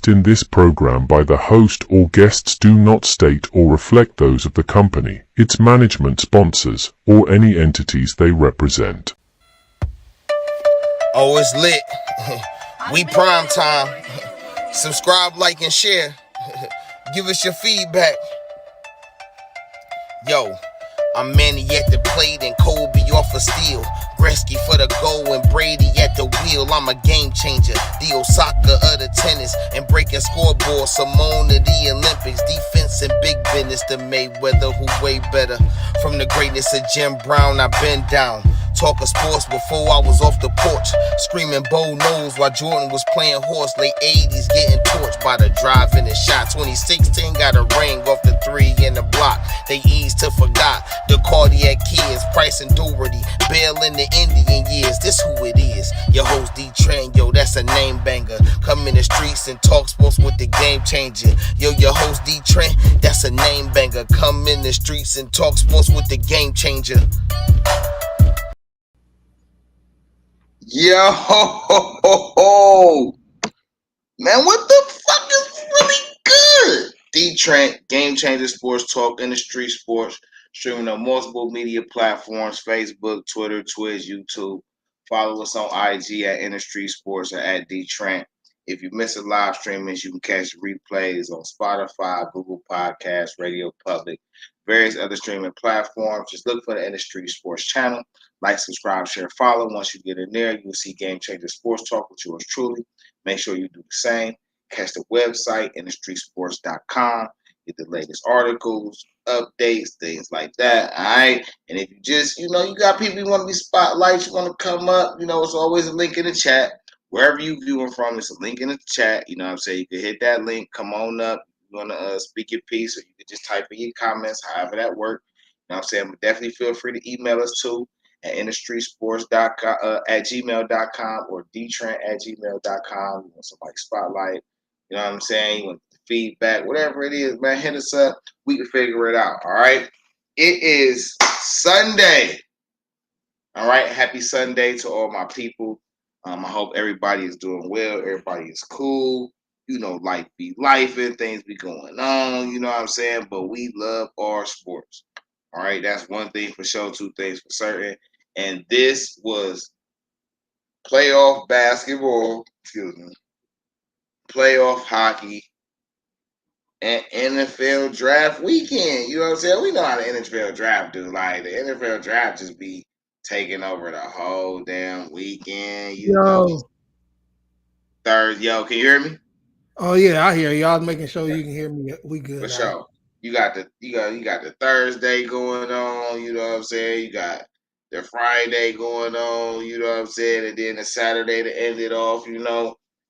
expressed in this program by the host or guests do not state or reflect those of the company, its management, sponsors, or any entities they represent. Oh, it's lit. We prime time. Subscribe, like, and share. Give us your feedback. Yo, I'm Manny at the plate and Kobe off a steal. Gretzky for the goal and Brady at the wheel. I'm a game changer, the Osaka of the tennis. And breaking scoreboard, Simone of the Olympics. Defense and big business, the Mayweather who way better. From the greatness of Jim Brown, I've been down. Talking sports before I was off the porch. Screaming Bo knows while Jordan was playing horse. Late 80s getting torched by the drive and the shot. 2016 got a ring off the 3 in the block. They eased to forgot the cardiac kids. Price and Doherty, Bell in the Indian years. This who it is. Your host D-Trynt, yo, that's a name banger. Come in the streets and talk sports with the game changer. Yo, your host D-Trynt, that's a name banger. Come in the streets and talk sports with the game changer. Yo, ho, ho, ho, ho. Man, what the fuck is really good? D-Trynt, Game Changer Sports Talk, Industry Sports, streaming on multiple media platforms, Facebook, Twitter, Twitch, YouTube. Follow us on IG at Industry Sports or at D-Trynt. If you miss a live streamings, you can catch replays on Spotify, Google Podcasts, Radio Public, various other streaming platforms. Just look for the Industry Sports channel. Like, subscribe, share, follow. Once you get in there, you will see Game Changer Sports Talk with yours truly. Make sure you do the same. Catch the website, industrysports.com. Get the latest articles, updates, things like that. All right. And if you just, you got people you want to be spotlights, you want to come up, it's always a link in the chat. Wherever you viewing from, it's a link in the chat. You know what I'm saying? You can hit that link, come on up. You want to speak your piece, or you can just type in your comments, however that works. You know what I'm saying? But definitely feel free to email us too at industrysports.com at gmail.com or dtrent@gmail.com. You want somebody spotlight, you know what I'm saying? You want feedback, whatever it is, man, hit us up. We can figure it out. All right. It is Sunday. All right. Happy Sunday to all my people. I hope everybody is doing well. Everybody is cool. Life be life and things be going on. You know what I'm saying? But we love our sports. All right. That's one thing for sure. Two things for certain. And this was playoff basketball, playoff hockey, and NFL draft weekend. You know what I'm saying? We know how the NFL draft do. Like, the NFL draft just be taking over the whole damn weekend. Yo, can you hear me? Oh yeah, I hear you. I was making sure you can hear me. We good. For sure. You got the Thursday going on. You know what I'm saying? You got the Friday going on. You know what I'm saying? And then the Saturday to end it off.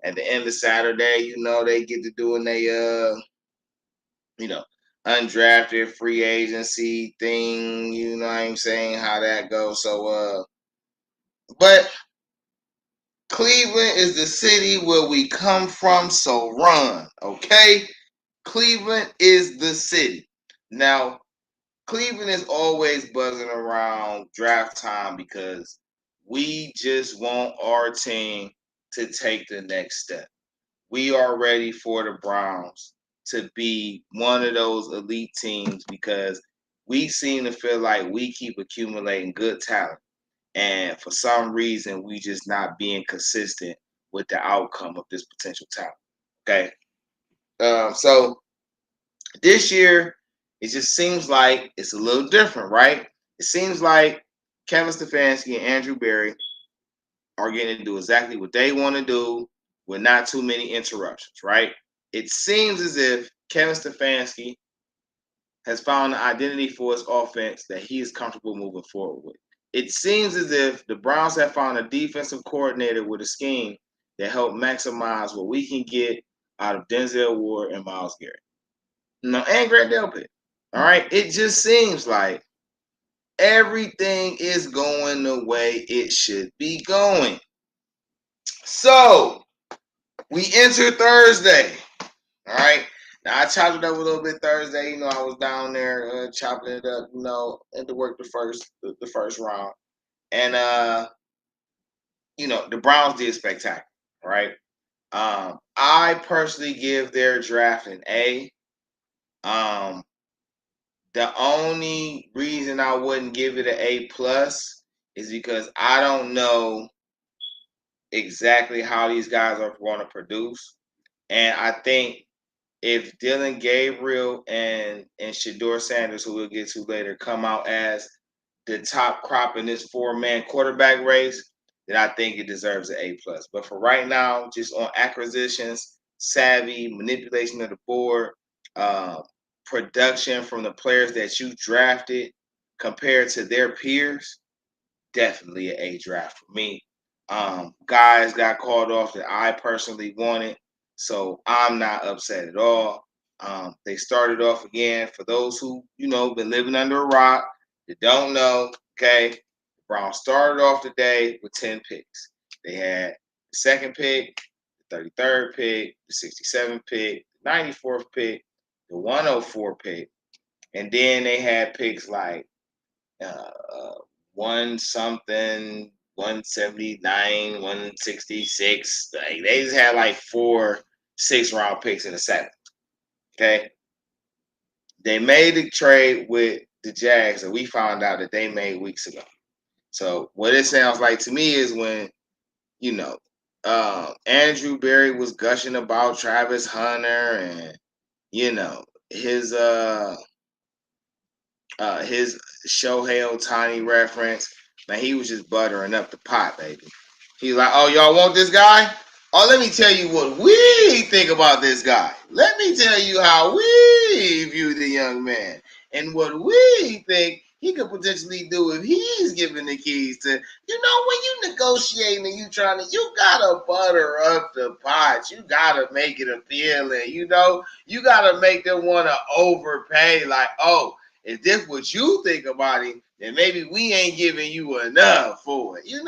At the end of Saturday, they get to doing they undrafted free agency thing. You know what I'm saying? How that goes. So but Cleveland is the city where we come from, so run, okay? Cleveland is the city. Now, Cleveland is always buzzing around draft time because we just want our team to take the next step. We are ready for the Browns to be one of those elite teams because we seem to feel like we keep accumulating good talent. And for some reason, we just not being consistent with the outcome of this potential talent. Okay. So this year, it just seems like it's a little different, right? It seems like Kevin Stefanski and Andrew Berry are getting to do exactly what they want to do with not too many interruptions, right? It seems as if Kevin Stefanski has found an identity for his offense that he is comfortable moving forward with. It seems as if the Browns have found a defensive coordinator with a scheme that helped maximize what we can get out of Denzel Ward and Myles Garrett. And Grant Delpit. All right. It just seems like everything is going the way it should be going. So we enter Thursday. All right. Now I chopped it up a little bit Thursday. I was down there chopping it up. Had to work the first round, and the Browns did spectacular. Right. I personally give their draft an A. Um, the only reason I wouldn't give it an A plus is because I don't know exactly how these guys are going to produce, and I think if Dylan Gabriel and Shedeur Sanders, who we'll get to later, come out as the top crop in this 4-man quarterback race, then I think it deserves an A plus. But for right now, just on acquisitions, savvy, manipulation of the board, uh, production from the players that you drafted compared to their peers, definitely an A draft for me. Guys got called off that I personally wanted, so I'm not upset at all. They started off again. For those who been living under a rock that don't know, okay, the Browns started off the day with 10 picks. They had the second pick, the 33rd pick, the 67th pick, the 94th pick, the 104 pick, and then they had picks like one something, 179, 166. Like, they just had like 4 6-round picks in the seventh. Okay. They made a trade with the Jags that we found out that they made weeks ago. So what it sounds like to me is when, you know, Andrew Berry was gushing about Travis Hunter and, his his Shohei Ohtani reference, man, he was just buttering up the pot, baby. He's like, oh, y'all want this guy? Oh, let me tell you what we think about this guy. Let me tell you how we view the young man and what we think he could potentially do if he's given the keys to, when you negotiating and you gotta butter up the pot. You gotta make it appealing. You gotta make them want to overpay. Like, oh, if this what you think about him, then maybe we ain't giving you enough for it, And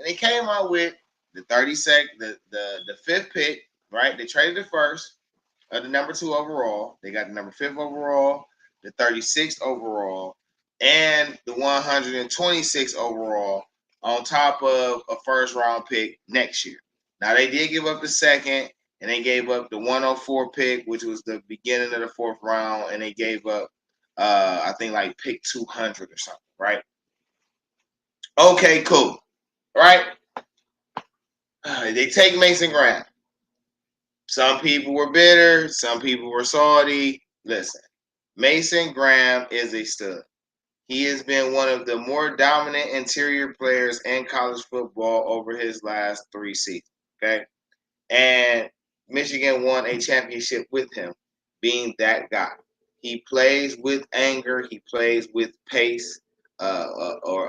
they came out with the 32nd, the fifth pick, right? They traded the first of the number 2 overall. They got the number 5th overall, the 36th overall, and the 126th overall on top of a first round pick next year. Now they did give up the second, and they gave up the 104 pick, which was the beginning of the 4th round, and they gave up I think like pick 200 or something, right? Okay, cool. Right? They take Mason Graham. Some people were bitter. Some people were salty. Listen, Mason Graham is a stud. He has been one of the more dominant interior players in college football over his last 3 seasons. Okay? And Michigan won a championship with him being that guy. He plays with anger. He plays with pace or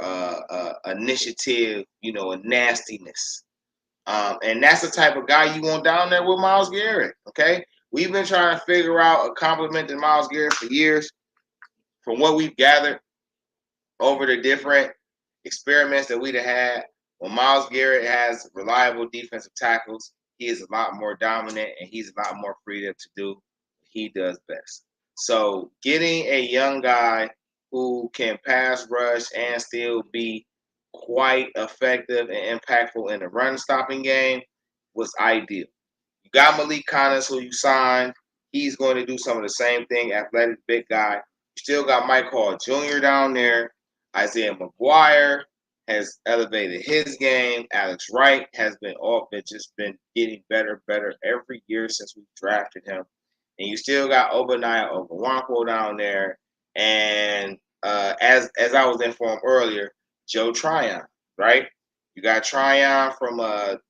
initiative, a nastiness. And that's the type of guy you want down there with Myles Garrett. Okay, we've been trying to figure out a compliment to Myles Garrett for years. From what we've gathered over the different experiments that we've had, when Myles Garrett has reliable defensive tackles, he is a lot more dominant and he's a lot more freedom to do what he does best. So getting a young guy who can pass rush and still be quite effective and impactful in the run stopping game was ideal. You got Malik Collins, who you signed. He's going to do some of the same thing, athletic, big guy. You still got Mike Hall Jr. down there. Isaiah McGuire has elevated his game. Alex Wright has just been getting better every year since we drafted him. And you still got Obadiah Ogunwankwo down there. And as I was informed earlier, Joe Tryon, right? You got Tryon from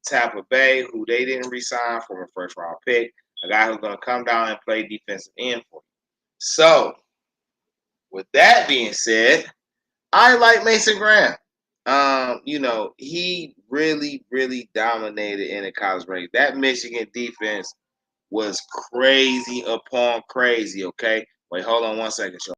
Tampa Bay, who they didn't re-sign from a first-round pick, a guy who's going to come down and play defensive end for you. So, with that being said, I like Mason Graham. He really, really dominated in the college range. That Michigan defense was crazy upon crazy, okay? Wait, hold on one second, Sean.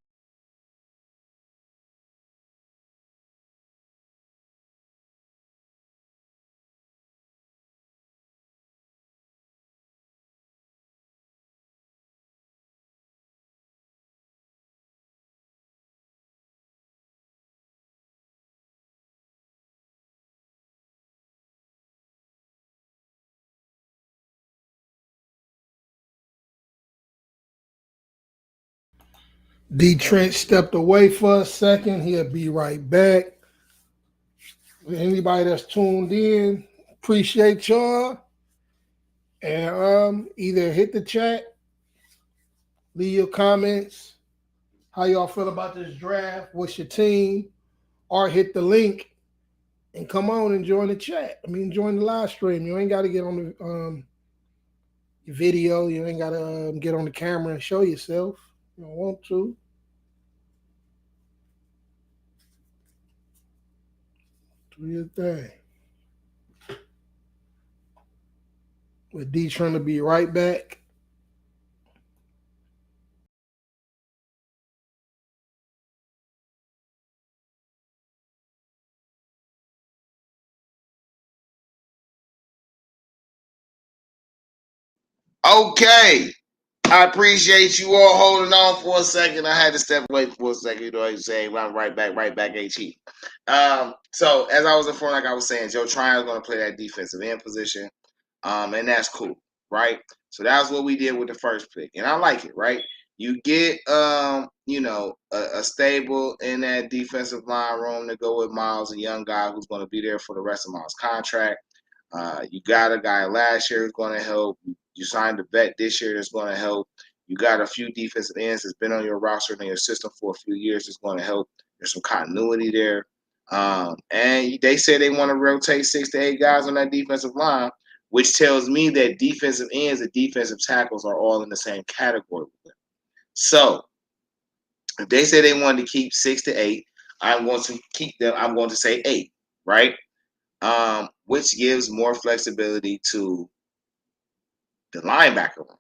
Trynt stepped away for a second. He'll be right back. Anybody that's tuned in, appreciate y'all. And either hit the chat, leave your comments, how y'all feel about this draft, what's your team, or hit the link and come on and join the chat. I mean, join the live stream. You ain't got to get on the video. You ain't got to get on the camera and show yourself. You don't want to. Do your thing. With D trying to be right back. Okay. I appreciate you all holding on for a second. I had to step away for a second. You know what I'm saying? I'm right back, ain't cheap. So as I was informed, like I was saying, Joe Trynt is going to play that defensive end position. And that's cool, right? So that's what we did with the first pick. And I like it, right? You get a stable in that defensive line room to go with Miles, a young guy who's going to be there for the rest of Miles' contract. You got a guy last year who's going to help. You signed a vet this year that's going to help. You got a few defensive ends that's been on your roster and in your system for a few years that's going to help. There's some continuity there. And they say they want to rotate 6 to 8 guys on that defensive line, which tells me that defensive ends and defensive tackles are all in the same category. So if they say they wanted to keep 6 to 8, I'm going to keep them. I'm going to say 8, right? Which gives more flexibility to the linebacker room,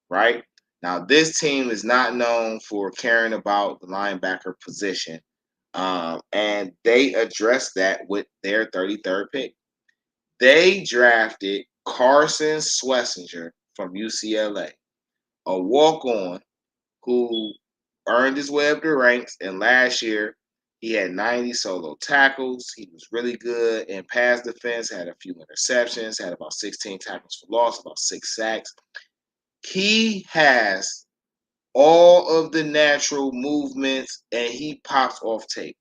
right? Now, this team is not known for caring about the linebacker position, and they addressed that with their 33rd pick. They drafted Carson Schlesinger from UCLA, a walk-on who earned his way up the ranks, and last year he had 90 solo tackles. He was really good in pass defense, had a few interceptions, had about 16 tackles for loss, about 6 sacks. He has all of the natural movements, and he pops off tape.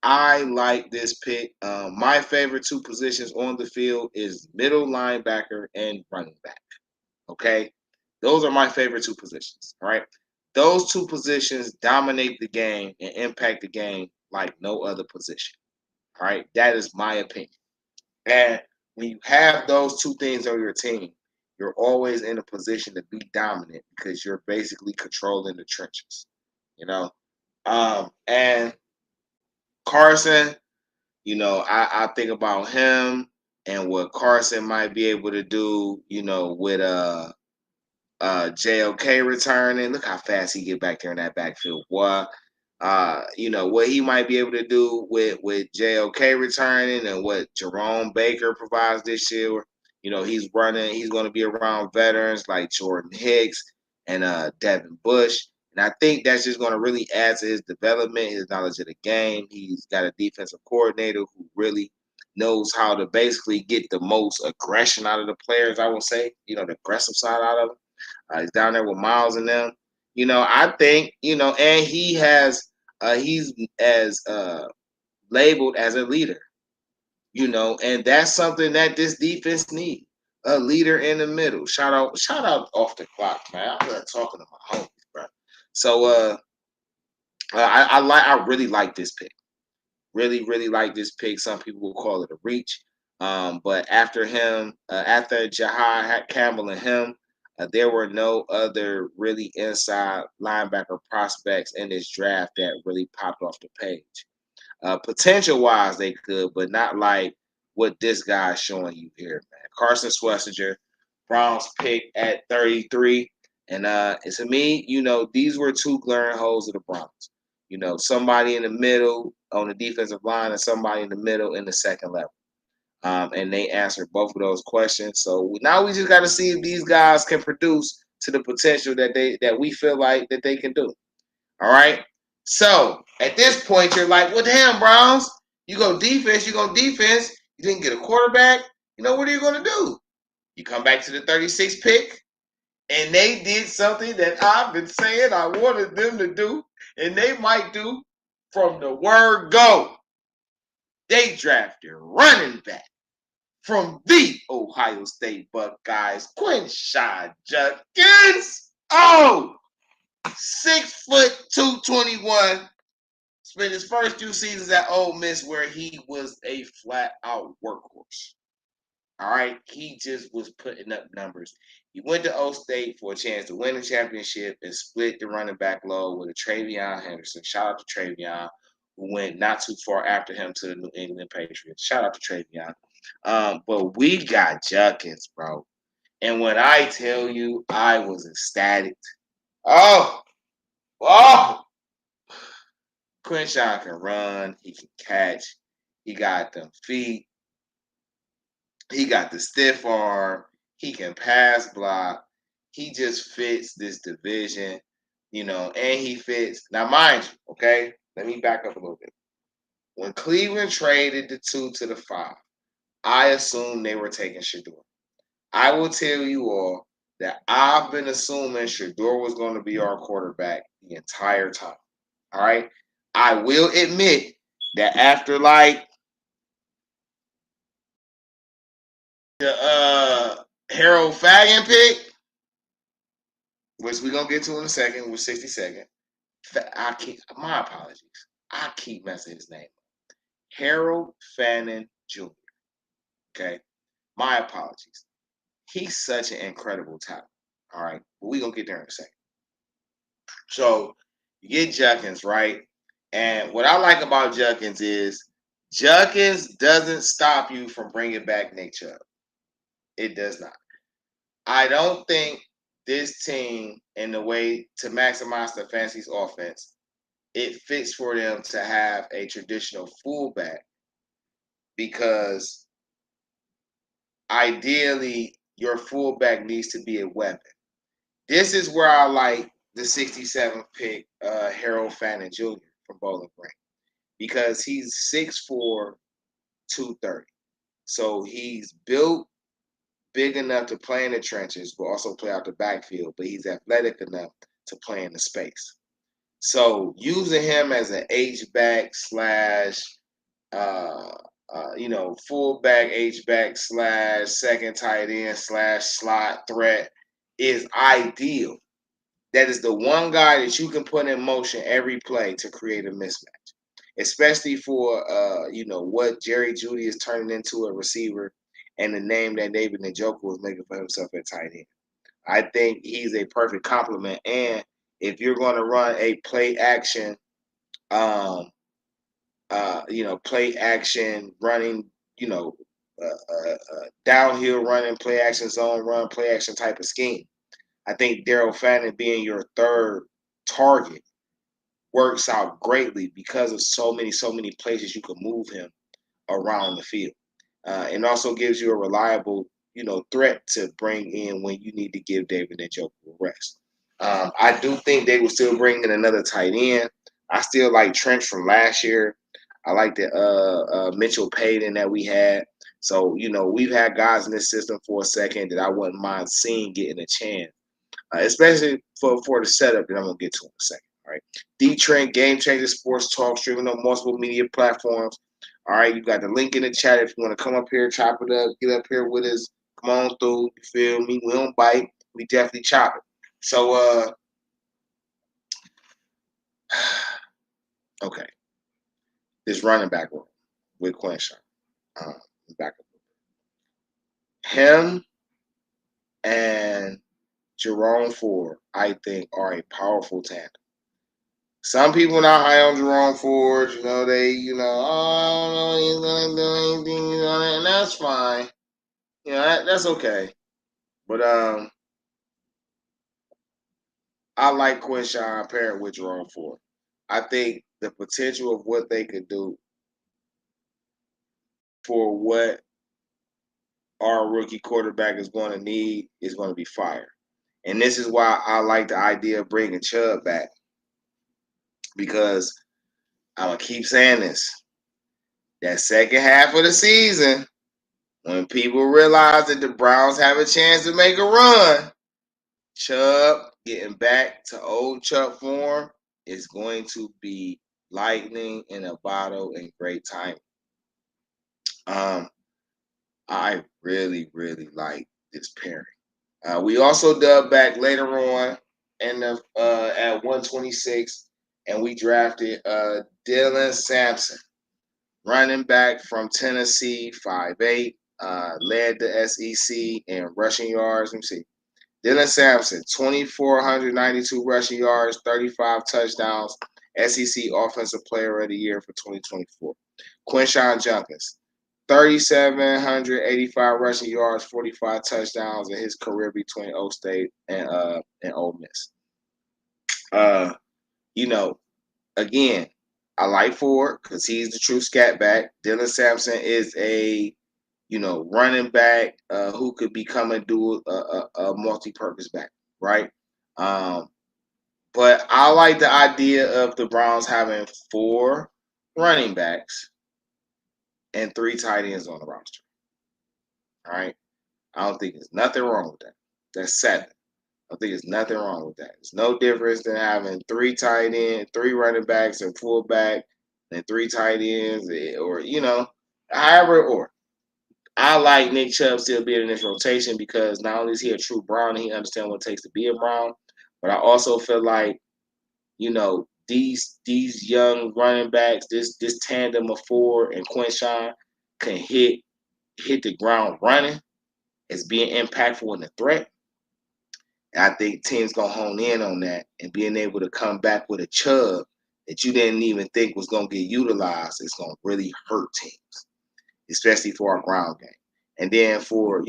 I like this pick. My favorite 2 positions on the field is middle linebacker and running back. Okay? Those are my favorite 2 positions. All right? Those 2 positions dominate the game and impact the game like no other position. All right? That is my opinion. And when you have those 2 things on your team, you're always in a position to be dominant because you're basically controlling the trenches. You know? And Carson, I think about him and what Carson might be able to do, with JOK returning. Look how fast he get back there in that backfield, boy. What he might be able to do with JOK returning and what Jerome Baker provides this year. He's going to be around veterans like Jordan Hicks and Devin Bush. And I think that's just going to really add to his development, his knowledge of the game. He's got a defensive coordinator who really knows how to basically get the most aggression out of the players, I would say, the aggressive side out of them. He's down there with Miles and them. I think, and he's as labeled as a leader, and that's something that this defense needs. A leader in the middle. Shout out off the clock, man. I'm not talking to my homies, bro. So I really like this pick. Really, really like this pick. Some people will call it a reach. But after him, after Jahai Campbell and him, there were no other really inside linebacker prospects in this draft that really popped off the page. Potential-wise, they could, but not like what this guy's showing you here, man. Carson Schlesinger, Browns pick at 33. And to me, these were 2 glaring holes of the Browns. Somebody in the middle on the defensive line and somebody in the middle in the second level. And they answered both of those questions. So now we just got to see if these guys can produce to the potential that we feel like that they can do. All right. So at this point, you're like, well, damn, Browns, you go defense. You didn't get a quarterback. What are you going to do? You come back to the 36 pick. And they did something that I've been saying I wanted them to do, and they might do from the word go. They drafted running back from the Ohio State Buckeyes, Quinshon Judkins. 6 foot 221. Spent his first 2 seasons at Ole Miss where he was a flat out workhorse. All right, he just was putting up numbers. He went to O State for a chance to win the championship and split the running back load with a Travion Henderson. Shout out to Travion, who went not too far after him to the New England Patriots. Shout out to Travion. But we got Judkins, bro. And when I tell you, I was ecstatic. Oh, Quinshon can run. He can catch. He got them feet. He got the stiff arm. He can pass block. He just fits this division, and he fits. Now, mind you, okay, let me back up a little bit. When Cleveland traded the 2 to the 5, I assumed they were taking Shedeur. I will tell you all that I've been assuming Shedeur was going to be our quarterback the entire time. All right. I will admit that after the Harold Fagin pick, which we're gonna get to in a second, with 62nd. My apologies. I keep messing his name up. Harold Fannin Jr. Okay. My apologies. He's such an incredible talent. All right. But we're gonna get there in a second. So you get Judkins, right? And what I like about Judkins is Judkins doesn't stop you from bringing back Nick Chubb. It does not. I don't think this team, in the way to maximize the Fantasy's offense, it fits for them to have a traditional fullback because ideally your fullback needs to be a weapon. This is where I like the 67th pick, Harold Fannin Jr. from Bowling Green, because he's 6'4", 230. So he's built big enough to play in the trenches, but also play out the backfield, but he's athletic enough to play in the space. So using him as an H-back slash, fullback, H-back slash second tight end slash slot threat is ideal. That is the one guy that you can put in motion every play to create a mismatch, especially for, what Jerry Jeudy is turning into a receiver and the name that David Njoku is making for himself at tight end. I think he's a perfect complement. And if you're going to run a play action, play action running, downhill running, play action zone run, play action type of scheme, I think Daryl Fannin being your third target works out greatly because of so many places you can move him around the field. And also gives you a reliable, threat to bring in when you need to give David Njoku a rest. I do think they will still bring in another tight end. I still like Trynt from last year. I like the Mitchell Payton that we had. So, we've had guys in this system for a second that I wouldn't mind seeing getting a chance, especially for the setup that I'm going to get to in a second. All right. Trynt, Game Changer Sports Talk, streaming on multiple media platforms. All right, you got the link in the chat if you want to come up here, chop it up, get up here with us. Come on through, you feel me? We don't bite. We definitely chop it. So, okay. This running back room with Quinshon. Back up. Him and Jerome Ford, I think, are a powerful tandem. Some people not high on Jerome Ford. They, I don't know, he's going to do anything on it, and that's fine. That's okay. But I like Quinshon paired with Jerome Ford. I think the potential of what they could do for what our rookie quarterback is going to need is going to be fire. And this is why I like the idea of bringing Chubb back, because I'm going to keep saying this. That second half of the season, when people realize that the Browns have a chance to make a run, Chubb getting back to old Chubb form is going to be lightning in a bottle and great time. I really, really like this pairing. We also dug back later on in the at 126, and we drafted Dylan Sampson, running back from Tennessee, 5'8", led the SEC in rushing yards. Let me see. Dylan Sampson, 2,492 rushing yards, 35 touchdowns, SEC Offensive Player of the Year for 2024. Quinshon Judkins, 3,785 rushing yards, 45 touchdowns in his career between O State and Ole Miss. You know, again, I like Ford because he's the true scat back. Dylan Sampson is a running back who could become a multi-purpose back, right? But I like the idea of the Browns having 4 running backs and 3 tight ends on the roster. All right. I don't think there's nothing wrong with that. That's 7. I think there's nothing wrong with that. It's no difference than having 3 tight ends, 3 running backs and fullback, and 3 tight ends, or however. Or I like Nick Chubb still being in this rotation because not only is he a true Brown, he understands what it takes to be a Brown, but I also feel like these young running backs, this tandem of Ford and Quinshon can hit the ground running as being impactful in the threat. And I think teams gonna hone in on that and being able to come back with a Chubb that you didn't even think was gonna get utilized is gonna really hurt teams, especially for our ground game. And then for I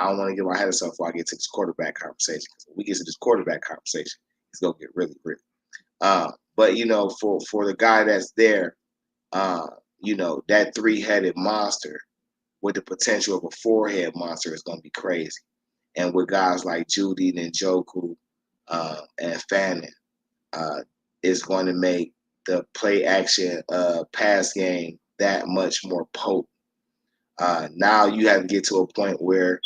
don't want to get my head of stuff before I get to this quarterback conversation. Because when we get to this quarterback conversation, it's gonna get really real. But for the guy that's there, that 3-headed monster with the potential of a 4-head monster is gonna be crazy. And with guys like Judy and Njoku and Fannin, is going to make the play action pass game that much more potent. Now you have to get to a point where,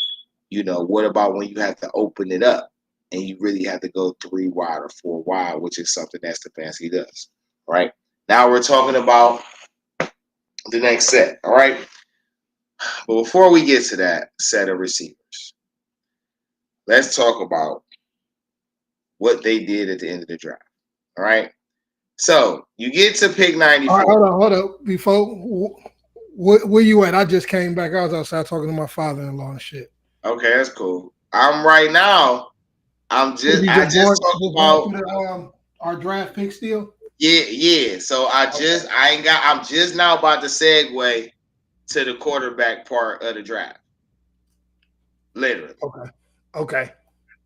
what about when you have to open it up and you really have to go 3 wide or 4 wide, which is something that Stefanski does, right? Now we're talking about the next set, all right? But before we get to that set of receivers, let's talk about what they did at the end of the draft, all right? So you get to pick 94. Hold on. Before, where you at? I just came back. I was outside talking to my father-in-law and shit. Okay, that's cool. I'm right now. I just talked about our draft pick still. Yeah. So I'm just now about to segue to the quarterback part of the draft. Literally. Okay.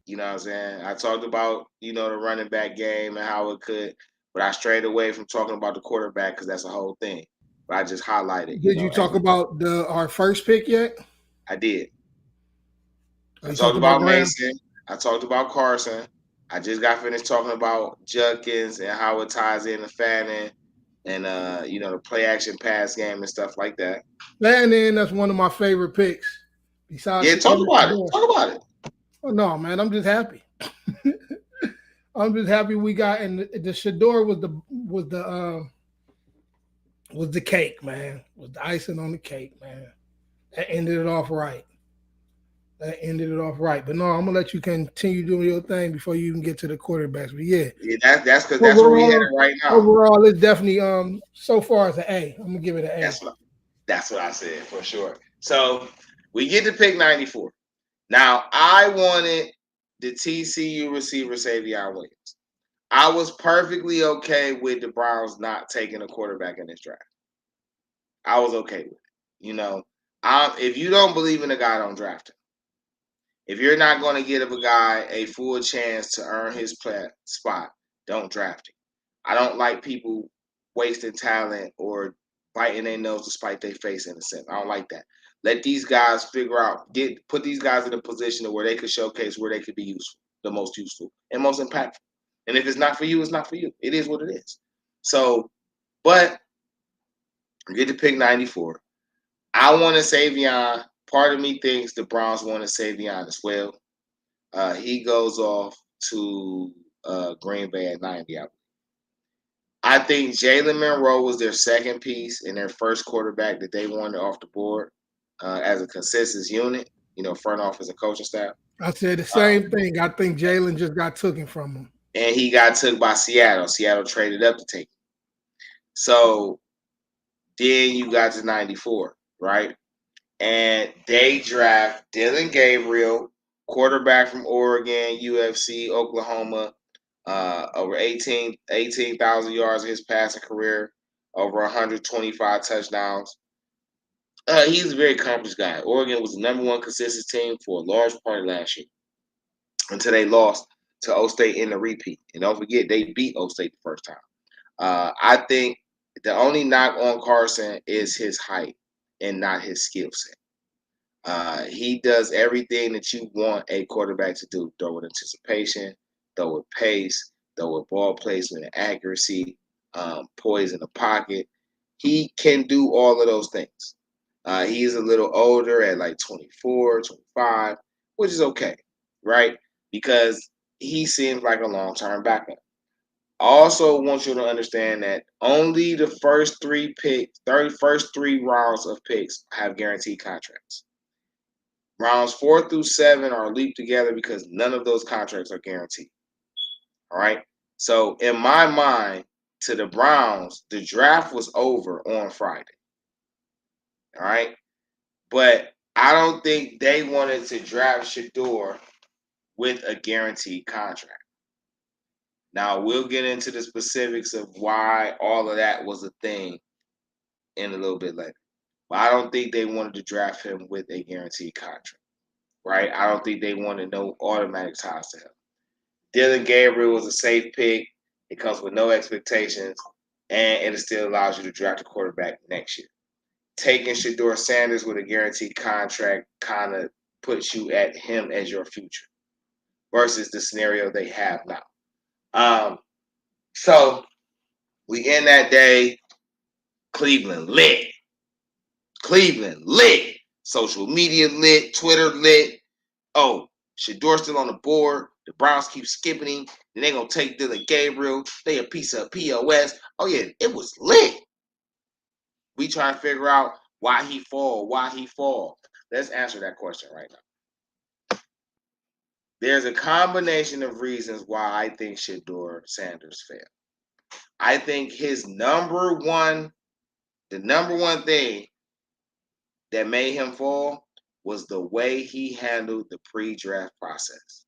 You know what I'm saying? I talked about, the running back game and how it could, but I strayed away from talking about the quarterback because that's a whole thing. But I just highlighted. Did you talk about our first pick yet? I did. I You talked about Mason. I talked about Carson. I just got finished talking about Judkins and how it ties in to Fannin and the play action pass game and stuff like that. Fannin, that's one of my favorite picks. Besides, talk about it. Oh no, man, I'm just happy. I'm just happy we got, and the Shedeur was the cake, man. Was the icing on the cake, man. That ended it off right. But no, I'm gonna let you continue doing your thing before you even get to the quarterbacks. But yeah, that's because that's where we headed right now. Overall, it's definitely so far as an A. I'm gonna give it an A. That's what I said for sure. So we get to pick 94. Now I wanted the TCU receiver Savion Williams. I was perfectly okay with the Browns not taking a quarterback in this draft. I was okay with it. If you don't believe in a guy, don't draft him. If you're not going to give a guy a full chance to earn his spot, don't draft him. I don't like people wasting talent or biting their nose to spite their face in a sense. I don't like that. Let these guys figure out, put these guys in a position where they could showcase where they could be useful, the most useful and most impactful. And if it's not for you, it's not for you. It is what it is. So, but we get to pick 94. I want to Savion. Part of me thinks the Browns want to Savion as well. He goes off to Green Bay at 90. I think Jalen Monroe was their second piece and their first quarterback that they wanted off the board as a consensus unit, front office and coaching staff. I said the same thing. I think Jalen just got taken from him. And he got took by Seattle. Seattle traded up to take him. So then you got to 94, right? And they draft Dylan Gabriel, quarterback from Oregon, UFC, Oklahoma, over 18,000 yards in his passing career, over 125 touchdowns. He's a very accomplished guy. Oregon was the number one consensus team for a large part of last year until they lost to O State in the repeat. And don't forget, they beat O State the first time. I think the only knock on Carson is his height and not his skill set. He does everything that you want a quarterback to do. Throw with anticipation, throw with pace, throw with ball placement and accuracy, poise in the pocket. He can do all of those things. He's a little older at like 24, 25, which is okay, right? Because he seems like a long-term backup. I also want you to understand that only the first three rounds of picks have guaranteed contracts. Rounds 4 through 7 are leaped together because none of those contracts are guaranteed. All right. So in my mind, to the Browns, the draft was over on Friday. All right. But I don't think they wanted to draft Shedeur with a guaranteed contract. Now, we'll get into the specifics of why all of that was a thing in a little bit later. But I don't think they wanted to draft him with a guaranteed contract, right? I don't think they wanted no automatic ties to him. Dylan Gabriel was a safe pick. It comes with no expectations, and it still allows you to draft a quarterback next year. Taking Shedeur Sanders with a guaranteed contract kind of puts you at him as your future versus the scenario they have now. So we end that day, Cleveland lit. Social media lit, Twitter lit. Oh, Shedeur still on the board. The Browns keep skipping him. Then they're going to take Dylan Gabriel. They a piece of POS. Oh, yeah, it was lit. We trying to figure out why he fall. Let's answer that question right now. There's a combination of reasons why I think Shedeur Sanders failed. I think the number one thing that made him fall was the way he handled the pre-draft process.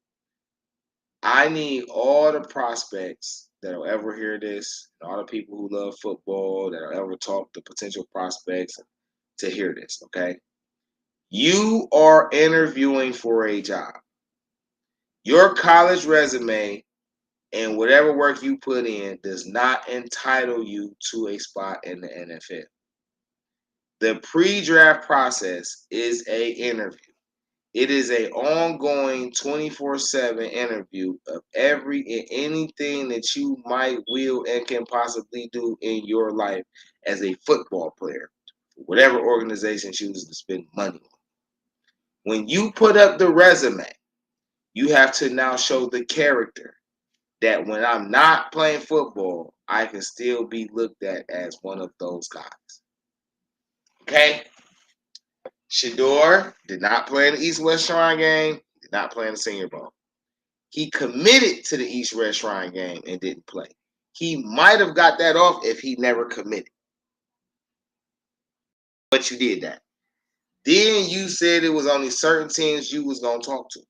I need all the prospects that'll ever hear this, and all the people who love football that'll ever talk to potential prospects to hear this, okay? You are interviewing for a job. Your college resume and whatever work you put in does not entitle you to a spot in the NFL. The pre-draft process is an interview. It is an ongoing 24/7 interview of anything that you might, will, and can possibly do in your life as a football player, whatever organization chooses to spend money on. When you put up the resume, you have to now show the character that when I'm not playing football, I can still be looked at as one of those guys. Okay? Shedeur did not play in the East-West Shrine game, did not play in the Senior Bowl. He committed to the East-West Shrine game and didn't play. He might have got that off if he never committed. But you did that. Then you said it was only certain teams you was going to talk to.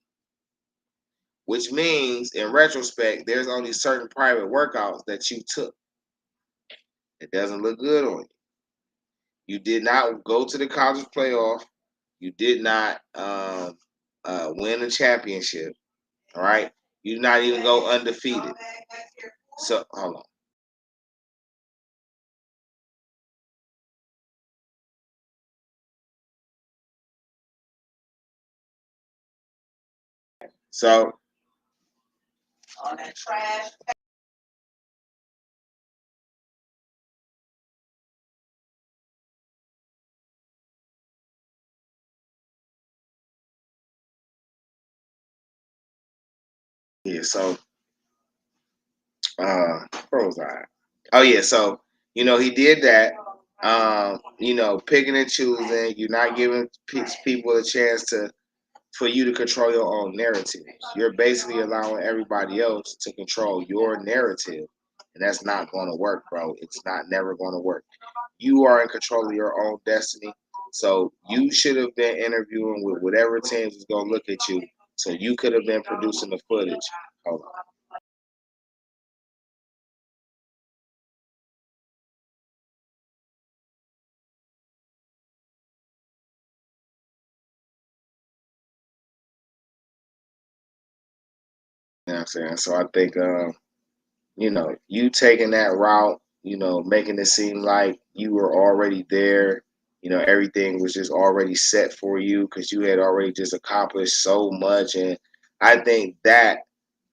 Which means, in retrospect, there's only certain private workouts that you took. It doesn't look good on you. You did not go to the college playoff. You did not win a championship. All right? You did not even go undefeated. So, hold on. So, all that trash. Yeah, so where was I? Oh yeah, so he did that. Picking and choosing. You're not giving people a chance for you to control your own narrative. You're basically allowing everybody else to control your narrative, and that's not going to work, bro. It's not never going to work. You are in control of your own destiny. So you should have been interviewing with whatever teams is going to look at you. So you could have been producing the footage. Hold on. You know what I'm saying? So I think, you taking that route, making it seem like you were already there, everything was just already set for you because you had already just accomplished so much. And I think that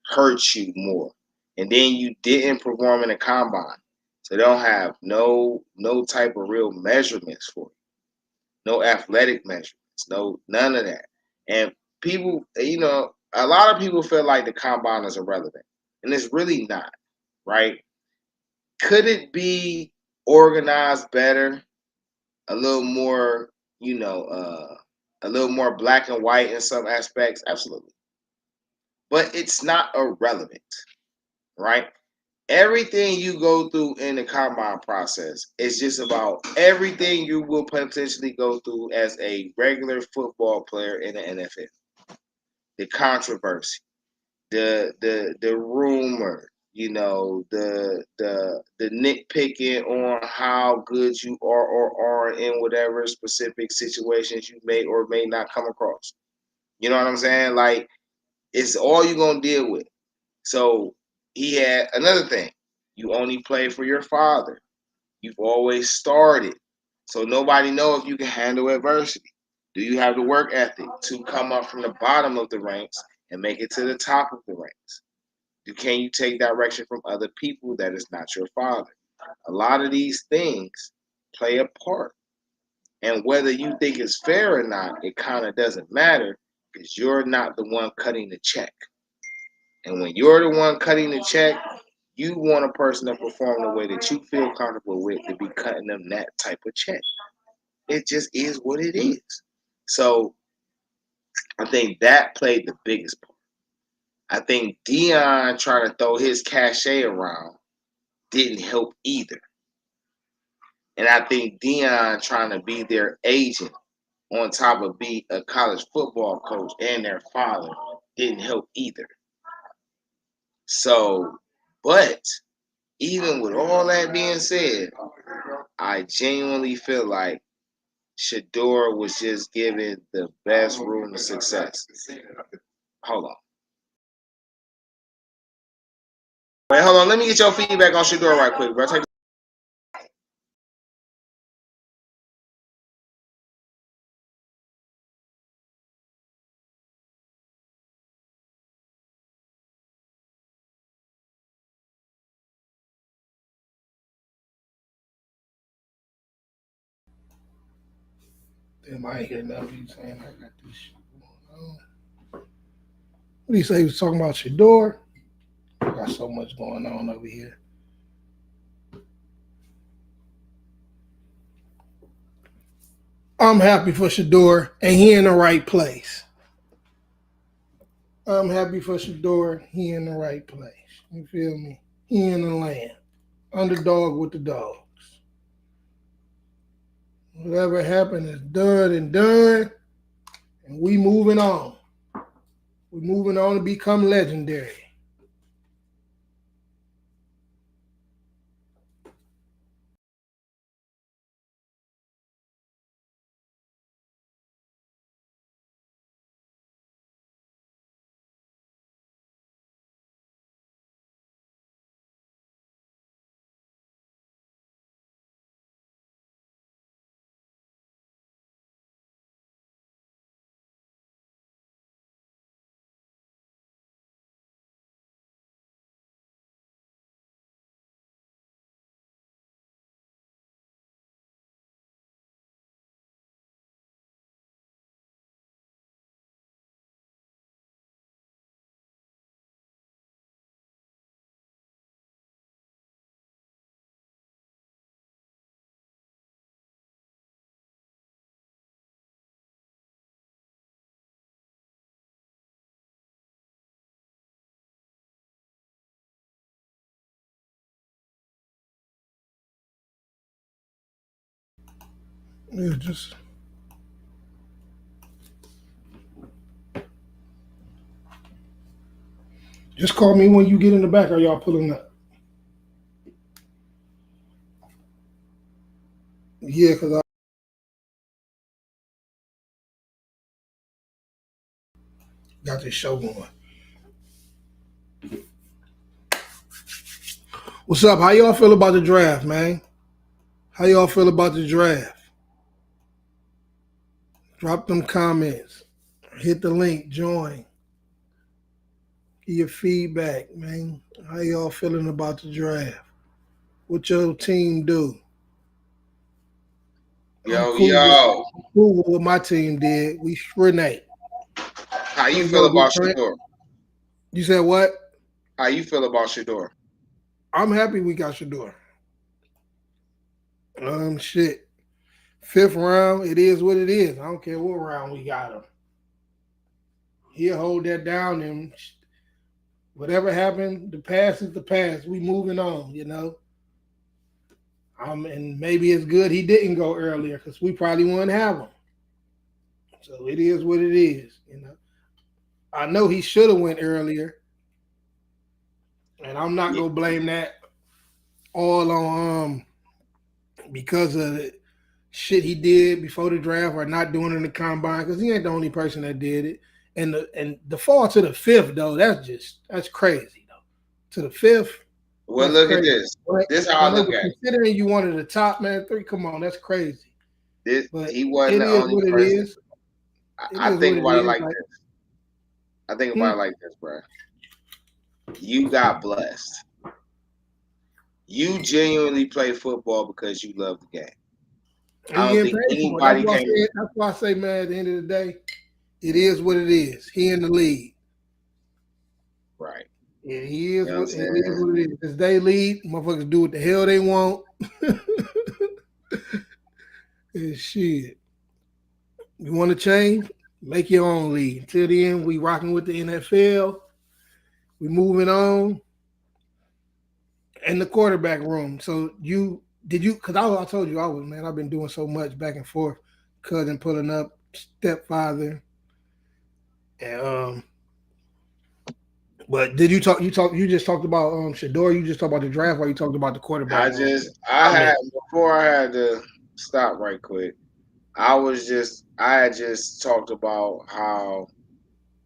hurts you more. And then you didn't perform in the combine. So they don't have no type of real measurements for you. No athletic measurements. None of that. And people, a lot of people feel like the combine is irrelevant. And it's really not, right? Could it be organized better? A little more, a little more black and white in some aspects? Absolutely. But it's not irrelevant, right? Everything you go through in the combine process is just about everything you will potentially go through as a regular football player in the NFL. The controversy, the rumor, the nitpicking on how good you are or aren't in whatever specific situations you may or may not come across. You know what I'm saying? Like, it's all you're gonna deal with. So he had another thing. You only play for your father. You've always started. So nobody know if you can handle adversity. Do you have the work ethic to come up from the bottom of the ranks and make it to the top of the ranks? Can you take direction from other people that is not your father? A lot of these things play a part. And whether you think it's fair or not, it kind of doesn't matter because you're not the one cutting the check. And when you're the one cutting the check, you want a person to perform the way that you feel comfortable with to be cutting them that type of check. It just is what it is. So I think that played the biggest part. I think Dion trying to throw his cachet around didn't help either. And I think Dion trying to be their agent on top of be a college football coach and their father didn't help either. So, but even with all that being said, I genuinely feel like Shedeur was just given the best room of success. Hold on. Wait, hold on. Let me get your feedback on Shedeur right quick, bro. Damn, I ain't hear nothing he's saying. I got this shit going on. What did he say? He was talking about Shedeur? I got so much going on over here. I'm happy for Shedeur, and he in the right place. I'm happy for Shedeur. He in the right place. You feel me? He in the land. Underdog with the dogs. Whatever happened is done and done, and we moving on. We moving on to become legendary. Yeah, just call me when you get in the back. Are y'all pulling up? Yeah, because I got this show going. What's up? How y'all feel about the draft, man? How y'all feel about the draft? Drop them comments. Hit the link. Join. Give your feedback, man. How y'all feeling about the draft? What your team do? I'm Yo, cool with, yo. cool with what my team did. We Renee. How you Let's feel go, about Trent. Shedeur? You said what? How you feel about Shedeur? I'm happy we got Shedeur. Shit. Fifth round, it is what it is. I don't care what round we got him. He'll hold that down, and whatever happened, the past is the past. We moving on, you know. And maybe it's good he didn't go earlier because we probably wouldn't have him. So it is what it is, you know. I know he should have went earlier, and I'm not gonna blame that all on because of the shit he did before the draft or not doing it in the combine because he ain't the only person that did it. And the fall to the fifth though, that's crazy though. To the fifth, Well, that's look at crazy. this. Right? This is how I I know, look but at it. considering you wanted the top man three, come on, that's crazy. But He wasn't it the is only what it person. is. It I is what think it about it is. like Like, this. I think about it like this, bro. You got blessed. You genuinely play football because you love the game. and I he don't getting think paid for it. anybody came. That's why I say, man, at the end of the day, it is what it is. He in the lead. Right. Yeah, You know what I'm it is saying? what it is. It's they lead. Motherfuckers do what the hell they want. And shit. You want to change? Make your own league. Until the end, we rocking with the NFL. We moving on. In the quarterback room. So because I told you I was, man, I've been doing so much back and forth, cousin pulling up, stepfather. And but did you just talked about Shedeur, you just talked about the draft, or you talked about the quarterback room? Before I had to stop right quick. I had just talked about how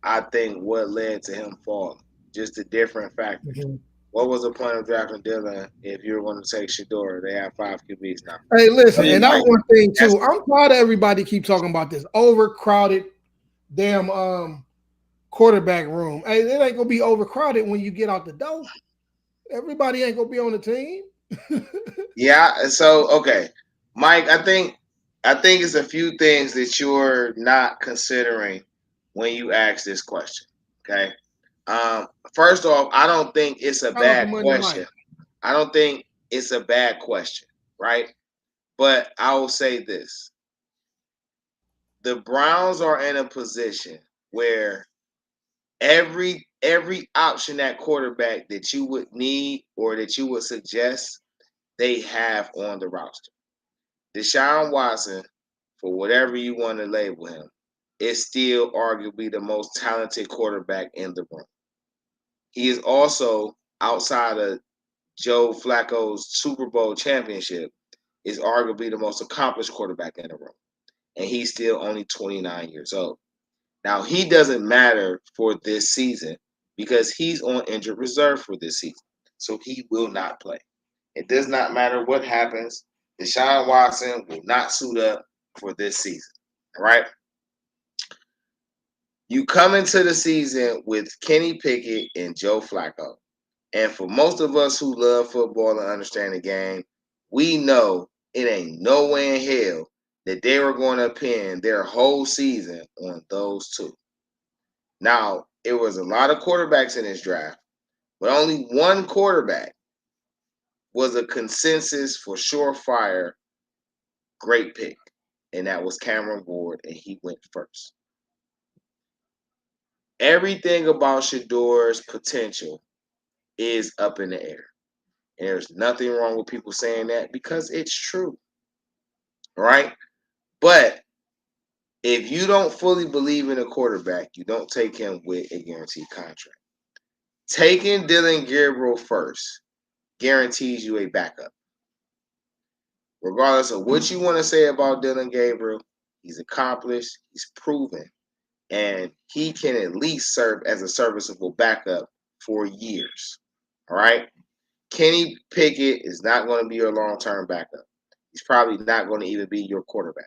I think what led to him falling, just the different factors. Mm-hmm. What was the point of drafting Dylan if you're going to take Shedeur? They have 5 QBs now. Hey, listen, I mean, and that's like, one thing that's too. I'm proud of everybody keep talking about this overcrowded damn quarterback room. Hey, it ain't gonna be overcrowded when you get out the door. Everybody ain't gonna be on the team. yeah. So okay, Mike, I think it's a few things that you're not considering when you ask this question. Okay. First off, I don't think it's a Shout out to bad Money question. Mike. I don't think it's a bad question, right? But I will say this: the Browns are in a position where every option at quarterback that you would need or that you would suggest, they have on the roster. Deshaun Watson, for whatever you want to label him, is still arguably the most talented quarterback in the room. He is also, outside of Joe Flacco's Super Bowl championship, is arguably the most accomplished quarterback in the room. And he's still only 29 years old. Now, he doesn't matter for this season because he's on injured reserve for this season. So he will not play. It does not matter what happens. Deshaun Watson will not suit up for this season. All right. You come into the season with Kenny Pickett and Joe Flacco. And for most of us who love football and understand the game, we know it ain't no way in hell that they were going to pin their whole season on those two. Now, it was a lot of quarterbacks in this draft, but only one quarterback was a consensus for surefire great pick, and that was Cameron Ward, and he went first. Everything about Shedeur's potential is up in the air. And there's nothing wrong with people saying that because it's true, right? But if you don't fully believe in a quarterback, you don't take him with a guaranteed contract. Taking Dylan Gabriel first guarantees you a backup. Regardless of what you want to say about Dylan Gabriel, he's accomplished, he's proven, and he can at least serve as a serviceable backup for years. All right? Kenny Pickett is not going to be your long-term backup. He's probably not going to even be your quarterback.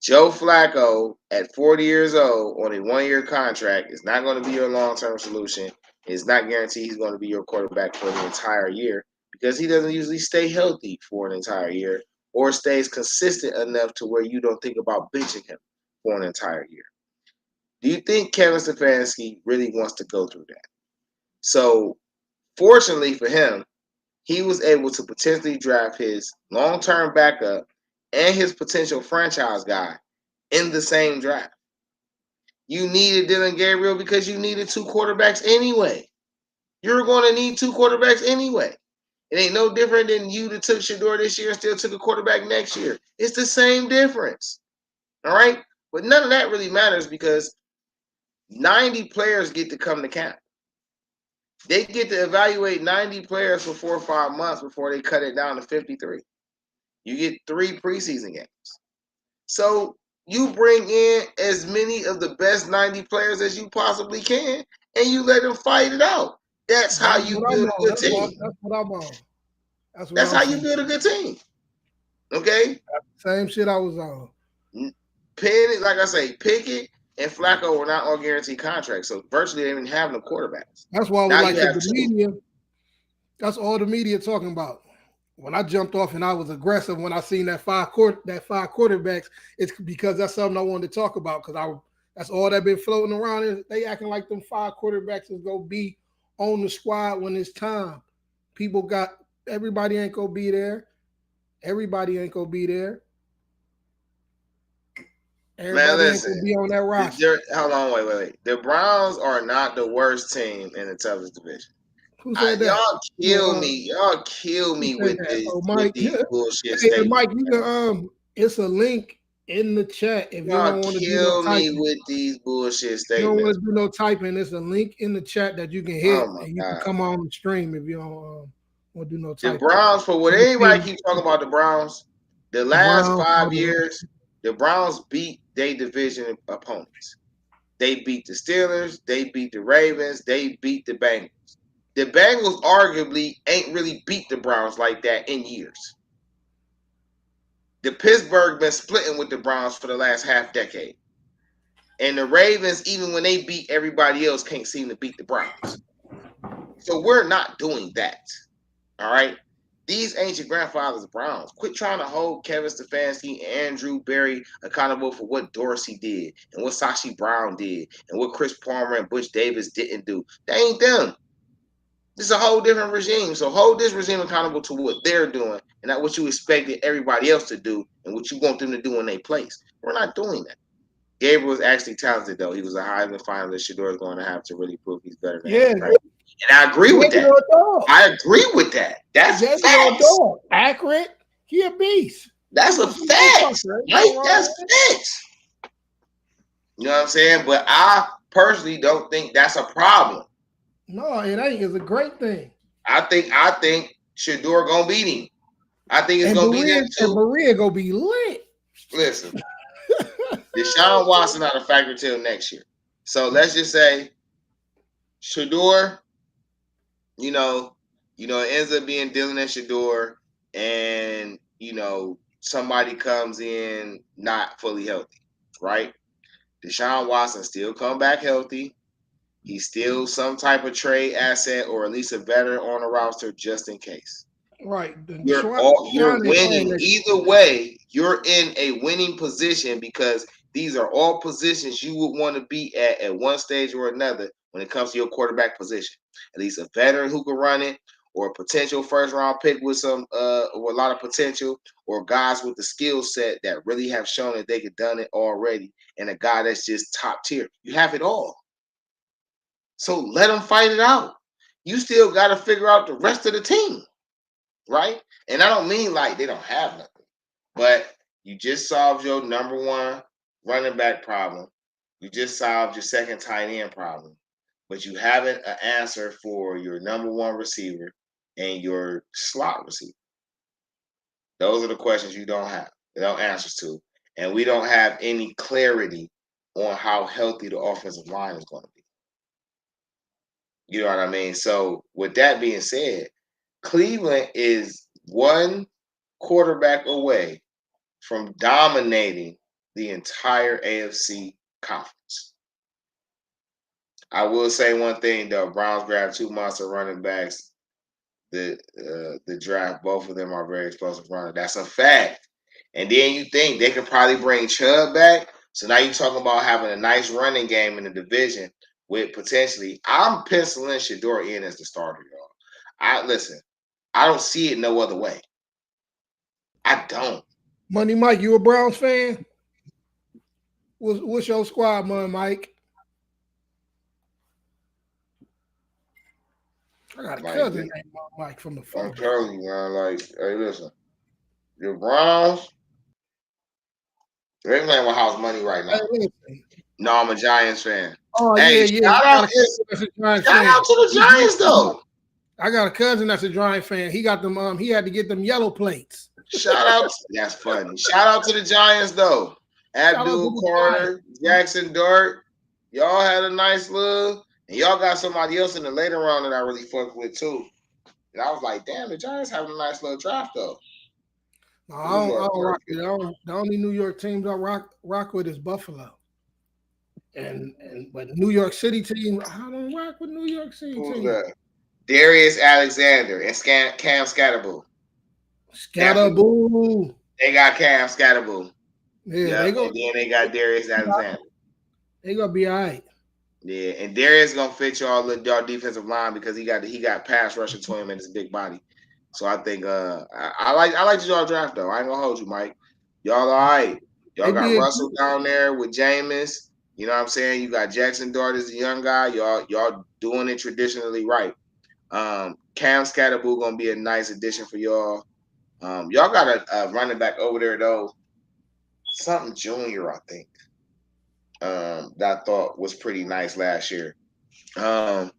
Joe Flacco, at 40 years old, on a one-year contract, is not going to be your long-term solution. It's not guaranteed he's going to be your quarterback for the entire year because he doesn't usually stay healthy for an entire year or stays consistent enough to where you don't think about benching him for an entire year. Do you think Kevin Stefanski really wants to go through that? So, fortunately for him, he was able to potentially draft his long-term backup and his potential franchise guy in the same draft. You needed Dylan Gabriel because you needed two quarterbacks anyway. You're going to need two quarterbacks anyway. It ain't no different than you that took Shedeur this year and still took a quarterback next year. It's the same difference. All right? But none of that really matters because 90 players get to come to camp. They get to evaluate 90 players for 4 or 5 months before they cut it down to 53. You get 3 preseason games. So you bring in as many of the best 90 players as you possibly can, and you let them fight it out. That's how you build a good team. That's what I'm on. That's how you build a good team. Okay? Same shit I was on. Penny, like I say, Pickett and Flacco were not on guaranteed contracts, so virtually they didn't have no quarterbacks. That's why I was like the media. That's all the media talking about. When I jumped off and I was aggressive when I seen that five quarterbacks, it's because that's something I wanted to talk about because that's all that been floating around. Is they acting like them 5 quarterbacks is gonna be on the squad when it's time. Everybody ain't gonna be there. Everybody ain't gonna be there. Everybody ain't gonna be on that roster. Hold on, wait. The Browns are not the worst team in the toughest division. Who said that? Y'all kill me with these bullshit statements. Mike, you can it's a link in the chat if you don't want to do no typing. Kill me with these bullshit statements. You don't want to do no typing. There's a link in the chat that you can hit and you can come on the stream if you don't want to do no typing. The Browns, for what anybody keeps talking about the Browns, the last 5 years, the Browns beat their division opponents. They beat the Steelers, they beat the Ravens, they beat the Bengals. The Bengals arguably ain't really beat the Browns like that in years. The Pittsburgh been splitting with the Browns for the last half decade. And the Ravens, even when they beat everybody else, can't seem to beat the Browns. So we're not doing that. All right? These ancient grandfathers Browns, quit trying to hold Kevin Stefanski and Andrew Berry accountable for what Dorsey did and what Sashi Brown did and what Chris Palmer and Butch Davis didn't do. They ain't them. This is a whole different regime. So hold this regime accountable to what they're doing and not what you expected everybody else to do and what you want them to do in their place. We're not doing that. Gabriel was actually talented, though. He was a Heisman finalist. Shedeur is going to have to really prove he's better than him. Right? And I agree with that. I agree with that. That's facts. Accurate. He a beast. That's a fact. Right? That's facts. You know what I'm saying? But I personally don't think that's a problem. No, it ain't. It's a great thing. I think Shedeur gonna beat him. I think it's gonna be them too. And Maria gonna be lit. Listen, Deshaun Watson not a factor till next year. So let's just say Shedeur, it ends up being Dylan and Shedeur, and somebody comes in not fully healthy, right? Deshaun Watson still come back healthy. He's still some type of trade asset or at least a veteran on the roster just in case. Right. You're winning. Either way, you're in a winning position because these are all positions you would want to be at one stage or another when it comes to your quarterback position. At least a veteran who can run it, or a potential first-round pick with some with a lot of potential, or guys with the skill set that really have shown that they could done it already, and a guy that's just top tier. You have it all. So let them fight it out. You still got to figure out the rest of the team, right? And I don't mean like they don't have nothing, but You just solved your number one running back problem. You just solved your second tight end problem. But you haven't an answer for your number one receiver and your slot receiver. Those are the questions you don't have. No answers to. And we don't have any clarity on how healthy the offensive line is going to be. You know what I mean? So with that being said, Cleveland is one quarterback away from dominating the entire AFC conference. I will say one thing though: Browns grabbed 2 monster running backs. The draft, both of them are very explosive runners. That's a fact. And then you think they could probably bring Chubb back. So now you're talking about having a nice running game in the division with potentially. I'm penciling Shedeur in as the starter, y'all. I don't see it no other way. I don't. Money Mike, you a Browns fan? What's your squad, Money Mike? I got a cousin named Mike from the phone. I'm telling you, man. Like, hey, listen, your Browns, they're playing with house money right now. Hey, no, I'm a Giants fan. Oh, hey, yeah. Shout out to the Giants, though. I got a cousin that's a Giants fan. He got them. He had to get them yellow plates. Shout out. That's funny. Shout out to the Giants, though. Abdul Carter, Jackson Dart. Y'all had a nice look. And y'all got somebody else in the later round that I really fucked with, too. And I was like, damn, the Giants having a nice little draft, though. No, I don't rock it. The only New York teams I rock with is Buffalo. But New York City team, I don't rock with New York City team. That? Darius Alexander and Cam Scatterboo. Scatterboo. They got Cam Scatterboo. Yeah, and then they got Darius Alexander. They gonna be all right. Yeah, and Darius gonna fit y'all defensive line because he got pass rushing to him and his big body. So I think I like y'all draft though. I ain't gonna hold you, Mike. Y'all all right. Y'all got Russell down there with Jameis. You know what I'm saying? You got Jackson Dart as a young guy. Y'all doing it traditionally right. Cam Scatterboo gonna be a nice addition for y'all. Y'all got a running back over there though. Something Junior, I think. That I thought was pretty nice last year. I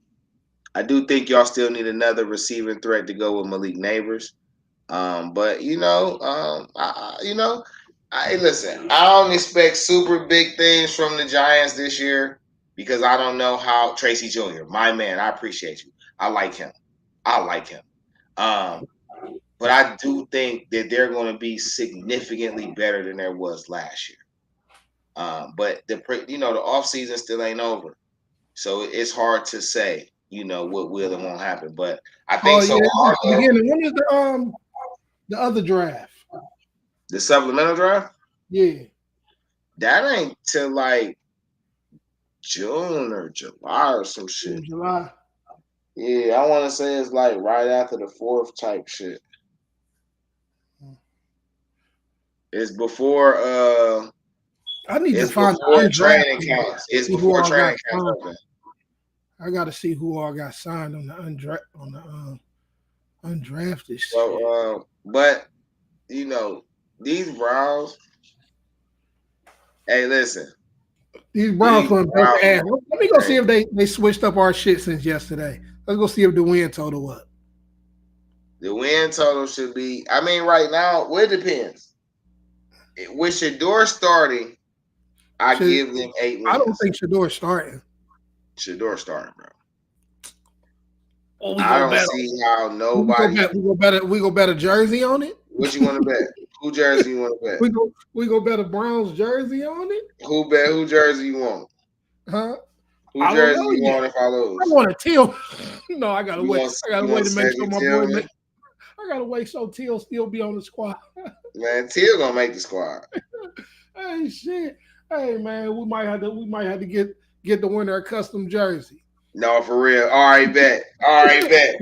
do think y'all still need another receiving threat to go with Malik Neighbors. But listen, I don't expect super big things from the Giants this year because I don't know how Tracy Jr., my man, I appreciate you. I like him. But I do think that they're going to be significantly better than there was last year. But the offseason still ain't over. So it's hard to say, what will and won't happen. But I think When is the other draft? The supplemental draft? Yeah. That ain't till like June or July or some shit. July. Yeah, I want to say it's like right after the 4th type shit. It's before I need to find the training camps. It's before training camps. I got to see who all got signed on the undrafted. So, but these Browns. Hey, listen. These Browns going ass. Let me go see if they switched up our shit since yesterday. Let's go see if the win total up. The win total should be. I mean, right now, well, it depends. With Shedeur starting, I give them 8 wins. I don't think Shedeur's starting. Shedeur's starting, bro. I don't see how nobody. We go bet a jersey on it. What you want to bet? Who jersey you want to bet? We go bet a Browns jersey on it. Who jersey you want? Huh? Who jersey you want if I lose? I want a teal. No, I gotta wait. I gotta wait to make sure my boy. I gotta wait so Teal still be on the squad. Man, Teal gonna make the squad. Hey shit. Hey man, we might have to get the winner a custom jersey. No, for real. All right, bet. Okay.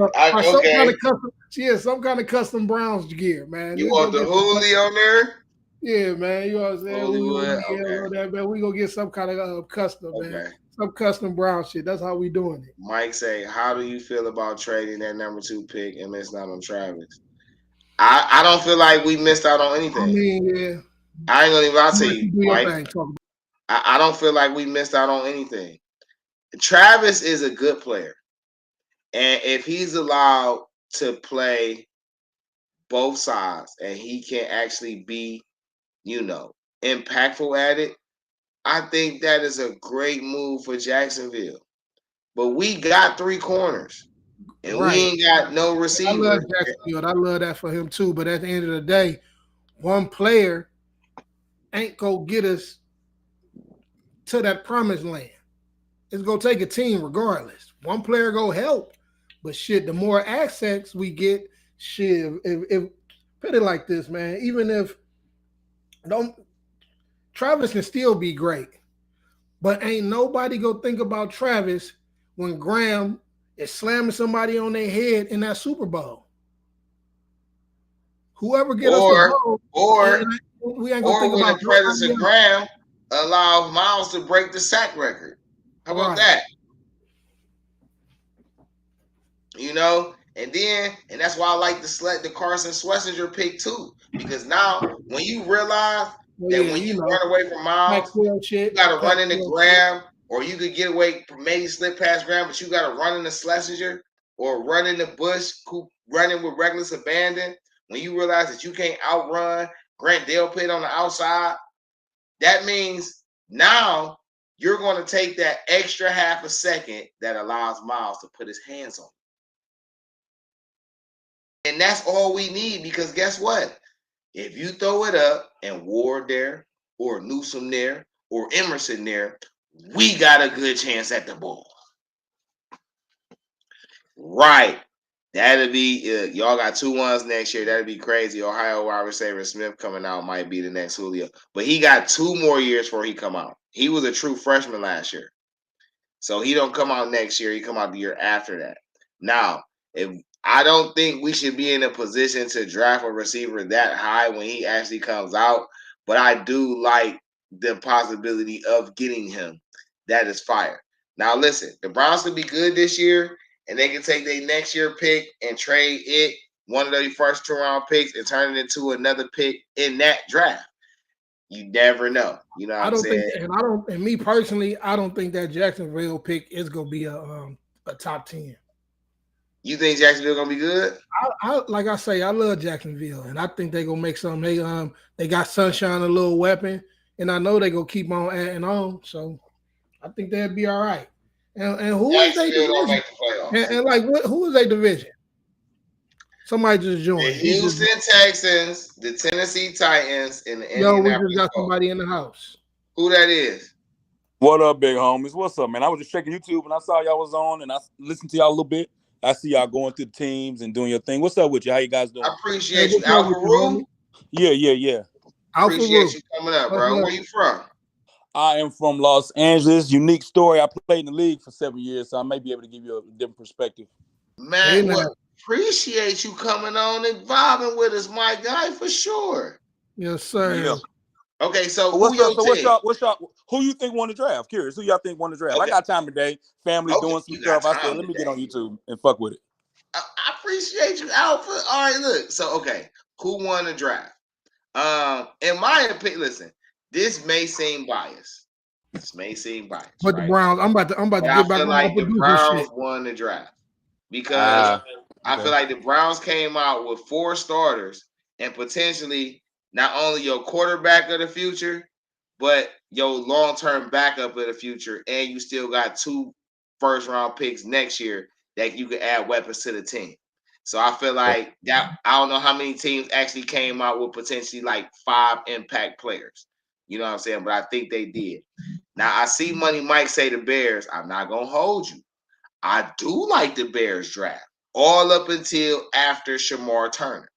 Some kind of custom Browns gear, man. You want the hoodie on there? Yeah, man. You know what I'm saying? Okay. We gonna get some kind of custom, okay. Man. Some custom Brown shit. That's how we doing it. Mike say, how do you feel about trading that number 2 pick and missing out on Travis? I don't feel like we missed out on anything. I mean, yeah. I ain't gonna even lie I'm to gonna let you, do your Mike. thing. Talk. I don't feel like we missed out on anything. Travis is a good player. And if he's allowed to play both sides and he can actually be, impactful at it, I think that is a great move for Jacksonville. But we got 3 corners and we Right. ain't got no I love receiver. Jacksonville. I love that for him too. But at the end of the day, one player ain't gonna get us to that promised land. It's gonna take a team regardless. One player go help, but shit, the more accents we get, shit. If put it like this, man. Even if don't Travis can still be great, but ain't nobody gonna think about Travis when Graham is slamming somebody on their head in that Super Bowl. Whoever get us the Or ball, or we ain't gonna or think when the about presence nobody of else. Graham allows Miles to break the sack record. How about Right. that? And that's why I like the Carson Schlesinger pick too. Because now when you realize Well, that yeah, when you run away from Miles, Pac-12 you shit. gotta run into Pac-12 shit. Graham, or you could get away maybe slip past Graham, but you gotta run into Schlesinger or run into Bush, running with reckless abandon. When you realize that you can't outrun Grant Delpit on the outside, that means now you're going to take that extra half a second that allows Miles to put his hands on. And that's all we need, because guess what? If you throw it up and Ward there or Newsome there or Emerson there, we got a good chance at the ball. Right. That'll be y'all got 2-1s next year. That'd be crazy. Ohio wide receiver Smith coming out might be the next Julio, but he got 2 more years before he come out. He was a true freshman last year, so he don't come out next year. He come out the year after that. Now, if I don't think we should be in a position to draft a receiver that high when he actually comes out, but I do like the possibility of getting him. That is fire. Now, listen, the Browns could be good this year, and they can take their next year pick and trade it, one of their first 2-round picks, and turn it into another pick in that draft. You never know. You know what I'm saying? And me personally, I don't think that Jacksonville pick is gonna be a top 10. You think Jacksonville gonna be good? I like I say, I love Jacksonville, and I think they gonna make something. They got Sunshine, a little weapon, and I know they gonna keep on adding on. So I think they'll be all right. And who is their Jacksonville don't division? make the playoffs. And like, who is their division? Somebody just The joined. Houston Texans, the Tennessee Titans, and the Yo, we just Indianapolis got Colts. somebody in the house. Who that is? What up, big homies? What's up, man? I was just checking YouTube and I saw y'all was on, and I listened to y'all a little bit. I see y'all going through the teams and doing your thing. What's up with you? How you guys doing? I appreciate you, what's up Alpha with you, Roo. homie? Yeah. Alpha Appreciate Roo. you coming up, Much bro. love. Where you from? I am from Los Angeles. Unique story. I played in the league for 7 years, so I may be able to give you a different perspective. Man, Hey, well, appreciate you coming on and vibing with us, my guy, for sure. Yes, sir. Yeah. Okay, so What's y'all? Who you think won the draft? Curious. Who y'all think won the draft? Okay. I got time today. Family Okay, doing some you got stuff. I said, time let me get today. on YouTube and fuck with it. I appreciate you, Alpha. All right, look. So, okay, who won the draft? In my opinion, listen, this may seem biased. But the Browns, I'm about to But get I back feel on my like the producer Browns shit. won the draft because I Okay. feel like the Browns came out with 4 starters and potentially not only your quarterback of the future, but your long-term backup of the future, and you still got 2 first-round picks next year that you could add weapons to the team. So I feel like that. I don't know how many teams actually came out with potentially like 5 impact players. You know what I'm saying? But I think they did. Now I see Money Mike say the Bears. I'm not gonna hold you. I do like the Bears draft all up until after Shamar Turner.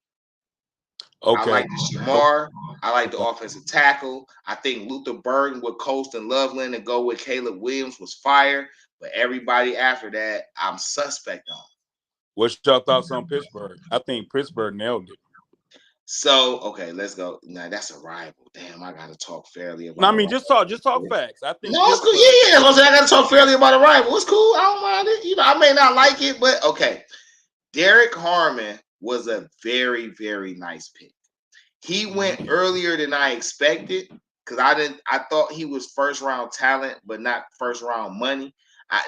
Okay. I like the Shamar. I like the offensive tackle. I think Luther Burden with Coast and Loveland and go with Caleb Williams was fire. But everybody after that, I'm suspect on. What's your thoughts on Pittsburgh? I think Pittsburgh nailed it. So, okay, let's go. Now that's a rival. Damn, I gotta talk fairly about. No, I mean, just talk facts. I think. No, it's cool. Yeah. I gotta talk fairly about a rival. It's cool. I don't mind it. I may not like it, but okay. Derek Harmon was a very, very nice pick. He went earlier than I expected because I thought he was first round talent, but not first round money.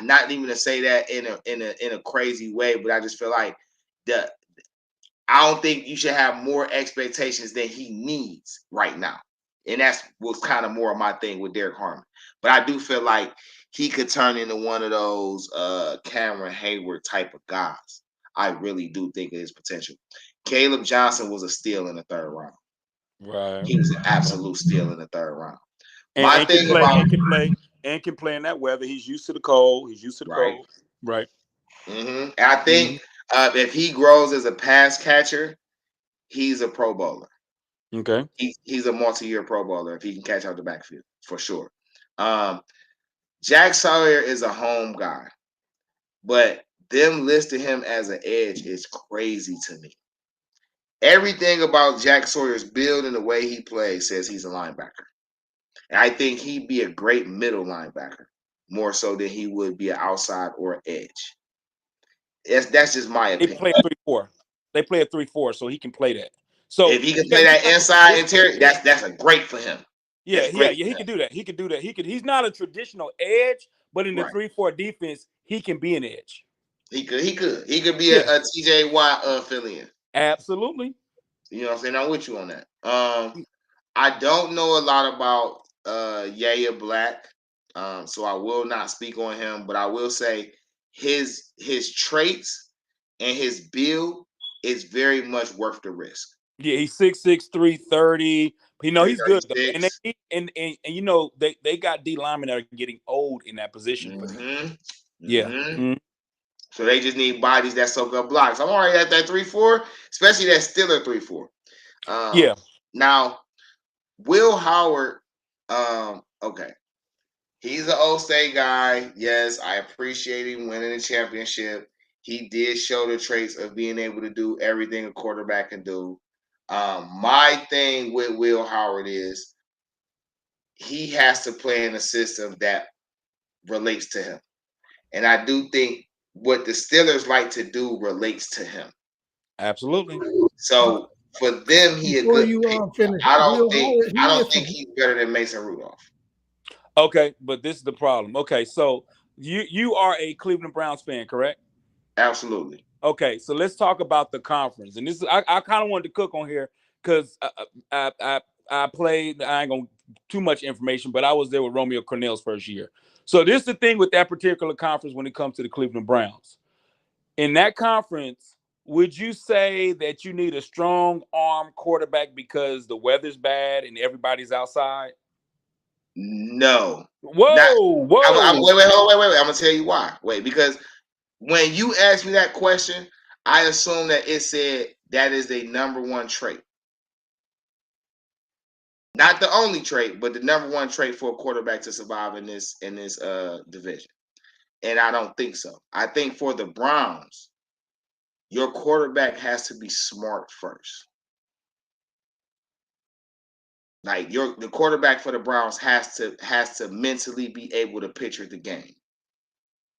Not even to say that in a crazy way, but I just feel like I don't think you should have more expectations than he needs right now. And that's was kind of more of my thing with Derek Harmon. But I do feel like he could turn into one of those Cameron Hayward type of guys. I really do think of his potential. Caleb Johnson was a steal in the third round. Right. He was an absolute steal in the third round. And can play in that weather. He's used to the cold. He's used to the right. cold. Right. And I think if he grows as a pass catcher, he's a Pro Bowler. Okay. He's a multi-year Pro Bowler if he can catch out the backfield for sure. Jack Sawyer is a home guy, but them listing him as an edge is crazy to me. Everything about Jack Sawyer's build and the way he plays says he's a linebacker. And I think he'd be a great middle linebacker, more so than he would be an outside or an edge. That's just my opinion. They play 3-4. They play a 3-4, so he can play that. So if he can play that inside interior, that's a great for him. Yeah, he can do that. He can do that. He's not a traditional edge, but in the 3-4 defense, he can be an edge. He could be a TJ Watt fill-in. Absolutely. You know what I'm saying? I'm with you on that. I don't know a lot about Yaya Black, so I will not speak on him, but I will say his traits and his build is very much worth the risk. Yeah, he's 6'6", 330. You know, he's good though. And you know, they got D linemen that are getting old in that position for them. Yeah. So they just need bodies that soak up blocks. I'm already at that 3-4, especially that Stiller 3-4. Yeah. Now, Will Howard, okay. He's an Old State guy. Yes, I appreciate him winning the championship. He did show the traits of being able to do everything a quarterback can do. My thing with Will Howard is he has to play in a system that relates to him. And I do think what the Steelers like to do relates to him. Absolutely. So for them, he a good pick. I don't think he's better than Mason Rudolph. Okay, but this is the problem. Okay, so you are a Cleveland Browns fan, correct? Absolutely. Okay, so let's talk about the conference. And this is I kind of wanted to cook on here because I played. I ain't gonna too much information, but I was there with Romeo Cornell's first year. So this is the thing with that particular conference when it comes to the Cleveland Browns. In that conference, would you say that you need a strong arm quarterback because the weather's bad and everybody's outside? No. Whoa. Wait. I'm gonna tell you why. Because when you asked me that question, I assumed that it said that is a number one trait. Not the only trait, but the number one trait for a quarterback to survive in this division. And I don't think so. I think for the Browns, your quarterback has to be smart first. Like the quarterback for the Browns has to mentally be able to picture the game.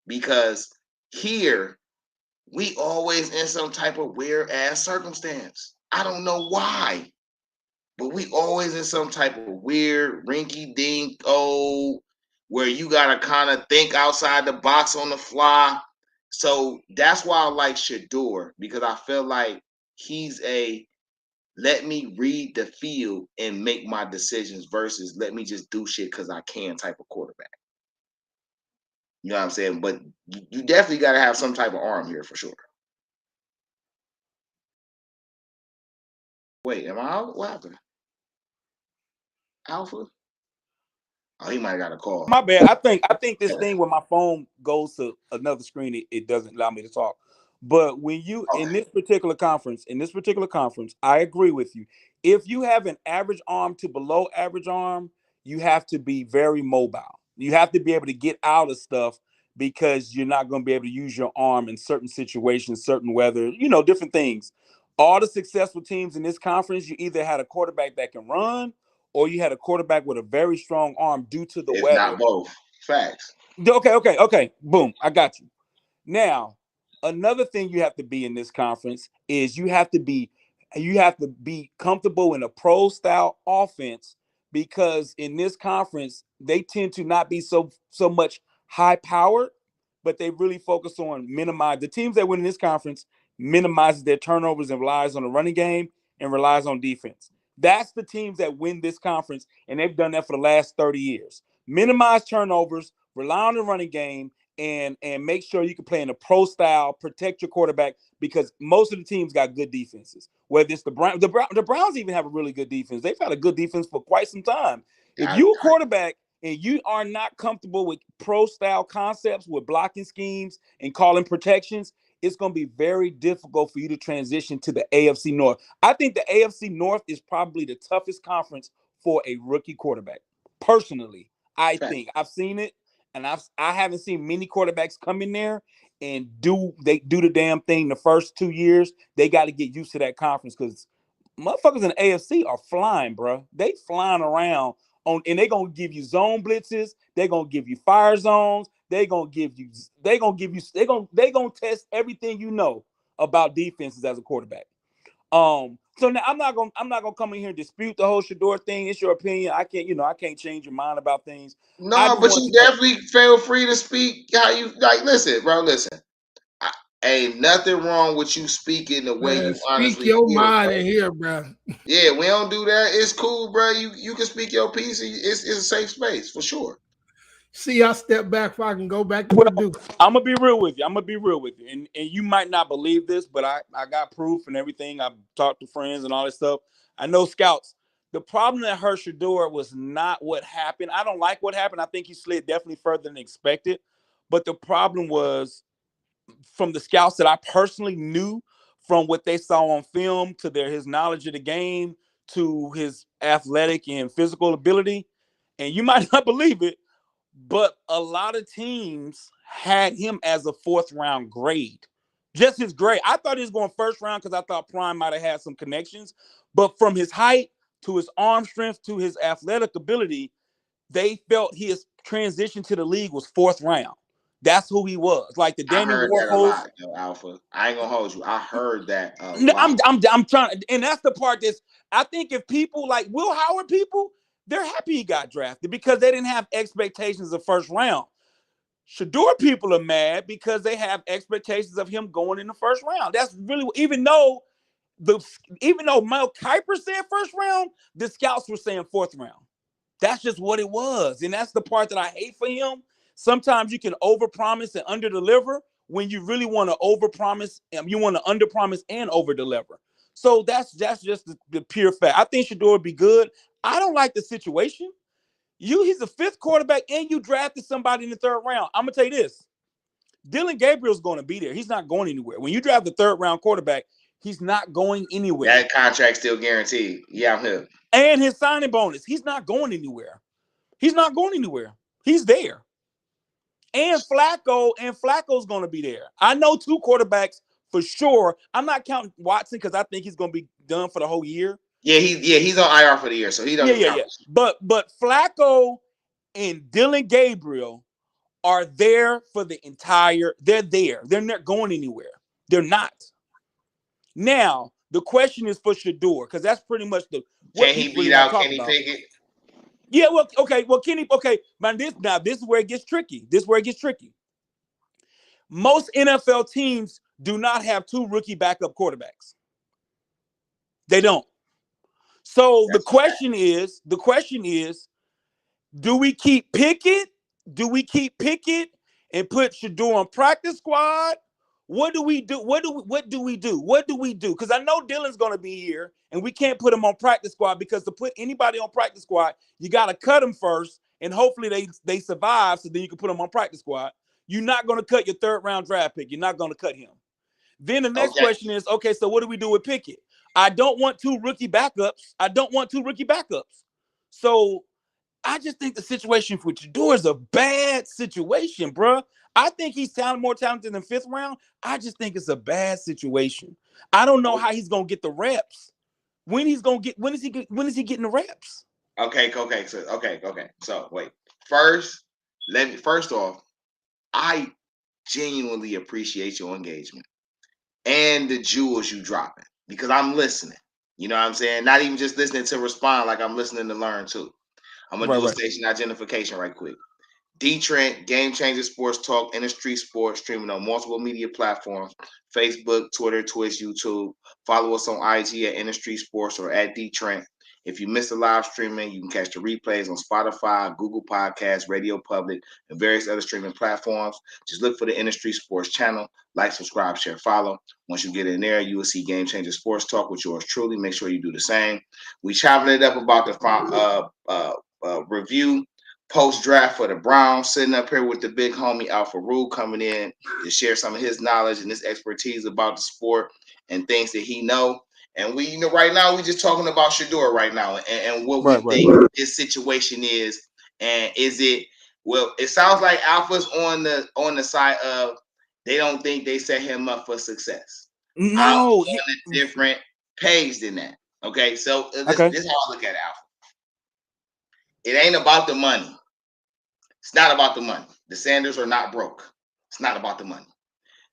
Because here, we always in some type of weird ass circumstance. I don't know why. But we always in some type of weird rinky-dink where you gotta kind of think outside the box on the fly. So that's why I like Shedeur, because I feel like he's a let me read the field and make my decisions versus let me just do shit because I can type of quarterback. You know what I'm saying? But you definitely got to have some type of arm here for sure. Wait, am I out? What happened? Alpha? Oh, he might have got a call. My bad. I think this thing when my phone goes to another screen, it doesn't allow me to talk. But when you in this particular conference, I agree with you. If you have an average arm to below average arm, you have to be very mobile. You have to be able to get out of stuff because you're not going to be able to use your arm in certain situations, certain weather, different things. All the successful teams in this conference, you either had a quarterback that can run or you had a quarterback with a very strong arm due to the weather. Not both. Facts. Okay. Boom. I got you. Now, another thing you have to be in this conference is you have to be you have to be comfortable in a pro style offense, because in this conference they tend to not be so much high powered, but they really focus on minimize the teams that win in this conference minimizes their turnovers and relies on the running game and relies on defense. That's the teams that win this conference, and they've done that for the last 30 years. Minimize turnovers, rely on the running game, and make sure you can play in a pro style, protect your quarterback, because most of the teams got good defenses. Whether it's the Browns even have a really good defense. They've had a good defense for quite some time. If you're a quarterback and you are not comfortable with pro style concepts, with blocking schemes and calling protections, it's going to be very difficult for you to transition to the AFC North. I think the AFC North is probably the toughest conference for a rookie quarterback. Personally, I think I've seen it, and I haven't seen many quarterbacks come in there and do the damn thing the first 2 years. They got to get used to that conference, because motherfuckers in the AFC are flying, bro. They flying around and they gonna give you zone blitzes. They gonna give you fire zones. They gonna test everything you know about defenses as a quarterback. So now I'm not gonna come in here and dispute the whole Shedeur thing. It's your opinion. I can't change your mind about things. No, but you definitely feel free to speak how you like. Listen, bro. Listen, ain't nothing wrong with you speaking the way you honestly speak your feel, mind bro. in here, bro. Yeah, we don't do that. It's cool, bro. You can speak your piece. It's a safe space for sure. See, I step back so I can go back to Well, produce. I'm gonna be real with you. And you might not believe this, but I got proof and everything. I've talked to friends and all this stuff. I know scouts. The problem that hurt Shedeur was not what happened. I don't like what happened. I think he slid definitely further than expected. But the problem was, from the scouts that I personally knew, from what they saw on film to his knowledge of the game to his athletic and physical ability. And you might not believe it, but a lot of teams had him as a 4th round grade. Just his grade. I thought he was going 1st round because I thought Prime might have had some connections. But from his height to his arm strength to his athletic ability, they felt his transition to the league was 4th round. That's who he was. Like the Danny I heard that a Warhols. lot, though, Alpha. I ain't gonna hold you. I heard that a lot. I'm trying, and that's the part that's, I think if people like Will Howard people, they're happy he got drafted because they didn't have expectations of 1st round. Shedeur people are mad because they have expectations of him going in the 1st round. That's really, even though Mel Kiper said 1st round, the scouts were saying 4th round. That's just what it was. And that's the part that I hate for him. Sometimes you can overpromise and underdeliver when you really want to overpromise, and you want to underpromise and overdeliver. So that's just the pure fact. I think Shedeur would be good. I don't like the situation. He's a 5th quarterback, and you drafted somebody in the 3rd round. I'm gonna tell you this: Dylan Gabriel's going to be there. He's not going anywhere. When you draft the 3rd round quarterback, he's not going anywhere. That contract's still guaranteed. Yeah, I'm here. And his signing bonus, he's not going anywhere. He's not going anywhere. He's there. And Flacco's going to be there. I know 2 quarterbacks for sure. I'm not counting Watson because I think he's going to be done for the whole year. Yeah, he's on IR for the year, so he doesn't count. But Flacco and Dylan Gabriel are there for the entire. They're there. They're not going anywhere. They're not. Now the question is for Shedeur, because that's pretty much Can he beat out Kenny Pickett? Yeah, well, okay. Well, Kenny, okay. Man, this is where it gets tricky. Most NFL teams do not have 2 rookie backup quarterbacks. They don't. So the question is, do we keep Pickett? Do we keep Pickett and put Shedeur on practice squad? What do we do? What do we do? Because I know Dylan's going to be here, and we can't put him on practice squad, because to put anybody on practice squad, you got to cut them first, and hopefully they survive, so then you can put them on practice squad. You're not going to cut your 3rd round draft pick. You're not going to cut him. Then the next question is, okay, so what do we do with Pickett? I don't want 2 rookie backups. So I just think the situation for Shedeur is a bad situation, bro. I think he's more talented than 5th round. I just think it's a bad situation. I don't know how he's gonna get the reps. When is he getting the reps? Okay. So wait. First off, I genuinely appreciate your engagement and the jewels you dropping, because I'm listening. You know what I'm saying? Not even just listening to respond, like I'm listening to learn too. I'm gonna do a Right. station identification right quick. Trynt, Game Changer Sports Talk, Industry Sports, streaming on multiple media platforms: Facebook, Twitter, Twitch, YouTube. Follow us on IG at Industry Sports or at Trynt. If you missed the live streaming, you can catch the replays on Spotify, Google Podcasts, Radio Public, and various other streaming platforms. Just look for the Industry Sports channel. Like, subscribe, share, follow. Once you get in there, you will see Game Changer Sports Talk with yours truly. Make sure you do the same. We chopping it up about the review post-draft for the Browns, sitting up here with the big homie Alpha Rule coming in to share some of his knowledge and his expertise about the sport and things that he know. And we, right now, we're just talking about Shedeur right now and what we think his situation is. And is it, well, it sounds like Alpha's on the side of they don't think they set him up for success. I'm No, on a different page than that. Okay, so this is how I look at Alpha. It ain't about the money. It's not about the money. The Sanders are not broke. It's not about the money.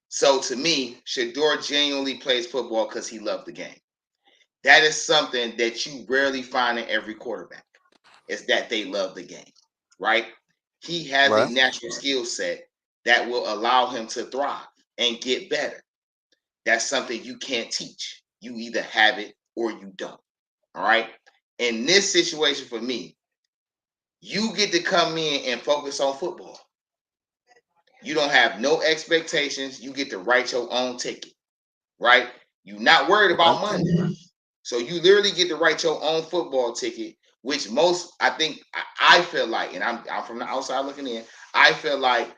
So to me, Shedeur genuinely plays football because he loved the game. That is something that you rarely find in every quarterback, is that they love the game, right? He has a natural skill set that will allow him to thrive and get better. That's something you can't teach. You either have it or you don't, all right? In this situation for me, you get to come in and focus on football. You don't have no expectations. You get to write your own ticket, right? You're not worried about money. So you literally get to write your own football ticket, which most, I think, I feel like, and I'm from the outside looking in, I feel like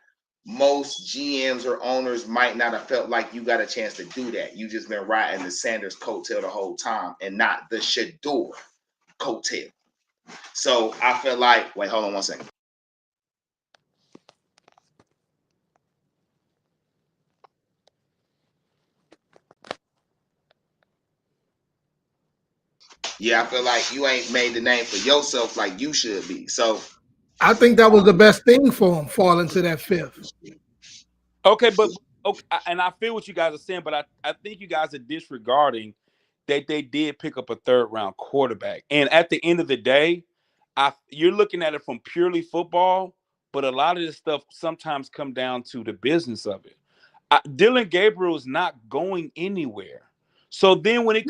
most GMs or owners might not have felt like you got a chance to do that. You just been riding the Sanders coattail the whole time and not the Shedeur coattail. So I feel like, wait, hold on 1 second. Yeah, I feel like you ain't made the name for yourself like you should be. So I think that was the best thing for him, falling to that fifth. Okay, but okay, and I feel what you guys are saying, but I think you guys are disregarding that they did pick up a third round quarterback. And at the end of the day, you're looking at it from purely football, but a lot of this stuff sometimes come down to the business of it. Dylan Gabriel is not going anywhere. So then when it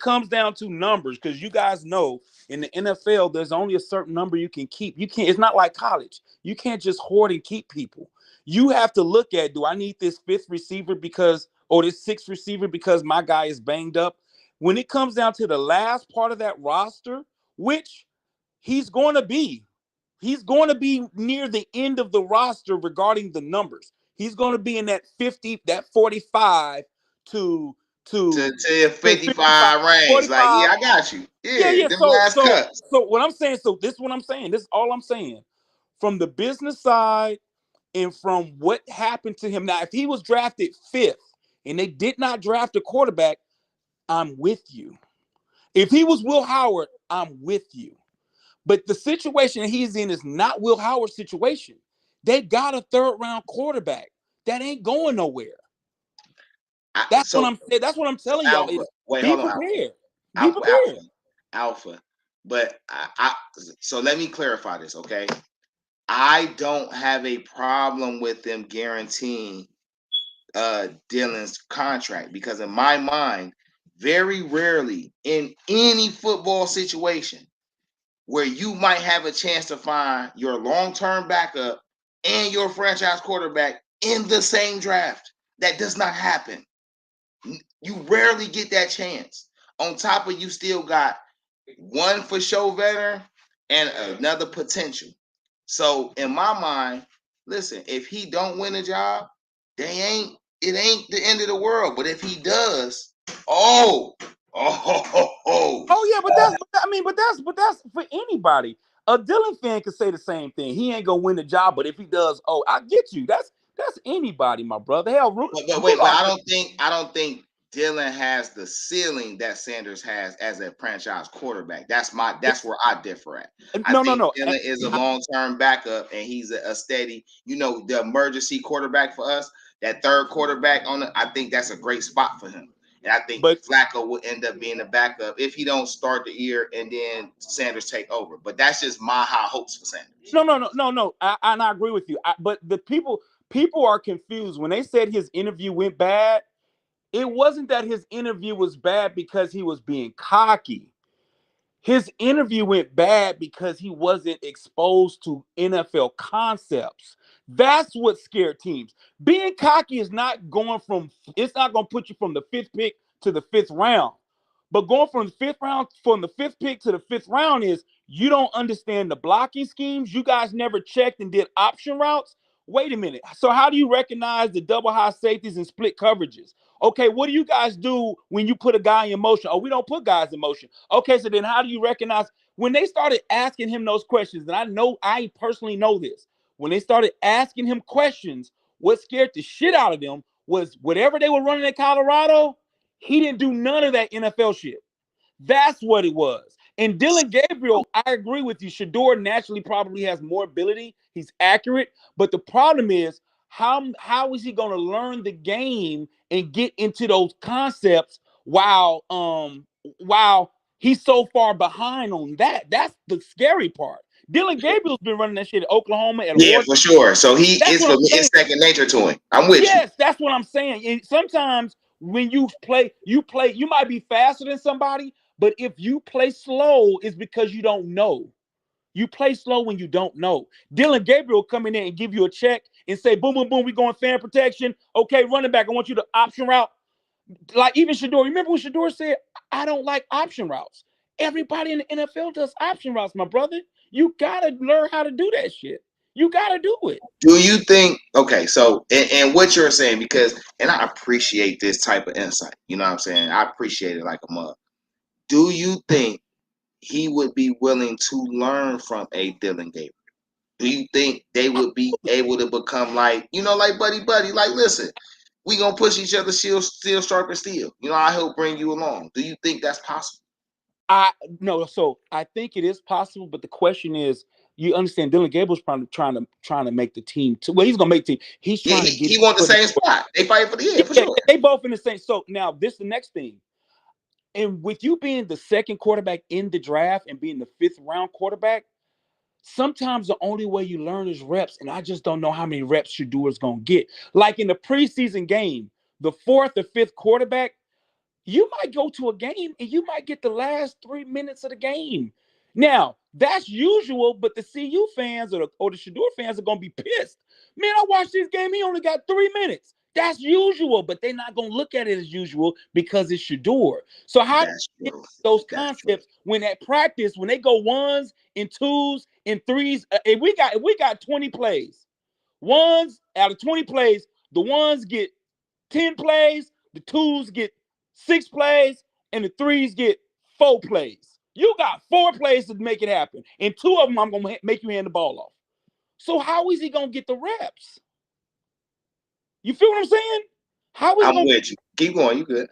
comes down to numbers, because you guys know in the NFL, there's only a certain number you can keep. You can't, it's not like college. You can't just hoard and keep people. You have to look at, do I need this fifth receiver or this sixth receiver because my guy is banged up? When it comes down to the last part of that roster, which he's going to be near the end of the roster regarding the numbers. He's going to be in that 50, that 45 to 55 range. 45. Like, yeah, I got you. Yeah. Them last cuts. So what I'm saying, this is what I'm saying. This is all I'm saying. From the business side and from what happened to him. Now, if he was drafted 5th and they did not draft a quarterback, I'm with you. If he was Will Howard, I'm with you. But the situation he's in is not Will Howard's situation. They got a third round quarterback that ain't going nowhere. That's what I'm telling y'all. Be prepared. Be prepared. Alpha. But so let me clarify this, okay? I don't have a problem with them guaranteeing Dylan's contract, because in my mind, very rarely in any football situation where you might have a chance to find your long-term backup and your franchise quarterback in the same draft. That does not happen. You rarely get that chance. On top of, you still got one for show veteran and another potential. So in my mind, listen, if he don't win a job, it ain't the end of the world. But if he does, oh yeah, but that's for anybody. A Dylan fan could say the same thing. He ain't gonna win the job, but if he does, I get you. That's anybody, my brother. Hell, but I don't think Dylan has the ceiling that Sanders has as a franchise quarterback. That's where I differ at. I think Dylan is a long-term backup, and he's a steady, the emergency quarterback for us. That third quarterback I think that's a great spot for him. And I think Flacco will end up being the backup if he don't start the year and then Sanders take over. But that's just my high hopes for Sanders. No. I agree with you. But the people are confused when they said his interview went bad. It wasn't that his interview was bad because he was being cocky. His interview went bad because he wasn't exposed to NFL concepts. That's what scared teams. Being cocky is not going from, it's not going to put you from the 5th pick to the 5th round. But going from the 5th pick to the 5th round is you don't understand the blocking schemes. You guys never checked and did option routes. Wait a minute. So how do you recognize the double high safeties and split coverages? Okay, what do you guys do when you put a guy in motion? Oh, we don't put guys in motion. Okay, so then how do you recognize when they started asking him those questions? And I personally know this. When they started asking him questions, what scared the shit out of them was whatever they were running in Colorado, he didn't do none of that NFL shit. That's what it was. And Dylan Gabriel, I agree with you. Shedeur naturally probably has more ability. He's accurate. But the problem is, how is he going to learn the game and get into those concepts while he's so far behind on that? That's the scary part. Dylan Gabriel's been running that shit at Oklahoma at Yeah, Oregon. for sure. So it's second nature to him. I'm with you. Yes, that's what I'm saying. And sometimes when you play, you might be faster than somebody, but if you play slow, it's because you don't know. You play slow when you don't know. Dylan Gabriel come in there and give you a check and say, boom, boom, boom, we going fan protection. Okay, running back, I want you to option route. Like even Shedeur. Remember when Shedeur said, I don't like option routes. Everybody in the NFL does option routes, my brother. You got to learn how to do that shit. You got to do it. Do you think, okay, so, and what you're saying, because, and I appreciate this type of insight, you know what I'm saying? I appreciate it like a mug. Do you think he would be willing to learn from a Dylan Gabriel? Do you think they would be able to become like, like buddy, like, listen, we going to push each other, steel, sharp, and steel. I help bring you along. Do you think that's possible? So I think it is possible, but the question is, you understand Dylan Gabriel's probably trying to make the team too. Well, he's gonna make the team. He's trying to get. He wants the same spot. They fight for the year for sure. They both in the same. So now this is the next thing. And with you being the second quarterback in the draft and being the 5th round quarterback, sometimes the only way you learn is reps. And I just don't know how many reps Shedeur is gonna get. Like in the preseason game, the 4th or 5th quarterback, you might go to a game and you might get the last 3 minutes of the game. Now, that's usual, but the CU fans or the Shedeur fans are going to be pissed. Man, I watched this game. He only got 3 minutes. That's usual, but they're not going to look at it as usual because it's Shedeur. So how do you get those concepts when at practice, when they go 1s and 2s and 3s, if we got 20 plays, 1s out of 20 plays, the 1s get 10 plays, the 2s get 6 plays, and the 3s get 4 plays. You got 4 plays to make it happen. And 2 of them, I'm going to make you hand the ball off. So how is he going to get the reps? You feel what I'm saying? I'm with you. Keep going. You good.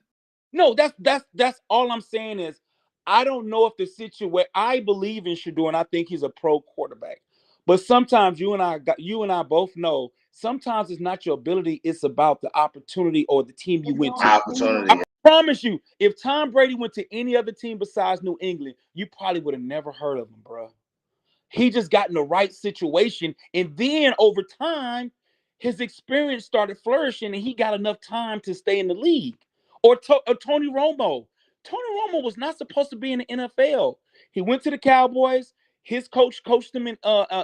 No, that's all I'm saying is I don't know if the situation, I believe in Shedeur and I think he's a pro quarterback. But sometimes you and I both know sometimes it's not your ability, it's about the opportunity or the team you went to. Opportunity. I promise you, if Tom Brady went to any other team besides New England, you probably would have never heard of him, bro. He just got in the right situation. And then over time, his experience started flourishing and he got enough time to stay in the league. Or Tony Romo. Tony Romo was not supposed to be in the NFL. He went to the Cowboys. His coach coached him in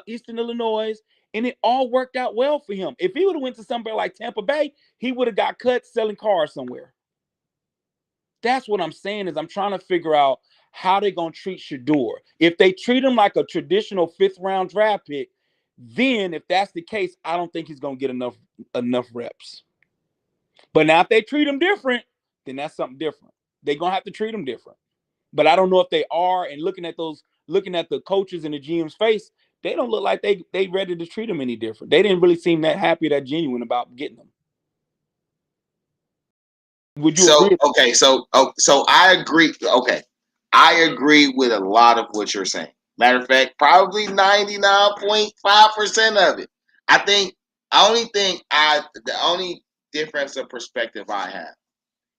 Eastern Illinois, and it all worked out well for him. If he would have went to somewhere like Tampa Bay, he would have got cut selling cars somewhere. That's what I'm saying is I'm trying to figure out how they're going to treat Shedeur. If they treat him like a traditional 5th round draft pick, then if that's the case, I don't think he's going to get enough reps. But now if they treat him different, then that's something different. They're going to have to treat him different. But I don't know if they are, and looking at the coaches and the GM's face, they don't look like they ready to treat him any different. They didn't really seem that happy, that genuine about getting them. Would you agree? Okay, so I agree. Okay, I agree with a lot of what you're saying. Matter of fact, probably 99.5% of it. I think the only difference of perspective I have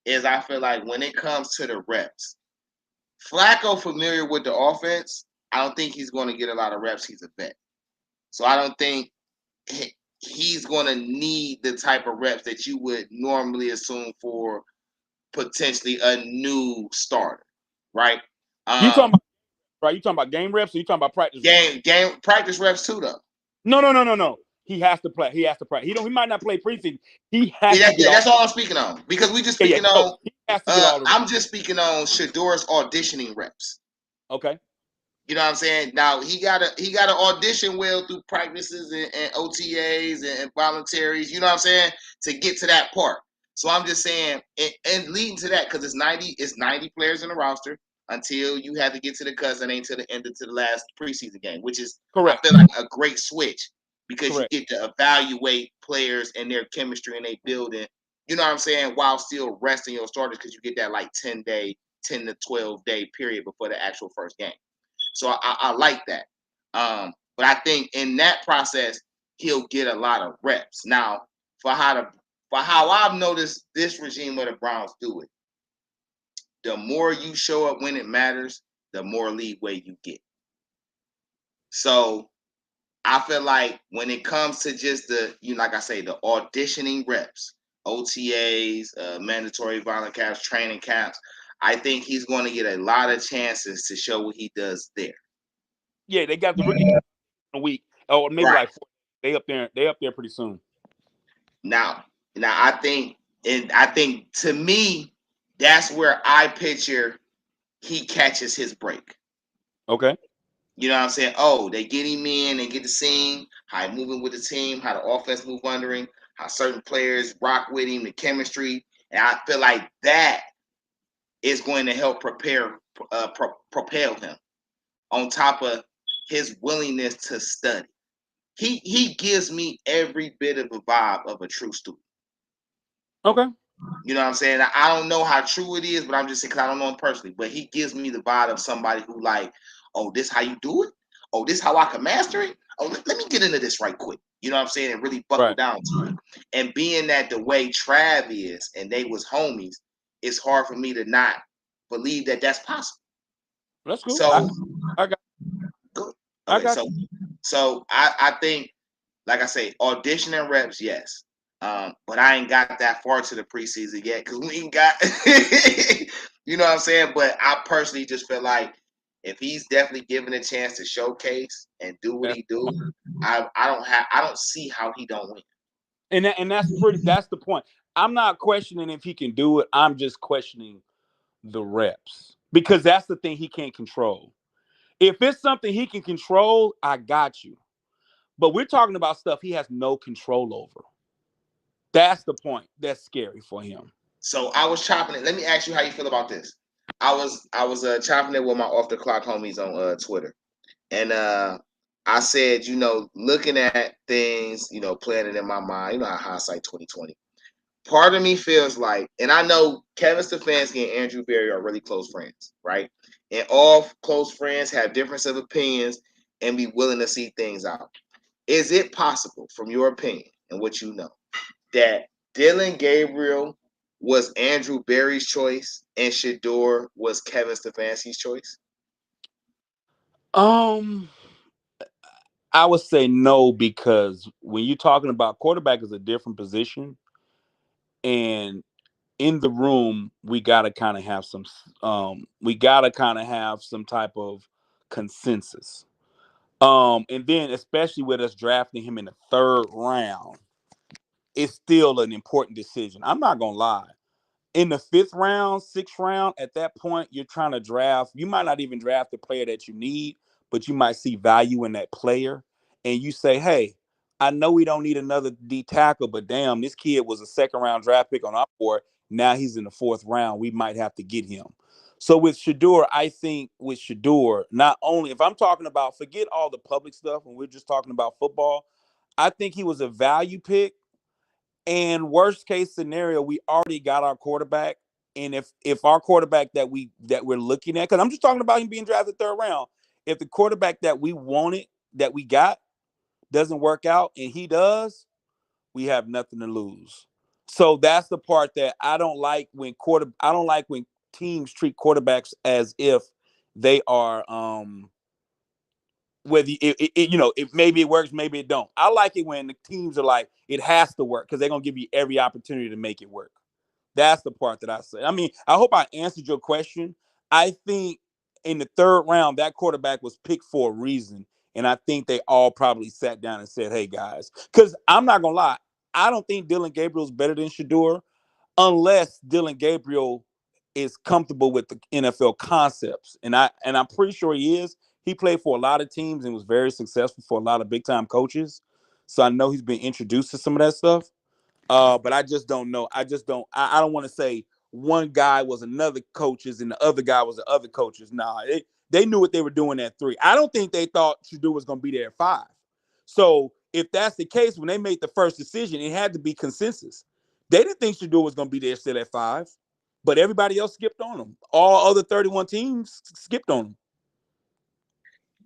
is I feel like when it comes to the reps, Flacco familiar with the offense. I don't think he's going to get a lot of reps. He's a vet, so I don't think he's going to need the type of reps that you would normally assume for potentially a new starter, right? You talking about right? You talking about game reps, or you talking about practice reps? Game practice reps too, though. No. He has to play. He has to play. He might not play preseason. He has to get That's all. all I'm speaking on because we just Yeah. speaking No, on. he has to get all the reps. I'm just speaking on Shedeur's auditioning reps. Okay. You know what I'm saying? Now he gotta audition well through practices and OTAs and voluntaries. You know what I'm saying, to get to that part. So I'm just saying, and leading to that, because it's 90 players in the roster until you have to get to the cousin ain't to the end of to the last preseason game, which is Correct. I feel like a great switch because Correct. you get to evaluate players and their chemistry and they building. You know what I'm saying, while still resting your starters because you get that like 10 to 12 day period before the actual first game. So I like that. But I think in that process, he'll get a lot of reps. Now, for how I've noticed this regime of the Browns do it, the more you show up when it matters, the more leeway you get. So I feel like when it comes to just like I say, the auditioning reps, OTAs, mandatory violent camps, training camps, I think he's going to get a lot of chances to show what he does there. Yeah, they got the rookie a week, or maybe Right. like 4. They up there pretty soon. Now I think to me, that's where I picture he catches his break. Okay. You know what I'm saying? Oh, they get him in, they get to see how he moving with the team, how the offense move under him, how certain players rock with him, the chemistry, and I feel like that is going to help propel him. On top of his willingness to study, he gives me every bit of a vibe of a true student. Okay. You know what I'm saying? I don't know how true it is, but I'm just saying because I don't know him personally. But he gives me the vibe of somebody who like, oh, this how you do it? Oh, this how I can master it? Oh, let me get into this right quick. You know what I'm saying? And really buckle down to it. And being that the way Trav is and they was homies, it's hard for me to not believe that that's possible. That's cool. So I got. good. I Okay, got. so I think, like I say, audition and reps, yes. But I ain't got that far to the preseason yet because we ain't got, you know what I'm saying? But I personally just feel like if he's definitely given a chance to showcase and do what he do, I don't see how he don't win. And that's the point. I'm not questioning if he can do it. I'm just questioning the reps because that's the thing he can't control. If it's something he can control, I got you. But we're talking about stuff he has no control over. That's the point. That's scary for him. So I was chopping it. Let me ask you how you feel about this. I was chopping it with my off the clock homies on Twitter, and I said, looking at things, planning in my mind, how hindsight 2020. Part of me feels like, and I know Kevin Stefanski and Andrew Berry are really close friends, right? And all close friends have difference of opinions and be willing to see things out. Is it possible, from your opinion and what you know, that Dylan Gabriel was Andrew Berry's choice and Shedeur was Kevin Stefanski's choice? I would say no because when you're talking about quarterback is a different position, and in the room we gotta kind of have some type of consensus. And then especially with us drafting him in the 3rd round, it's still an important decision. I'm not gonna lie. In the 5th round, 6th round, at that point, you're trying to draft. You might not even draft the player that you need, but you might see value in that player. And you say, hey, I know we don't need another D tackle, but damn, this kid was a 2nd round draft pick on our board. Now he's in the 4th round. We might have to get him. So with Shedeur, I think with Shedeur, not only if I'm talking about forget all the public stuff and we're just talking about football, I think he was a value pick. And worst case scenario, we already got our quarterback. And if our quarterback that we're looking at, because I'm just talking about him being drafted 3rd round, if the quarterback that we wanted, that we got, doesn't work out and he does, we have nothing to lose. So that's the part that I don't like when teams treat quarterbacks as if they are whether maybe it works, maybe it don't. I like it when the teams are like, it has to work because they're gonna give you every opportunity to make it work. That's the part that I say. I mean, I hope I answered your question. I think in the third round, that quarterback was picked for a reason. And I think they all probably sat down and said, hey, guys, because I'm not going to lie. I don't think Dylan Gabriel's better than Shedeur unless Dylan Gabriel is comfortable with the NFL concepts. And I'm pretty sure he is. He played for a lot of teams and was very successful for a lot of big-time coaches. So I know he's been introduced to some of that stuff. But I just don't know. I don't want to say one guy was another coach's and the other guy was the other coach's. Nah, they knew what they were doing at 3. I don't think they thought Shedeur was going to be there at 5. So if that's the case, when they made the first decision, it had to be consensus. They didn't think Shedeur was going to be there still at 5, but everybody else skipped on him. All other 31 teams skipped on him.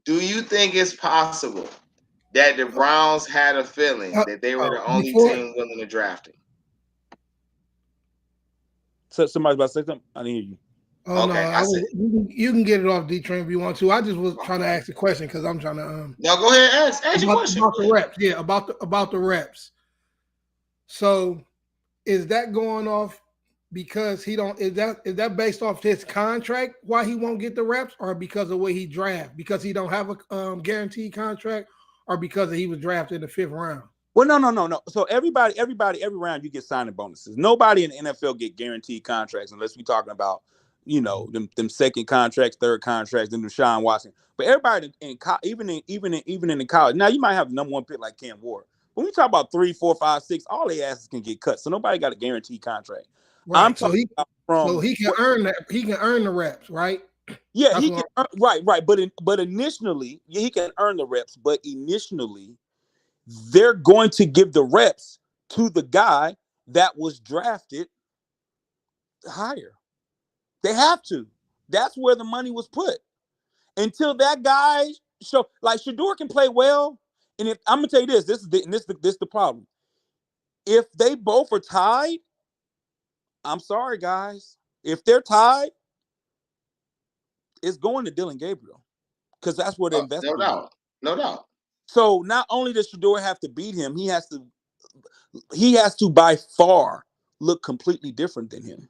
Do you think it's possible that the Browns had a feeling that they were the only team willing to draft him? So somebody's about to say something? I didn't hear you. Oh, okay, you can get it off D-Train if you want to. I just was trying to ask the question because I'm trying to. No, go ahead. Ask your question. About the reps. Yeah, about the reps. So, is that going off because he don't? Is that based off his contract why he won't get the reps, or because of where he draft? Because he don't have a guaranteed contract, or because he was drafted in the 5th round? Well, no. So every round you get signing bonuses. Nobody in the NFL get guaranteed contracts unless we're talking about, them second contracts, third contracts, then Deshaun Watson. But everybody even in the college. Now you might have the number 1 pick like Cam Ward. When we talk about 3, 4, 5, 6, all they asses can get cut. So nobody got a guaranteed contract. Right. I'm talking so he can earn that. He can earn the reps, right? Yeah, he can. Right. But initially, he can earn the reps. But initially, they're going to give the reps to the guy that was drafted higher. They have to. That's where the money was put. Until that guy like Shedeur can play well, and if I'm gonna tell you this is the problem. If they both are tied, I'm sorry, guys. If they're tied, it's going to Dylan Gabriel because that's where the investment. No doubt. So not only does Shedeur have to beat him, he has to by far look completely different than him.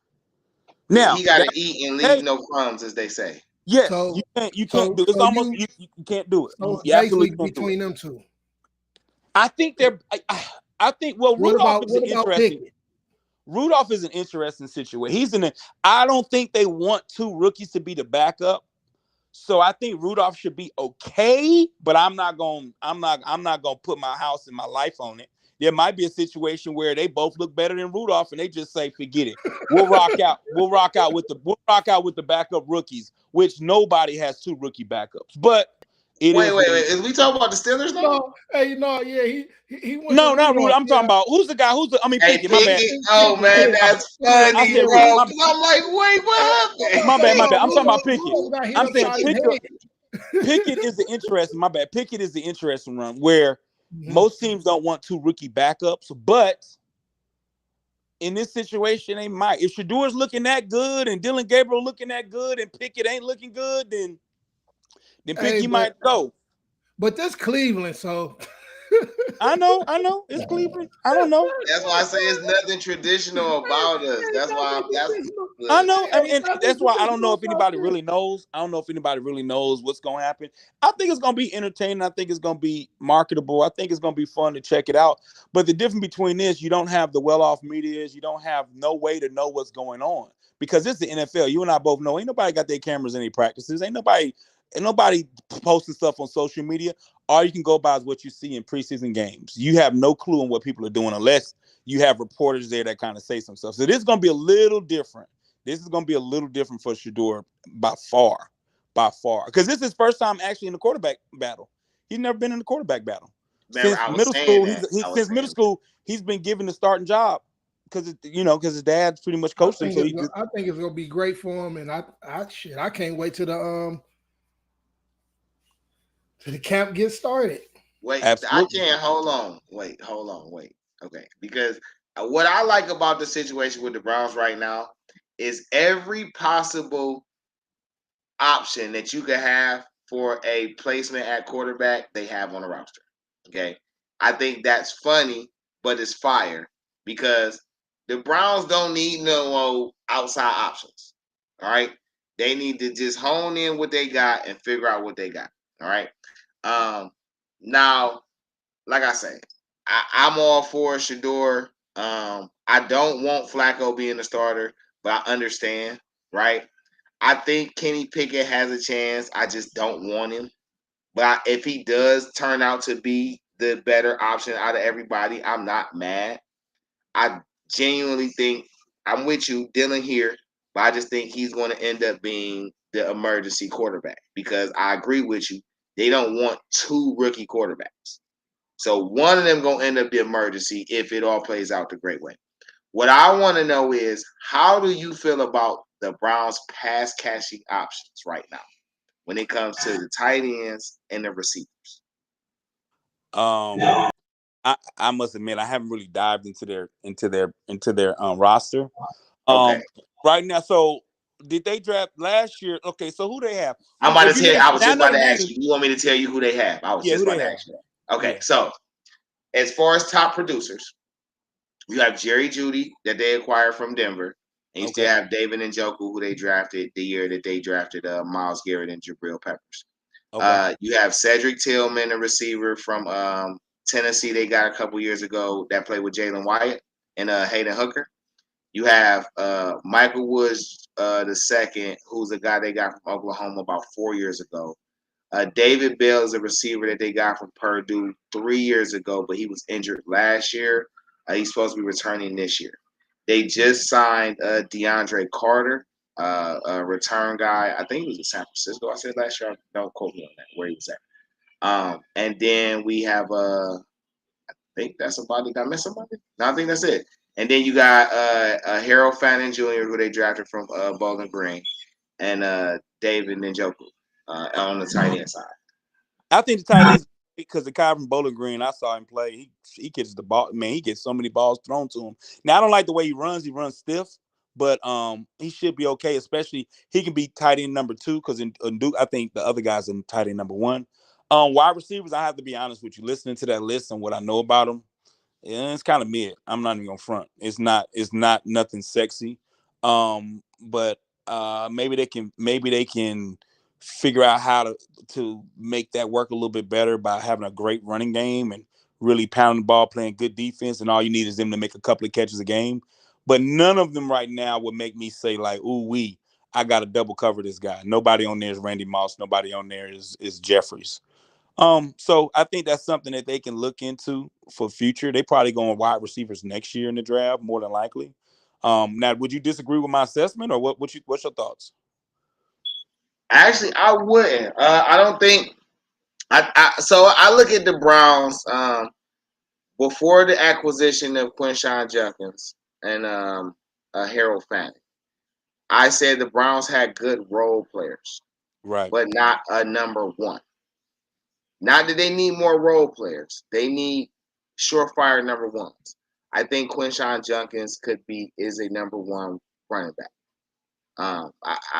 Now he got to eat and leave no crumbs, as they say. Yes, you can't do it. It's almost you can't do it. So you absolutely can't between them two. I think they're. I think. Well, Rudolph is an interesting situation. I don't think they want 2 rookies to be the backup. So I think Rudolph should be okay, but I'm not gonna put my house and my life on it. There might be a situation where they both look better than Rudolph, and they just say, "Forget it. We'll rock out. We'll rock out with the backup rookies, which nobody has 2 rookie backups." But wait. Is we talking about the Steelers now? No, hey, no, yeah, he went no, not Rudolph. I'm talking about who's the guy? Pickett. My bad. Oh man, that's funny, bro. I'm like, wait, what happened? My bad. I'm talking about Pickett. I'm saying Pickett is the interesting. My bad. Pickett is the interesting one where. Mm-hmm. Most teams don't want 2 rookie backups, but in this situation, they might. If Shedeur's looking that good and Dylan Gabriel looking that good and Pickett ain't looking good, then Pickett might go. But that's Cleveland, so I know. It's Cleveland. I don't know. That's why I say it's nothing traditional about us. That's why I know. I mean, that's why I don't know if anybody really knows. I don't know if anybody really knows what's going to happen. I think it's going to be entertaining. I think it's going to be marketable. I think it's going to be fun to check it out. But the difference between this, you don't have the well-off medias. You don't have no way to know what's going on because it's the NFL. You and I both know ain't nobody got their cameras in any practices. Ain't nobody posting stuff on social media. All you can go by is what you see in preseason games. You have no clue on what people are doing unless you have reporters there that kind of say some stuff. So this is going to be a little different. This is going to be a little different for Shedeur by far. Because this is his first time actually in the quarterback battle. He's never been in the quarterback battle. Since middle school, he's been given the starting job because his dad's pretty much coached him. I think it's going to be great for him, and I can't wait till the camp gets started. Wait, absolutely. I can't. Hold on. Wait. Okay, because what I like about the situation with the Browns right now is every possible option that you could have for a placement at quarterback, they have on the roster. Okay. I think that's funny, but it's fire because the Browns don't need no outside options. All right. They need to just hone in what they got and figure out what they got. All right. Um, now, like I say, I'm all for Shedeur. I don't want Flacco being the starter, but I understand, right? I think Kenny Pickett has a chance. I just don't want him. But if he does turn out to be the better option out of everybody, I'm not mad. I genuinely think I'm with you, Dylan here, but I just think he's going to end up being the emergency quarterback because I agree with you. They don't want two rookie quarterbacks. So one of them going to end up the emergency if it all plays out the great way. What I want to know is how do you feel about the Browns pass catching options right now when it comes to the tight ends and the receivers? I must admit I haven't really dived into their roster. Okay. Right now, so did they draft last year? Okay, so who they have? I'm about If to you tell you, name, I was now I just know about the to ask name. you. You want me to tell you who they have? I was Yeah, just who about they to have? ask you that. Okay, Yeah. so as far as top producers, you have Jerry Judy that they acquired from Denver, and you still Okay. have David Njoku who they drafted the year that they drafted Myles Garrett and Jabril Peppers. Okay. You have Cedric Tillman, a receiver from Tennessee they got a couple years ago that played with Jalen Wyatt and Hayden Hooker. You have Michael Woods the second, who's a guy they got from Oklahoma about 4 years ago. David Bell is a receiver that they got from Purdue 3 years ago, but he was injured last year. He's supposed to be returning this year. They just signed DeAndre Carter, a return guy. I think he was in San Francisco. I said last year. Don't quote me on that. Where he was at. And then we have I think that's about it. Did I miss somebody? No, I think that's it. And then you got Harold Fannin Jr., who they drafted from Bowling Green, and David Njoku on the tight end side. I think the tight ends because the guy from Bowling Green, I saw him play. He gets the ball. Man, he gets so many balls thrown to him. Now I don't like the way he runs. He runs stiff, but he should be okay. Especially he can be tight end number 2 because in Duke, I think the other guys in tight end number 1. Wide receivers, I have to be honest with you. Listening to that list and what I know about them, yeah, it's kind of mid. I'm not even gonna front. It's not nothing sexy. But maybe they can figure out how to make that work a little bit better by having a great running game and really pounding the ball, playing good defense, and all you need is them to make a couple of catches a game. But none of them right now would make me say like, "Ooh, I got to double cover this guy." Nobody on there is Randy Moss. Nobody on there is Jeffries. So I think that's something that they can look into for future. They probably going wide receivers next year in the draft, more than likely. Now, would you disagree with my assessment, or what's your thoughts? Actually, I wouldn't. I don't think. So I look at the Browns before the acquisition of Quinshon Judkins and Harold Fanning. I said the Browns had good role players, Right. but not a number one. Not that they need more role players. They need surefire number ones. I think Quinshon Judkins is a number one running back.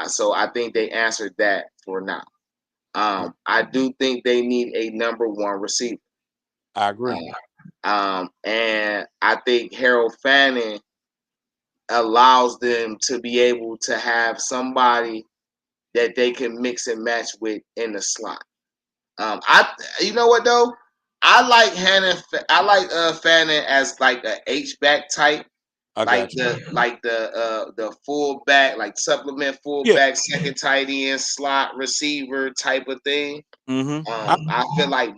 So I think they answered that for now. I do think they need a number one receiver. I agree. And I think Harold Fanning allows them to be able to have somebody that they can mix and match with in the slot. You know what though? I like Fanning as like a H back type, I like got you. the full back, like supplement full Yeah. back, second tight end, slot receiver type of thing. Mm-hmm. I feel like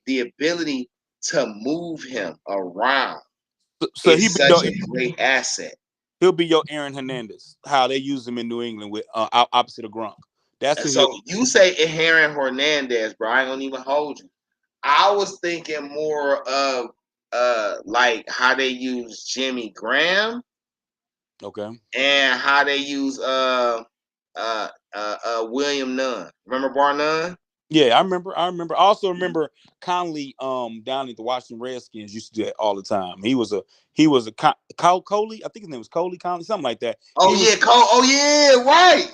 the ability to move him around So is such a great asset. he'll be your Aaron Hernandez. How they use him in New England with opposite of Gronk. That's And who he'll. so you say Aaron Hernandez, bro. I ain't gonna even hold you. I was thinking more of like how they use Jimmy Graham Okay. and how they use William Nunn. Remember Bar Nunn? Yeah, I remember. I also remember Conley down at the Washington Redskins used to do that all the time. He was a Coley. I think his name was Coley Conley, something like that. Oh He was yeah, Cole. Oh yeah, right.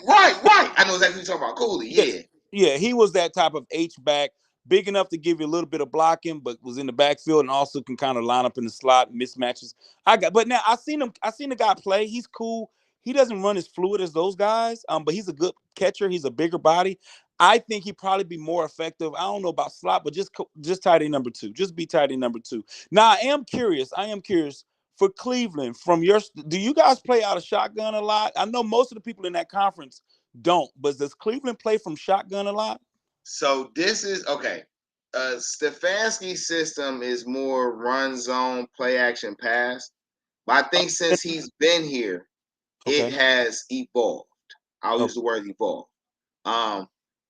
I know exactly what you're talking about. Cooley, yeah, yeah. yeah, he was that type of H back, big enough to give you a little bit of blocking, but was in the backfield and also can kind of line up in the slot mismatches. But now I seen the guy play. He's cool. He doesn't run as fluid as those guys, but he's a good catcher. He's a bigger body. I think he'd probably be more effective. I don't know about slot, but just tight end number two. Just be tight end number two. Now I am curious. For Cleveland, do you guys play out of shotgun a lot? I know most of the people in that conference don't, but does Cleveland play from shotgun a lot? So this is okay. Stefanski's system is more run zone, play action, pass. But I think since he's been here, it Okay. has evolved. I'll Oh, use the word evolved. Um,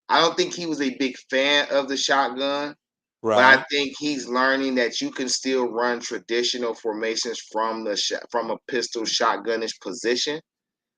I don't think he was a big fan of the shotgun, but I right. think he's learning that you can still run traditional formations from from a pistol shotgunish position.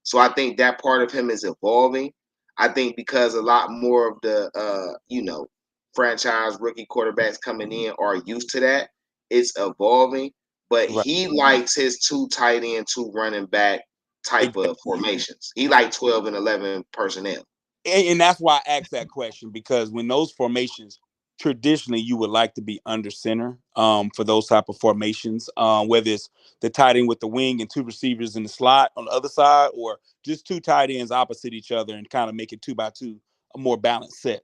So I think that part of him is evolving. I think because a lot more of the franchise rookie quarterbacks coming in are used to that, it's evolving. But Right. he likes his two tight end, two running back type Exactly. of formations. He like 12 and 11 personnel. And that's why I asked that question, because when those formations, traditionally you would like to be under center for those type of formations, whether it's the tight end with the wing and two receivers in the slot on the other side, or just two tight ends opposite each other and kind of make it 2 by 2, a more balanced set.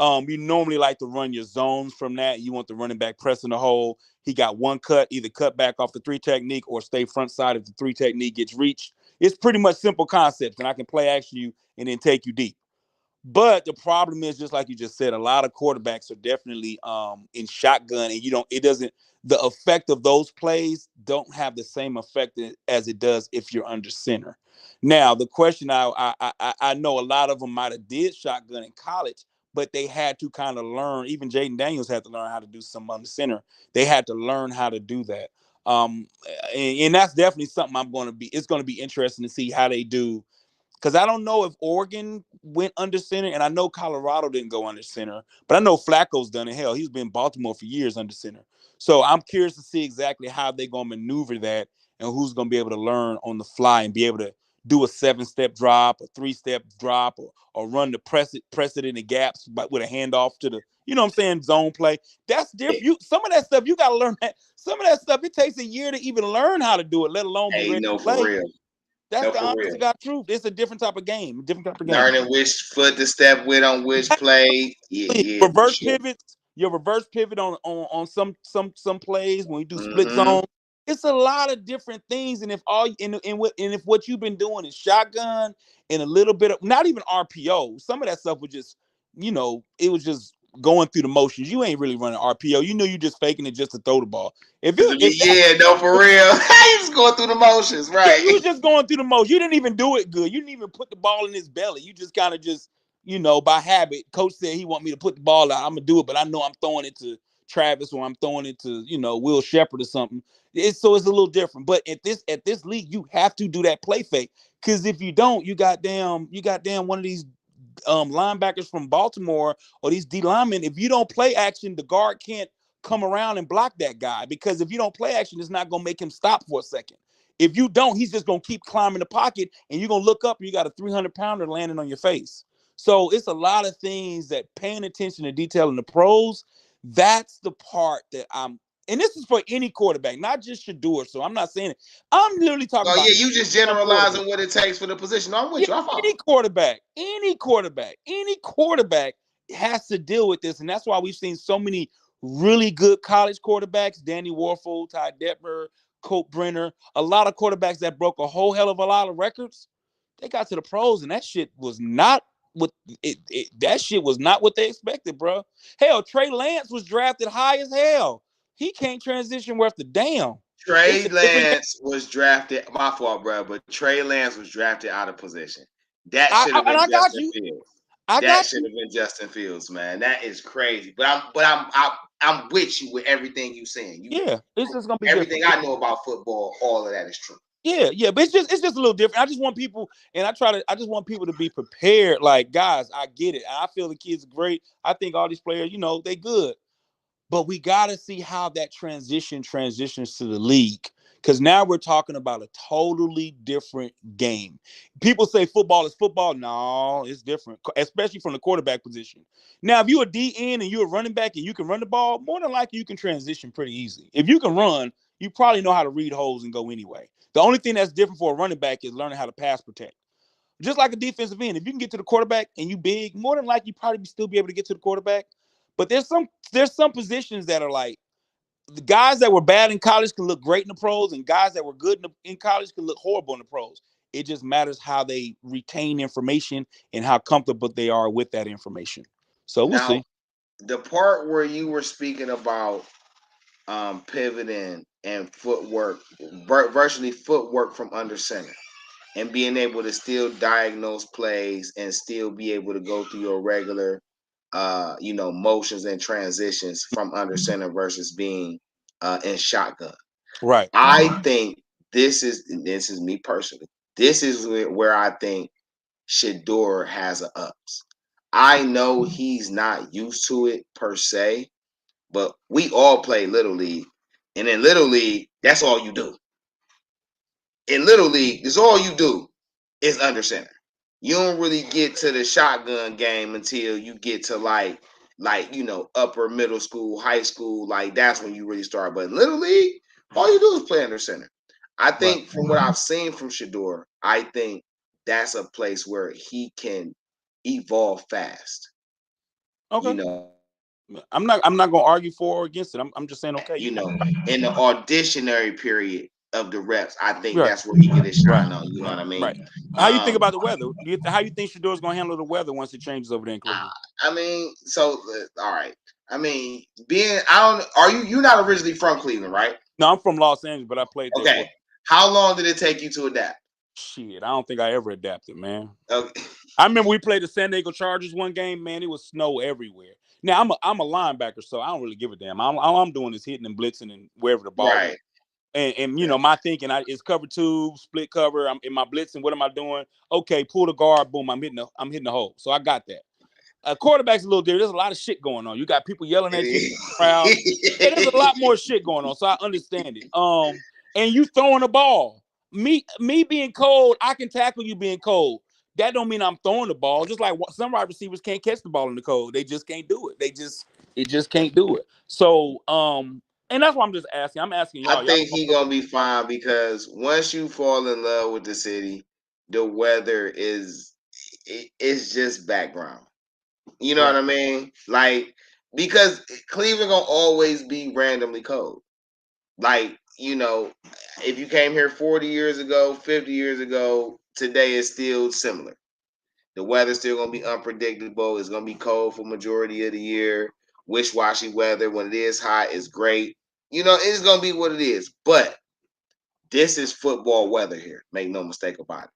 You normally like to run your zones from that. You want the running back pressing the hole. He got one cut, either cut back off the three technique or stay front side if the three technique gets reached. It's pretty much simple concepts, and I can play action you and then take you deep. But the problem is, just like you just said, a lot of quarterbacks are definitely in shotgun, and the effect of those plays don't have the same effect as it does if you're under center. Now, the question I know a lot of them might have did shotgun in college, but they had to kind of learn. Even Jaden Daniels had to learn how to do some under center. They had to learn how to do that. And that's definitely something it's going to be interesting to see how they do, because I don't know if Oregon went under center, and I know Colorado didn't go under center, but I know Flacco's done it. Hell, he's been in Baltimore for years under center. So I'm curious to see exactly how they're going to maneuver that, and who's going to be able to learn on the fly and be able to do a 7-step drop, a 3-step drop, or run the press it in the gaps, but with a handoff to the, what I'm saying, zone play. That's different. Some of that stuff you got to learn that. Some of that stuff, it takes a year to even learn how to do it, let alone be Hey, ready no, to for play. real. That's No, the for honest real. to God truth. It's a different type of game. A different type of game. Learning which foot to step with on which play. Yeah, for Reverse sure. pivots. Your reverse pivot on some plays when you do split Mm-hmm. zone. It's a lot of different things, and if what you've been doing is shotgun and a little bit of, not even RPO. Some of that stuff was just, it was just going through the motions. You ain't really running RPO. You know, you just faking it just to throw the ball. If that's Yeah, no, for real. He's going through the motions, Yeah, right? you were just going through the most. You didn't even do it good. You didn't even put the ball in his belly. You just kind of by habit. Coach said he want me to put the ball out. I'm gonna do it, but I know I'm throwing it to Travis or I'm throwing it to Will Shepherd or something. It's a little different. But at this league, you have to do that play fake, because if you don't, you got damn one of these linebackers from Baltimore or these D linemen. If you don't play action, the guard can't come around and block that guy, because if you don't play action, it's not gonna make him stop for a second. If you don't, he's just gonna keep climbing the pocket, and you're gonna look up and you got a 300-pounder landing on your face. So it's a lot of things that paying attention to detail in the pros. That's the part that and this is for any quarterback, not just Shedeur. So I'm not saying it. I'm literally talking Oh about yeah, you just damn quarterback. generalizing what it takes for the position. No, I'm with Yeah, you. I any follow. quarterback, any quarterback has to deal with this, and that's why we've seen so many really good college quarterbacks: Danny Warfel, Ty Detmer, Colt Brenner, a lot of quarterbacks that broke a whole hell of a lot of records. They got to the pros, and that shit was not what that shit was not what they expected, bro. Hell, Trey Lance was drafted high as hell. He can't transition worth the damn. It's Trey a different game. Lance was drafted. My fault, bro, but Trey Lance was drafted out of position. That I, should I, have and been I got Justin you. Fields. I That got should you. have been Justin Fields, man. That is crazy. I'm with you with everything you saying. Yeah, it's just gonna be Everything different. I know about football, all of that is true. Yeah, but it's just a little different. I just want people, and I just want people to be prepared. Like, guys, I get it. I feel the kids are great. I think all these players, they good. But we got to see how that transitions to the league, because now we're talking about a totally different game. People say football is football. No, it's different, especially from the quarterback position. Now, if you're a DN and you're a running back and you can run the ball, more than likely you can transition pretty easy. If you can run, you probably know how to read holes and go anyway. The only thing that's different for a running back is learning how to pass protect. Just like a defensive end, if you can get to the quarterback and you big, more than likely you probably still be able to get to the quarterback. But there's some positions that are like, the guys that were bad in college can look great in the pros, and guys that were good in college can look horrible in the pros. It just matters how they retain information and how comfortable they are with that information. So we'll Now, see. the part where you were speaking about pivoting and footwork, virtually footwork from under center, and being able to still diagnose plays and still be able to go through your regular, motions and transitions from under center versus being in shotgun. Right. I think this is me personally. This is where I think Shedeur has a ups. I know he's not used to it per se, but we all play Little League. And in Little League, that's all you do. In Little League, that's all you do is under center. You don't really get to the shotgun game until you get to upper middle school, high school. Like that's when you really start. But in Little League, all you do is play under center. I Right. think from what I've seen from Shedeur, I think that's a place where he can evolve fast. Okay. You know, I'm not gonna argue for or against it. I'm just saying, okay, you know, in the auditionary period of the reps, I think right, that's where he get his right, shine on. You know what I mean? right. How you think about the weather? How you think Shador's gonna handle the weather once it changes over there in Cleveland? I mean, so all right. I mean, I don't. Are you're not originally from Cleveland, right? No, I'm from Los Angeles, but I played there for Okay. How long did it take you to adapt? shit. I don't think I ever adapted, man. Okay. I remember we played the San Diego Chargers one game, man. It was snow everywhere. Now I'm a linebacker, so I don't really give a damn. All I'm doing is hitting and blitzing and wherever the ball Right. is. And my thinking is cover two, split cover. I'm in my blitzing. What am I doing? Okay, pull the guard. Boom. I'm hitting the hole. So I got that. A quarterback's a little different. There's a lot of shit going on. You got people yelling at you in the crowd. Yeah, there's a lot more shit going on. So I understand it. And you throwing the ball. Me being cold, I can tackle you being cold. That don't mean I'm throwing the ball. Just like some wide receivers can't catch the ball in the cold. They just can't do it. It just can't do it. So and that's why I'm just asking. I'm asking I y'all. Y'all think he gonna be fine because once you fall in love with the city, the weather it's just background. You know what right, I mean? Like because Cleveland gonna always be randomly cold. Like, if you came here 40 years ago, 50 years ago, today is still similar. The weather's still gonna be unpredictable. It's gonna be cold for majority of the year. Wish-washy weather. When it is hot, it's great. It's gonna be what it is. But this is football weather here. Make no mistake about it.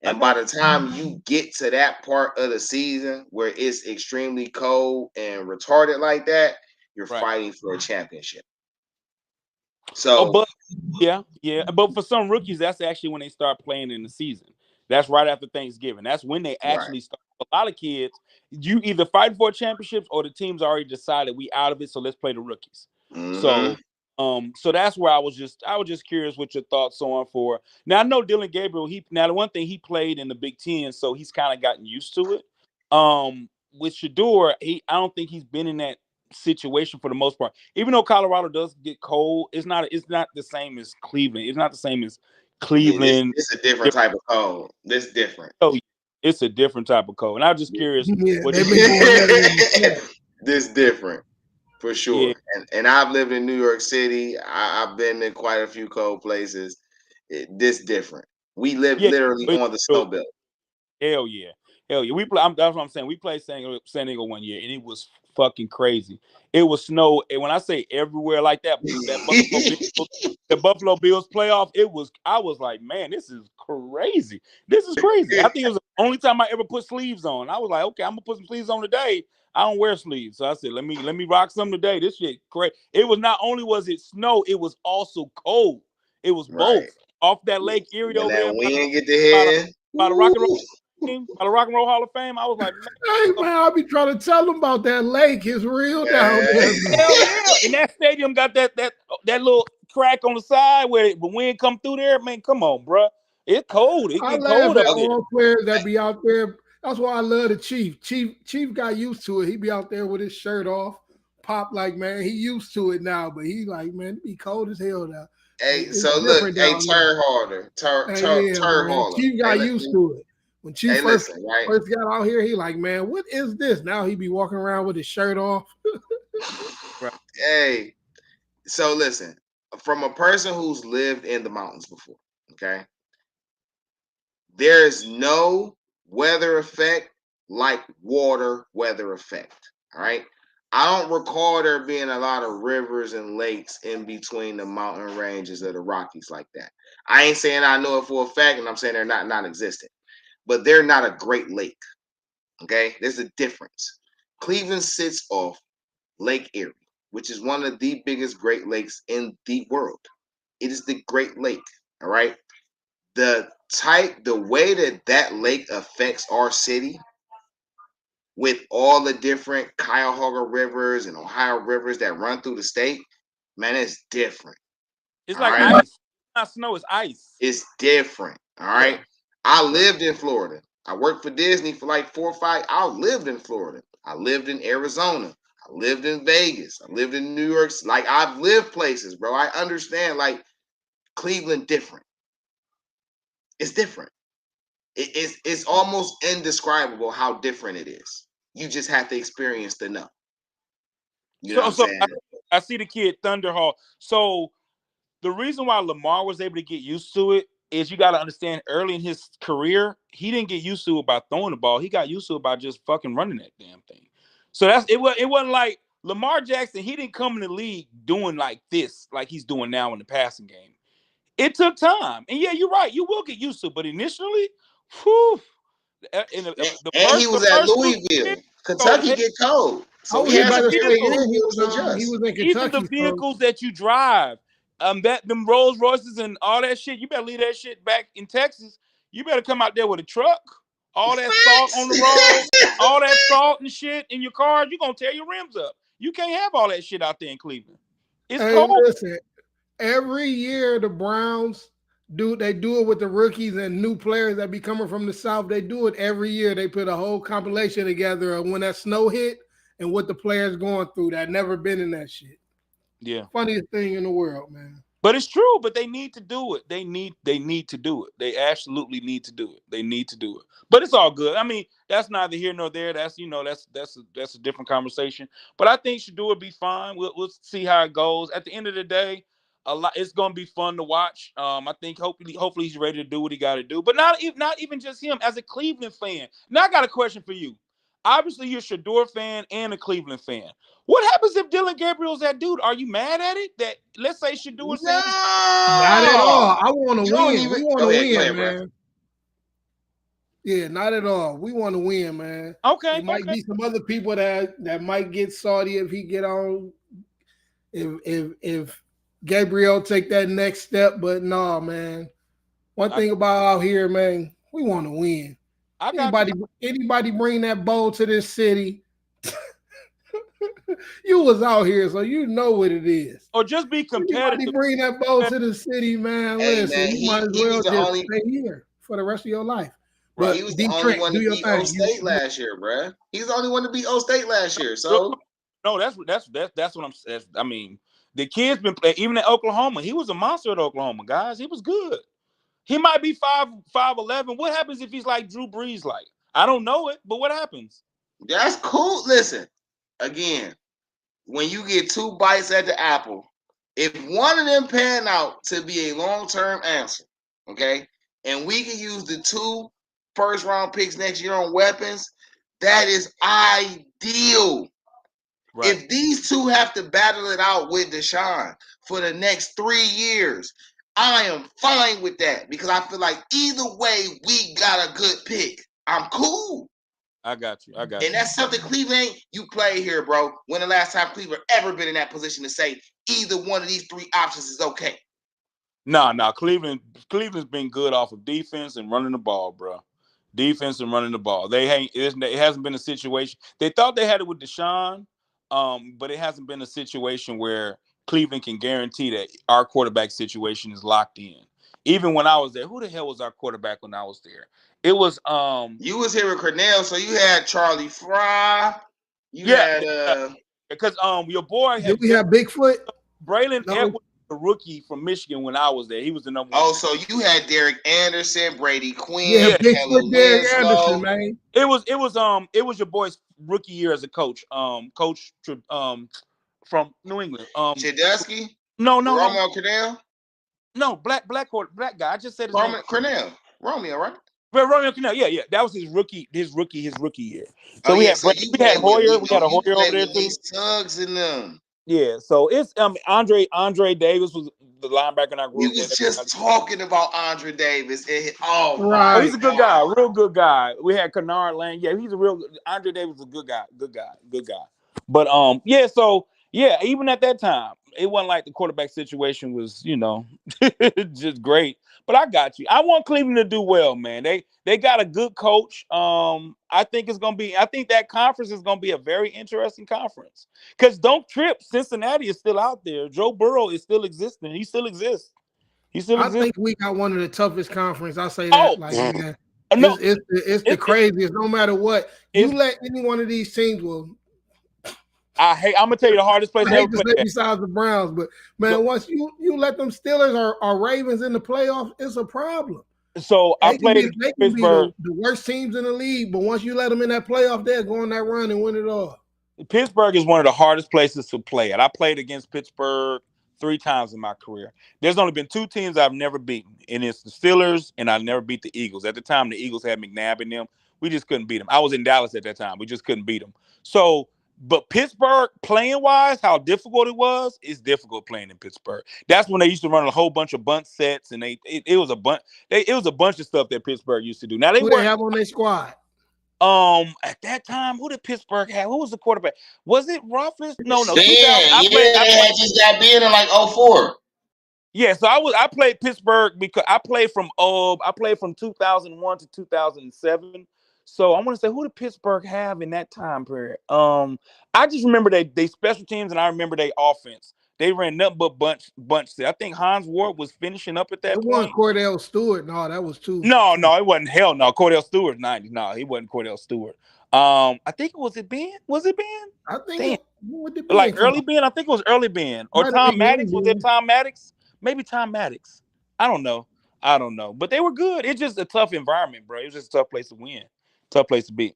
I And by got the time you get to that part of the season where it's extremely cold and retarded like that, you're right. fighting for a championship. Oh, So but yeah. But for some rookies, that's actually when they start playing in the season. That's right after Thanksgiving. That's when they right. actually start. A lot of kids, you either fight for championships or the team's already decided we out of it, so let's play the rookies. Mm-hmm. So that's where I was just curious what your thoughts on for. Now I know Dylan Gabriel. The one thing he played in the Big Ten, so he's kind of gotten used to it. With Shedeur, I don't think he's been in that situation for the most part. Even though Colorado does get cold, it's not the same as Cleveland. It's not the same as Yeah, this Cleveland. this a different type of cold. This different. Oh, it's a different type of cold. And I'm just curious Yeah, what. they've been going at it in the snow. This different for Yeah, sure. And I've lived in New York City. I've been in quite a few cold places. This different. We live yeah. literally on the snow belt. Hell yeah, hell yeah. That's what I'm saying. We played San Diego one year, and it was fucking crazy. It was snow, and when I say everywhere like that, the Buffalo Bills playoff, it was. I was like, man, this is crazy. This is crazy. I think it was the only time I ever put sleeves on. I was like, okay, I'm gonna put some sleeves on today. I don't wear sleeves, so I said, let me rock some today. This shit crazy. It was not only was it snow, it was also cold. It was Right. both off that Lake Erie When over that there wind get to by head, the Rock and Roll by the Rock and Roll Hall of Fame. I was like, man, Hey man, I'll be trying to tell them about that lake. It's real down there, man. hell yeah! And that stadium got that little crack on the side where the wind come through there. Man, come on, bro. It's cold. It I get laugh cold at up there. all players that be out there. That's why I love the Chief. Chief got used to it. He be out there with his shirt off. Pop like, man, he used to it now, but he like, man, it be cold as hell now. hey, It's so look, different hey, down there. turn harder, turn Yeah, man. harder. Chief got Hey, used to it. When Chief hey, first listen, right? got out here, he like, man, what is this? Now he be walking around with his shirt off. Right. Hey, so listen, from a person who's lived in the mountains before, okay, there's no weather effect like water weather effect. All right. I don't recall there being a lot of rivers and lakes in between the mountain ranges of the Rockies like that. I ain't saying I know it for a fact, and I'm saying they're not non-existent, but they're not a Great Lake. Okay, there's a difference. Cleveland sits off Lake Erie, which is one of the biggest Great Lakes in the world. It is the Great Lake. All right. The way that lake affects our city with all the different Cuyahoga rivers and Ohio rivers that run through the state, man, it's different. It's All like right. ice. It's not snow. It's ice. It's different. All right. Yeah. I lived in Florida. I worked for Disney for like 4 or 5. I lived in Florida. I lived in Arizona. I lived in Vegas. I lived in New York. Like, I've lived places, bro. I understand. Like, Cleveland different. It's different. It's almost indescribable how different it is. You just have to experience to know. You know what I'm saying? I see the kid Thunderhawk. So the reason why Lamar was able to get used to it is you got to understand early in his career, he didn't get used to it by throwing the ball. He got used to it by just fucking running that damn thing. So it wasn't like Lamar Jackson, he didn't come in the league doing like this, like he's doing now in the passing game. It took time. And yeah, you're right. You will get used to it. But initially, whew, And he was at Louisville. Kentucky get cold. I So was he has about a to period say, in and Louisville to he adjust. was in even Kentucky. the vehicles that you drive, them Rolls Royces and all that shit, you better leave that shit back in Texas. You better come out there with a truck, all that salt on the road, all that salt and shit in your car, you're gonna tear your rims up. You can't have all that shit out there in Cleveland. It's Hey, cold. listen, every year the Browns do it with the rookies and new players that be coming from the South. They do it every year. They put a whole compilation together of when that snow hit and what the players going through that never been in that shit. Yeah. Funniest thing in the world, man. But it's true, but they need to do it. They need to do it. They absolutely need to do it. They need to do it. But it's all good. I mean, that's neither here nor there. That's that's a different conversation. But I think Shedeur will be fine. We'll see how it goes. At the end of the day, it's gonna be fun to watch. I think hopefully he's ready to do what he got to do. But not even just him. As a Cleveland fan, now I got a question for you. Obviously, you're a Shedeur fan and a Cleveland fan. What happens if Dylan Gabriel's that dude? Are you mad at it? That let's say Shedeur says Not at all. I want to win. We want to win, bro. man. Yeah, not at all. We want to win, man. Okay, There might be some other people that might get salty if he get on. If Gabriel take that next step, but no, man. One thing about out here, man, we want to win. Anybody bring that bowl to this city, you was out here, so you know what it is. Or just be competitive. Anybody bring that bowl to the city, man. Hey, listen, man, you might as well just stay here for the rest of your life. Bro, But he was the only one to beat O State last year, bro. He's the only one to beat O State last year. So no, that's what I'm saying. I mean, the kid's been playing even at Oklahoma. He was a monster at Oklahoma, guys. He was good. He might be 5'11". What happens if he's like Drew Brees? Like, I don't know it, but what happens? That's cool. Listen, again, when you get 2 bites at the apple, if one of them pan out to be a long-term answer, okay, and we can use the 2 first-round picks next year on weapons, that is ideal. Right. If these 2 have to battle it out with Deshaun for the next 3 years, I am fine with that because I feel like either way, we got a good pick. I'm cool. I got you. And that's something Cleveland ain't. You play here, bro. When the last time Cleveland ever been in that position to say either one of these 3 options is okay? No. Cleveland's been good off of defense and running the ball, bro. Defense and running the ball. It hasn't been a situation. They thought they had it with Deshaun, but it hasn't been a situation where Cleveland can guarantee that our quarterback situation is locked in. Even when I was there, who the hell was our quarterback when I was there? It was You was here with Cornell, so you had Charlie Fry. You had because your boy Did had we have Bigfoot? Braylon No. Edwards, the rookie from Michigan when I was there. He was the number one. Oh, so you had Derek Anderson, Brady Quinn, Yeah, Kellen Bigfoot Derek Anderson, Winslow. man. It was your boy's rookie year as a coach. From New England. Chedusky, No, Romeo Cornell, black guy. I just said his name. Cornell, Romeo, right? Romeo Canal, yeah. That was his rookie year. So Oh we yeah, had so you we had played with Hoyer, we had a you Hoyer over played there with too. Lee Suggs and them. Yeah, so it's Andre Davis was the linebacker in our We group. was just talking about Andre Davis. Oh, Right. he's a good guy, real good guy. We had Kennard Lane. Yeah, he's a real Andre Davis is a good guy. But even at that time, it wasn't like the quarterback situation was, just great. But I got you. I want Cleveland to do well, man. They got a good coach. I think that conference is gonna be a very interesting conference. Because don't trip, Cincinnati is still out there. Joe Burrow is still existing. He still exists. I think we got one of the toughest conferences. I say that man. No, it's the craziest. No matter what, you let any one of these teams. Well, I'm gonna tell you the hardest place I I hate ever to say played. besides the Browns, but man, once you let them Steelers or Ravens in the playoffs, it's a problem. So I played they can Pittsburgh. Be the worst teams in the league, but once you let them in that playoff, they'll go on that run and win it all. Pittsburgh is one of the hardest places to play at. I played against Pittsburgh 3 times in my career. There's only been 2 teams I've never beaten, and it's the Steelers, and I never beat the Eagles. At the time, the Eagles had McNabb in them. We just couldn't beat them. I was in Dallas at that time. We just couldn't beat them. So, but Pittsburgh, playing-wise, how difficult it was, it's difficult playing in Pittsburgh. That's when they used to run a whole bunch of bunt sets, and it was a bunch. It was a bunch of stuff that Pittsburgh used to do. Now Who they have on their squad? At that time, who did Pittsburgh have? Who was the quarterback? Was it Roethlisberger? No. I just got beat in like 04. Yeah, so I played Pittsburgh because I played from 2001 to 2007. So I want to say, who did Pittsburgh have in that time period? I just remember they special teams, and I remember they offense. They ran nothing but bunch. I think Hans Ward was finishing up at that point. It wasn't Cordell Stewart. No, that was too. No, it wasn't. Hell no. Cordell Stewart 90. No, he wasn't Cordell Stewart. I think it Ben. Was it Ben? I think early Ben. I think it was early Ben or Tom Maddox. Was it Tom Maddox? Maybe Tom Maddox. I don't know. But they were good. It's just a tough environment, bro. It was just a tough place to win. Tough place to be.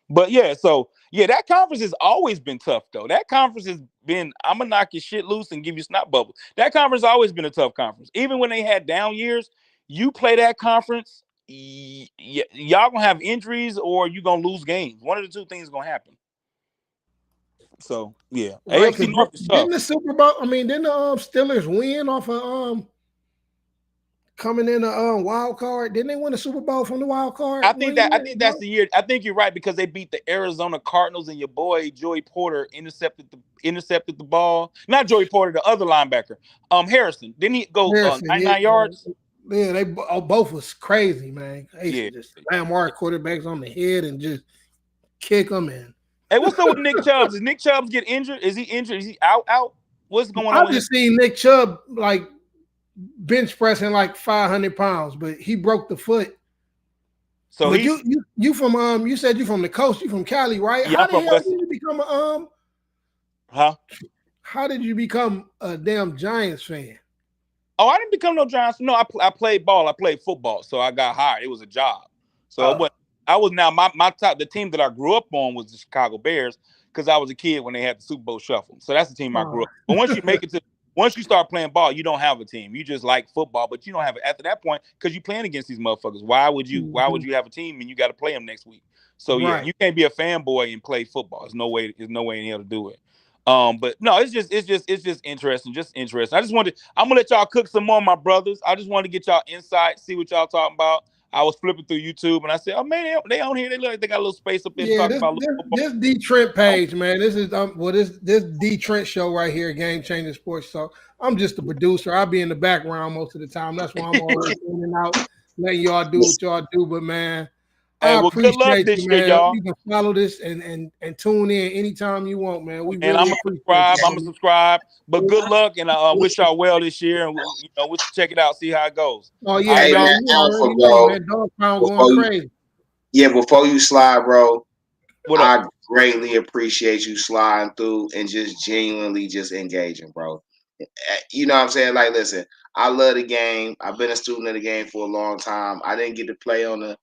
But that conference has always been tough, though. That conference has been, I'm going to knock your shit loose and give you snot bubbles. That conference has always been a tough conference. Even when they had down years, you play that conference, y'all going to have injuries or you're going to lose games. One of the 2 things is going to happen. So, yeah. Right, AFC North is tough. Didn't the Super Bowl, didn't the Steelers win off of coming in a wild card? Didn't they win the Super Bowl from the wild card? I think that's the year. I think you're right because they beat the Arizona Cardinals and your boy Joey Porter intercepted the ball. Not Joey Porter, the other linebacker, Harrison. Didn't he go 99 yards? Yeah, they both was crazy, man. They used to just slam our quarterbacks on the head and just kick them in. Hey, what's up with Nick Chubb? Does Nick Chubb get injured? Is he injured? Is he out? What's going on? I've just seen Nick Chubb like bench pressing like 500 pounds, but he broke the foot. So you from you said you from the coast, you from Cali, right? Yeah, how the hell did you become How did you become a damn Giants fan? Oh, I didn't become no Giants. No, I played ball. I played football, so I got hired. It was a job. So I was now my top. The team that I grew up on was the Chicago Bears because I was a kid when they had the Super Bowl Shuffle. So that's the team I grew up. But once you start playing ball, you don't have a team. You just like football, but you don't have it after that point because you're playing against these motherfuckers. Why would you have a team and you got to play them next week? So you can't be a fanboy and play football. There's no way in hell to do it. But no, it's just interesting. I'm gonna let y'all cook some more, my brothers. I just wanted to get y'all insight, see what y'all talking about. I was flipping through YouTube and I said, "Oh man, they on here. They look like they got a little space up there Yeah, talking about this D Trent page, man. This is this D Trent show right here, Game Changing Sports. So I'm just a producer. I'll be in the background most of the time. That's why I'm always in and out, letting y'all do what y'all do. But man, Hey, I well, good luck appreciate this you, year, man. y'all. You can follow this and tune in anytime you want, man. We And really appreciate you. I'm gonna subscribe. But good luck, and I wish y'all well this year. And we'll check it out, see how it goes. Oh yeah, Hey, dog. man, You Alpha, already bro. know, man. Dog pound going crazy. Before you slide, bro, What up? I greatly appreciate you sliding through and just genuinely just engaging, bro. You know what I'm saying? Like, listen, I love the game. I've been a student of the game for a long time. I didn't get to play on the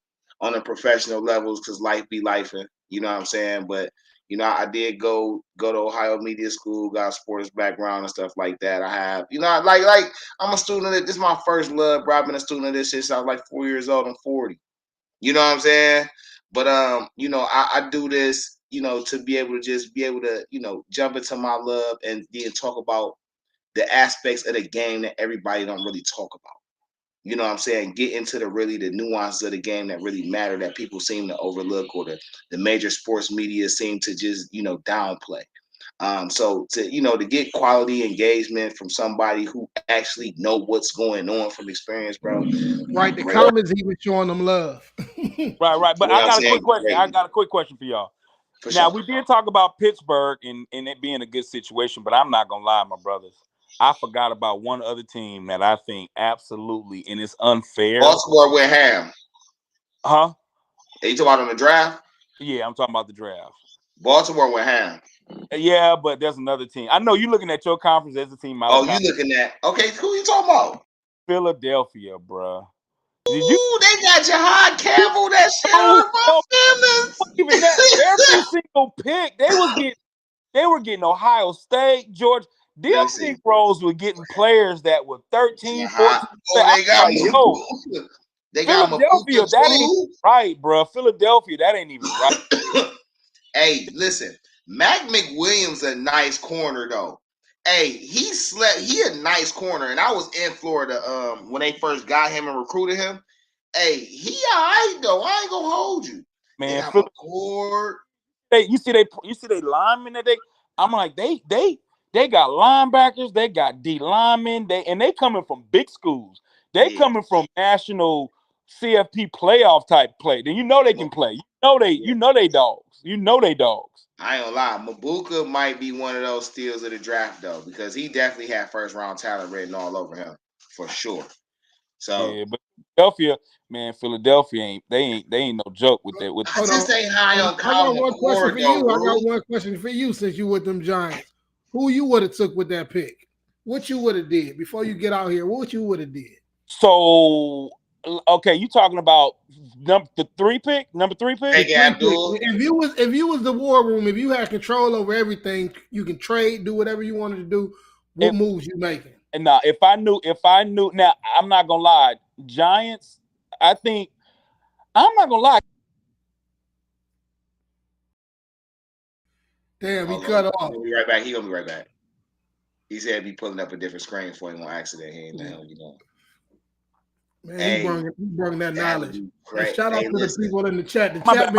professional levels because life be lifing. You know what I'm saying? But I did go to Ohio Media School, got a sports background and stuff like that. I have, like I'm a student of it. This is my first love, bro. I've been a student of this since I was like 4 years old. I'm 40. You know what I'm saying? But I do this, to be able to jump into my love and then talk about the aspects of the game that everybody don't really talk about. You know what I'm saying? Get into the nuances of the game that really matter, that people seem to overlook, or the major sports media seem to just, downplay. So to get quality engagement from somebody who actually know what's going on from experience, bro. Right, the comments even showing them love. Right. But I got a quick question. I got a quick question for y'all. Now, we did talk about Pittsburgh and it being a good situation, but I'm not gonna lie, my brothers. I forgot about one other team that I think absolutely, and it's unfair. Baltimore went ham. Huh? Are you talking about on the draft? Yeah, I'm talking about the draft. Baltimore went ham. Yeah, but there's another team. I know you're looking at your conference. There's a team out of you looking at? Okay, who you talking about? Philadelphia, bro. Did you? They got Jahad Campbell. That shit hurt my feelings. Even that every single pick they were getting Ohio State, Georgia. Them Negroes were getting players that were 13, 14. They got they got Philadelphia. That ain't right, bro. Philadelphia, that ain't even right. Hey, listen, Mac McWilliams a nice corner though. Hey, he a nice corner, and I was in Florida when they first got him and recruited him. Hey, he all right though. I ain't gonna hold you. Man, you see they linemen that I'm like they got linebackers, they got D linemen, they coming from big schools. They coming from national CFP playoff type play. Then they can play. You know they dogs. You know they dogs. I ain't gonna lie, Mabuka might be one of those steals of the draft though, because he definitely had first round talent written all over him for sure. So yeah, but Philadelphia ain't no joke with that. I just ain't high on Kyle. I got one question for you. I got one question for you since you with them Giants. Who you would have took with that pick? What you would have did before you get out here? What you would have did? So okay, you talking about number three pick? If you was the war room, if you had control over everything, you can trade, do whatever you wanted to do. What moves you making? And now, if I knew, now I'm not gonna lie, Giants. I think I'm not gonna lie. Damn, he cut off. He'll be right back. He gonna be right back. He said be pulling up a different screen for him on accident. He ain't the hell you know. Man, he brought that knowledge. And shout out to the people in the chat. The my chat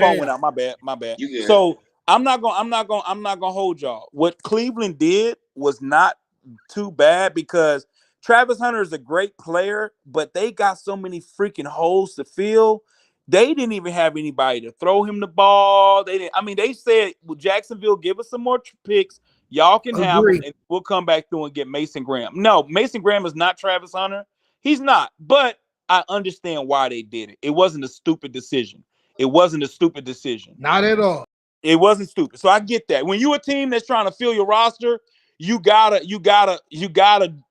phone went out. My bad. So I'm not gonna hold y'all. What Cleveland did was not too bad because Travis Hunter is a great player, but they got so many freaking holes to fill. They didn't even have anybody to throw him the ball. They didn't. I mean, they said, "Well, Jacksonville, give us some more picks. Y'all can have them, and we'll come back through and get Mason Graham." No, Mason Graham is not Travis Hunter. He's not. But I understand why they did it. It wasn't a stupid decision. Not at all. It wasn't stupid. So I get that. When you're a team that's trying to fill your roster, you gotta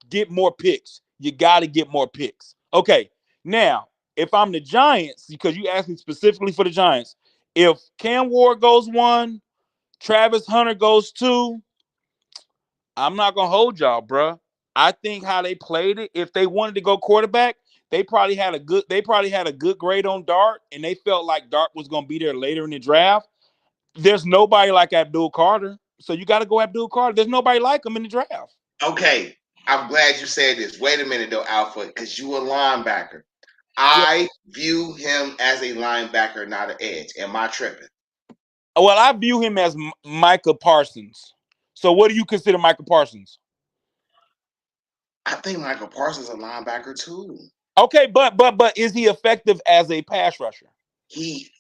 get more picks. You gotta get more picks. Okay. Now, if I'm the Giants, because you asked me specifically for the Giants, if Cam Ward goes 1, Travis Hunter goes 2, I'm not gonna hold y'all, bro. I think how they played it, if they wanted to go quarterback, they probably had a good grade on Dart, and they felt like Dart was gonna be there later in the draft. There's nobody like Abdul Carter, so you got to go Abdul Carter. There's nobody like him in the draft. Okay, I'm glad you said this. Wait a minute though, Alpha, because you a linebacker. I view him as a linebacker, not an edge. Am I tripping? Well, I view him as Micah Parsons. So what do you consider Micah Parsons? I think Michael Parsons is a linebacker too. Okay, but is he effective as a pass rusher? He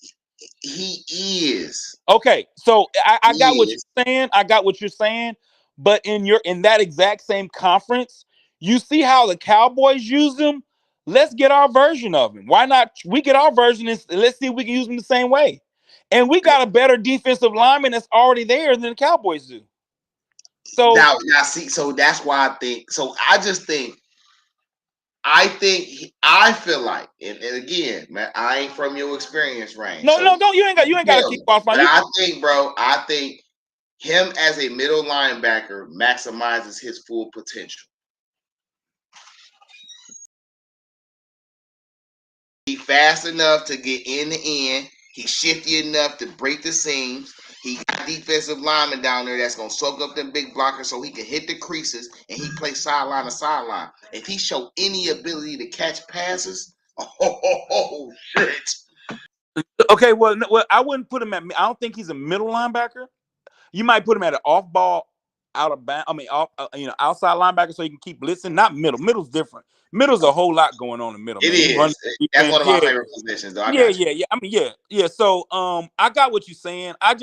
is. Okay, so I He got what is. you're saying. I got what you're saying. But in that exact same conference, you see how the Cowboys use him. Let's get our version of him. Why not? We get our version and let's see if we can use him the same way. And we got a better defensive lineman that's already there than the Cowboys do. So Now see, so that's why I think. So I feel like, and again, man, I ain't from your experience range. no, So don't you ain't got to keep qualifying. but I think him as a middle linebacker maximizes his full potential. He's fast enough to get in the end. He's shifty enough to break the seams. He got defensive lineman down there that's gonna soak up them big blockers so he can hit the creases and he plays sideline to sideline. If he show any ability to catch passes, oh shit. Okay, well, I wouldn't put him at. I don't think he's a middle linebacker. You might put him at an off ball, out of bound. I mean, outside linebacker, so he can keep blitzing. Not middle. Middle's different. Middle's a whole lot going on in middle. It Man. You run is. That's defense. one of my favorite positions, though. I Yeah, got you. yeah. I mean, yeah. So, I got what you're saying. I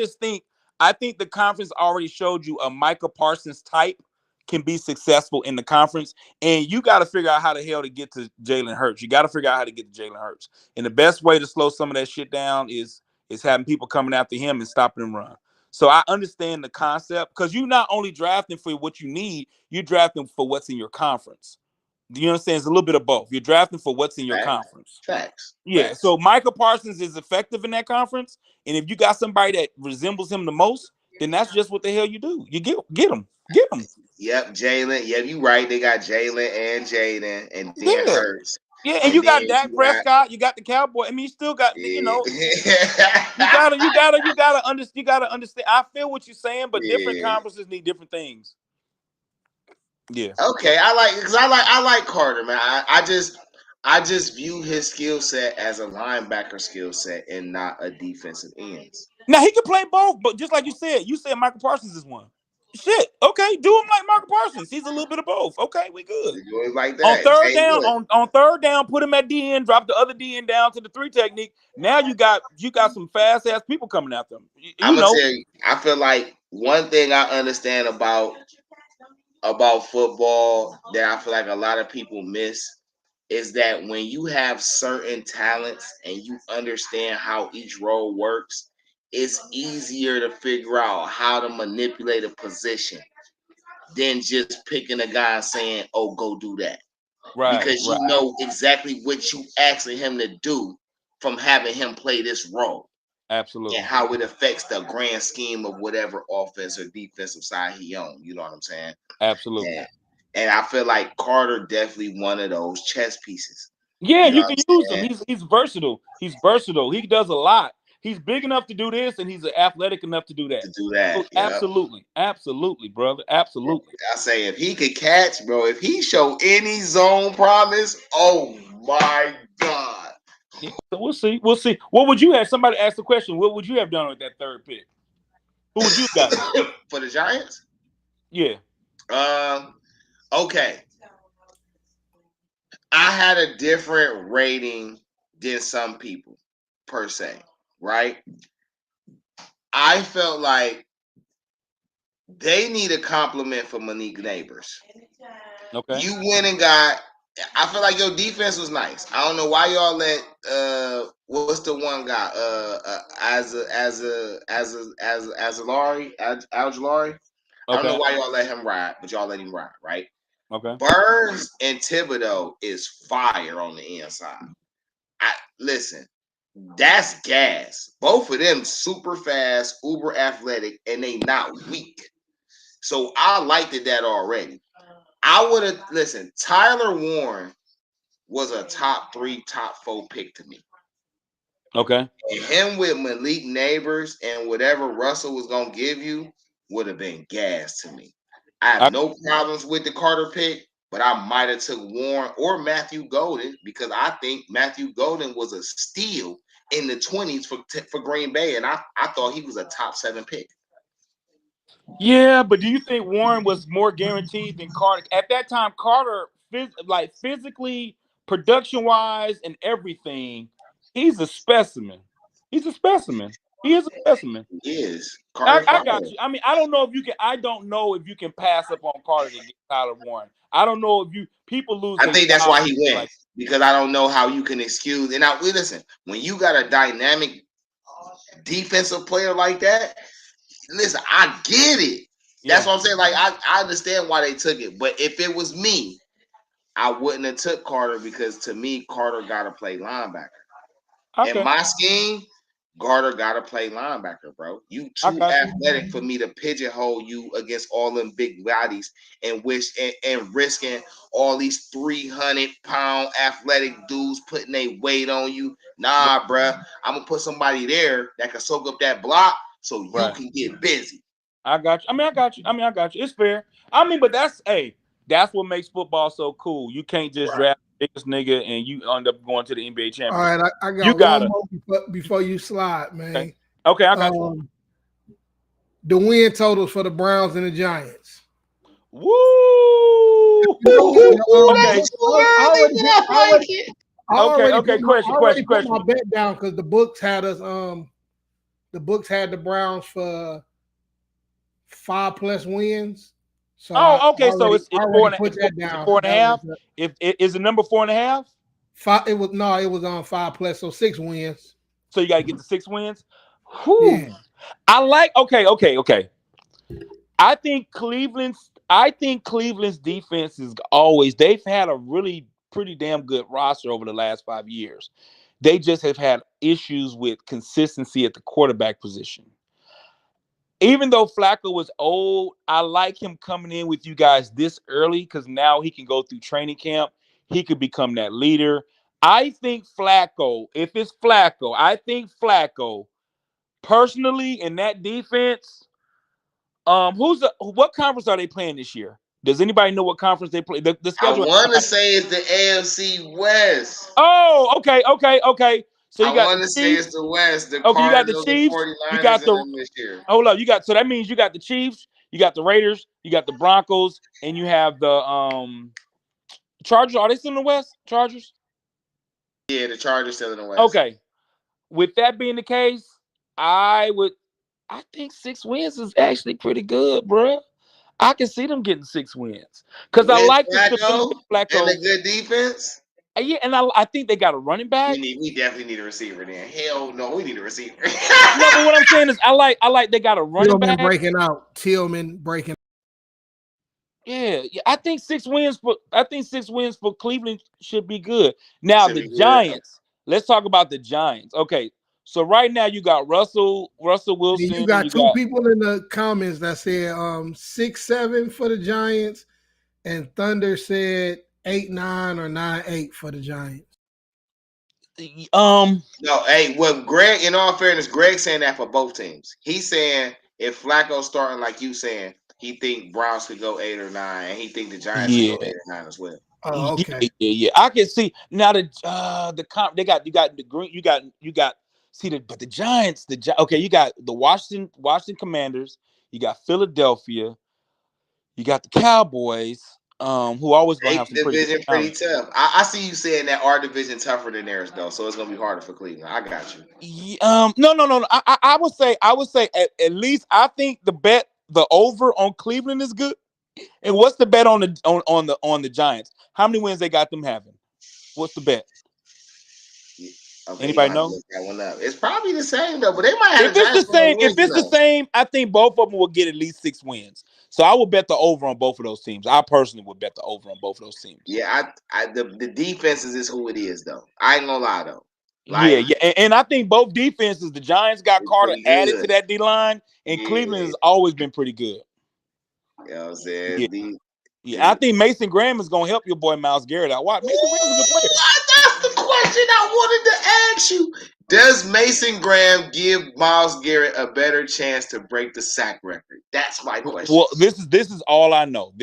think the conference already showed you a Micah Parsons type can be successful in the conference, and you got to figure out how the hell to get to Jalen Hurts. You got to figure out how to get to Jalen Hurts, and the best way to slow some of that shit down is having people coming after him and stopping him run. So I understand the concept because you're not only drafting for what you need, you're drafting for what's in your conference. Do you understand? It's a little bit of both. You're drafting for what's in your conference. Facts. Yeah. So Micah Parsons is effective in that conference, and if you got somebody that resembles him the most, then that's just what the hell you do. You get him. Yep, Jalen. Yep, you right. They got Jalen and Jaden and then Yeah. Hurts. Yeah, and you got Dak Prescott. You got the Cowboy. I mean, you still got you gotta understand. I feel what you're saying, but different conferences need different things. Yeah. Okay, I like Carter, man. I just view his skill set as a linebacker skill set and not a defensive end. Now he can play both, but just like you said Michael Parsons is one. Shit. Okay, do him like Michael Parsons. He's a little bit of both. Okay, we good. Like that. On third down, on third down, put him at DN, drop the other DN down to the 3 technique. Now you got some fast ass people coming after him. I'm gonna tell you, I feel like one thing I understand about football that I feel like a lot of people miss is that when you have certain talents and you understand how each role works, it's easier to figure out how to manipulate a position than just picking a guy and saying, "Oh, go do that." Right. Because you know exactly what you asking him to do from having him play this role. Absolutely. And how it affects the grand scheme of whatever offense or defensive side he owns. You know what I'm saying? Absolutely. And I feel like Carter definitely one of those chess pieces. Yeah, you can use him. He's versatile. He's versatile. He does a lot. He's big enough to do this, and he's athletic enough to do that. So, absolutely, brother. Absolutely. I say if he could catch, bro, if he show any zone promise, oh my God. Yeah, so we'll see. What would you have? Somebody asked the question. What would you have done with that third pick? Who would you have gotten? For the Giants? Yeah. Okay. I had a different rating than some people, per se, right? I felt like they need a compliment for Malik Neighbors. Okay. You went and got. I feel like your defense was nice. I don't know why y'all let what's the one guy Algelari. Okay. I don't know why y'all let him ride, but y'all let him ride, right? Okay. Burns and Thibodeau is fire on the inside. Listen, that's gas. Both of them super fast, uber athletic, and they not weak. So I liked that already. I would have listened. Tyler Warren was a top 3, top 4 pick to me. Okay. And him with Malik Neighbors and whatever Russell was gonna give you would have been gas to me. I have no problems with the Carter pick, but I might have took Warren or Matthew Golden because I think Matthew Golden was a steal in the 20s for Green Bay, and I thought he was a top 7 pick. Yeah, but do you think Warren was more guaranteed than Carter? At that time, Carter, physically, production-wise, and everything, he's a specimen. He's a specimen. He is a specimen. He is. I got you. I mean, I don't know if you can pass up on Carter to get Tyler Warren. I don't know if people lose. I think that's why he went, because I don't know how you can excuse. And now, listen, when you got a dynamic defensive player like that, listen, I get it. That's what I'm saying. Like, I understand why they took it. But if it was me, I wouldn't have took Carter, because to me, Carter got to play linebacker. Okay. In my scheme, Carter got to play linebacker, bro. You too athletic for me to pigeonhole you against all them big bodies and risking all these 300-pound athletic dudes putting their weight on you. Nah, bro. I'm going to put somebody there that can soak up that block so you can get busy. I got you. I got you. It's fair. I mean, but that's what makes football so cool. You can't just draft the biggest nigga and you end up going to the NBA championship. All right, I got one more before you slide, man. Okay, I got you. The win totals for the Browns and the Giants. Woo! Okay. Question. Put my bet down because the books had us. The books had the Browns for 5+ wins. So so it's 4.5. If is the number 4.5? 5. It was on 5+, so 6 wins. So you got to get the 6 wins. Whew. Yeah. I like. Okay. I think Cleveland's defense is always. They've had a really pretty damn good roster over the last 5 years. They just have had issues with consistency at the quarterback position. Even though Flacco was old, I like him coming in with you guys this early because now he can go through training camp. He could become that leader. I think Flacco, personally in that defense, what conference are they playing this year? Does anybody know what conference they play? The schedule. I want to say it's the AFC West. Oh, okay. So you want to say it's the West. The you got the Chiefs. You got this year. Hold up. So that means you got the Chiefs, you got the Raiders, you got the Broncos, and you have the Chargers. Are they still in the West? Chargers? Yeah, the Chargers still in the West. Okay. With that being the case, I think 6 wins is actually pretty good, bro. I can see them getting 6 wins because I like the Flacco and a good defense. Yeah, and I think they got a running back. We definitely need a receiver then. Hell no, we need a receiver. No, but what I'm saying is I like they got a running back. Tillman breaking. Yeah, I think 6 wins for Cleveland should be good. Now the Giants. Let's talk about the Giants. Okay, so right now you got Russell Wilson. You got two people in the comments that said 6-7 for the Giants, and Thunder said 8-9 or 9-8 for the Giants. No, hey, well, Greg, in all fairness, Greg's saying that for both teams. He's saying if Flacco's starting like you saying, he think Browns could go 8 or 9, and he think the Giants could go 8 or 9 as well. Oh, okay. Yeah. I can see now they got the green. You got but the Giants. Okay, you got the Washington Commanders. You got Philadelphia. You got the Cowboys. Who always gonna have some division pretty tough. I see you saying that our division tougher than theirs though, so it's gonna be harder for Cleveland. I got you. No. I would say at least I think the over on Cleveland is good. And what's the bet on the Giants? How many wins they got them having? What's the bet? Okay, anybody know? Look that one up. It's probably the same though, but they might have. If it's the same, I think both of them will get at least 6 wins. So I would bet the over on both of those teams. I personally would bet the over on both of those teams. Yeah, the defenses is who it is though. I ain't gonna lie though. Yeah, and I think both defenses. The Giants got Carter added to that D line, and Cleveland has always been pretty good. You know what I'm saying? Yeah, I think Mason Graham is gonna help your boy Myles Garrett out. Why? Mason Graham is a good player. That's the question I wanted to ask you. Does Mason Graham give Myles Garrett a better chance to break the sack record? That's my question. Well, this is all I know.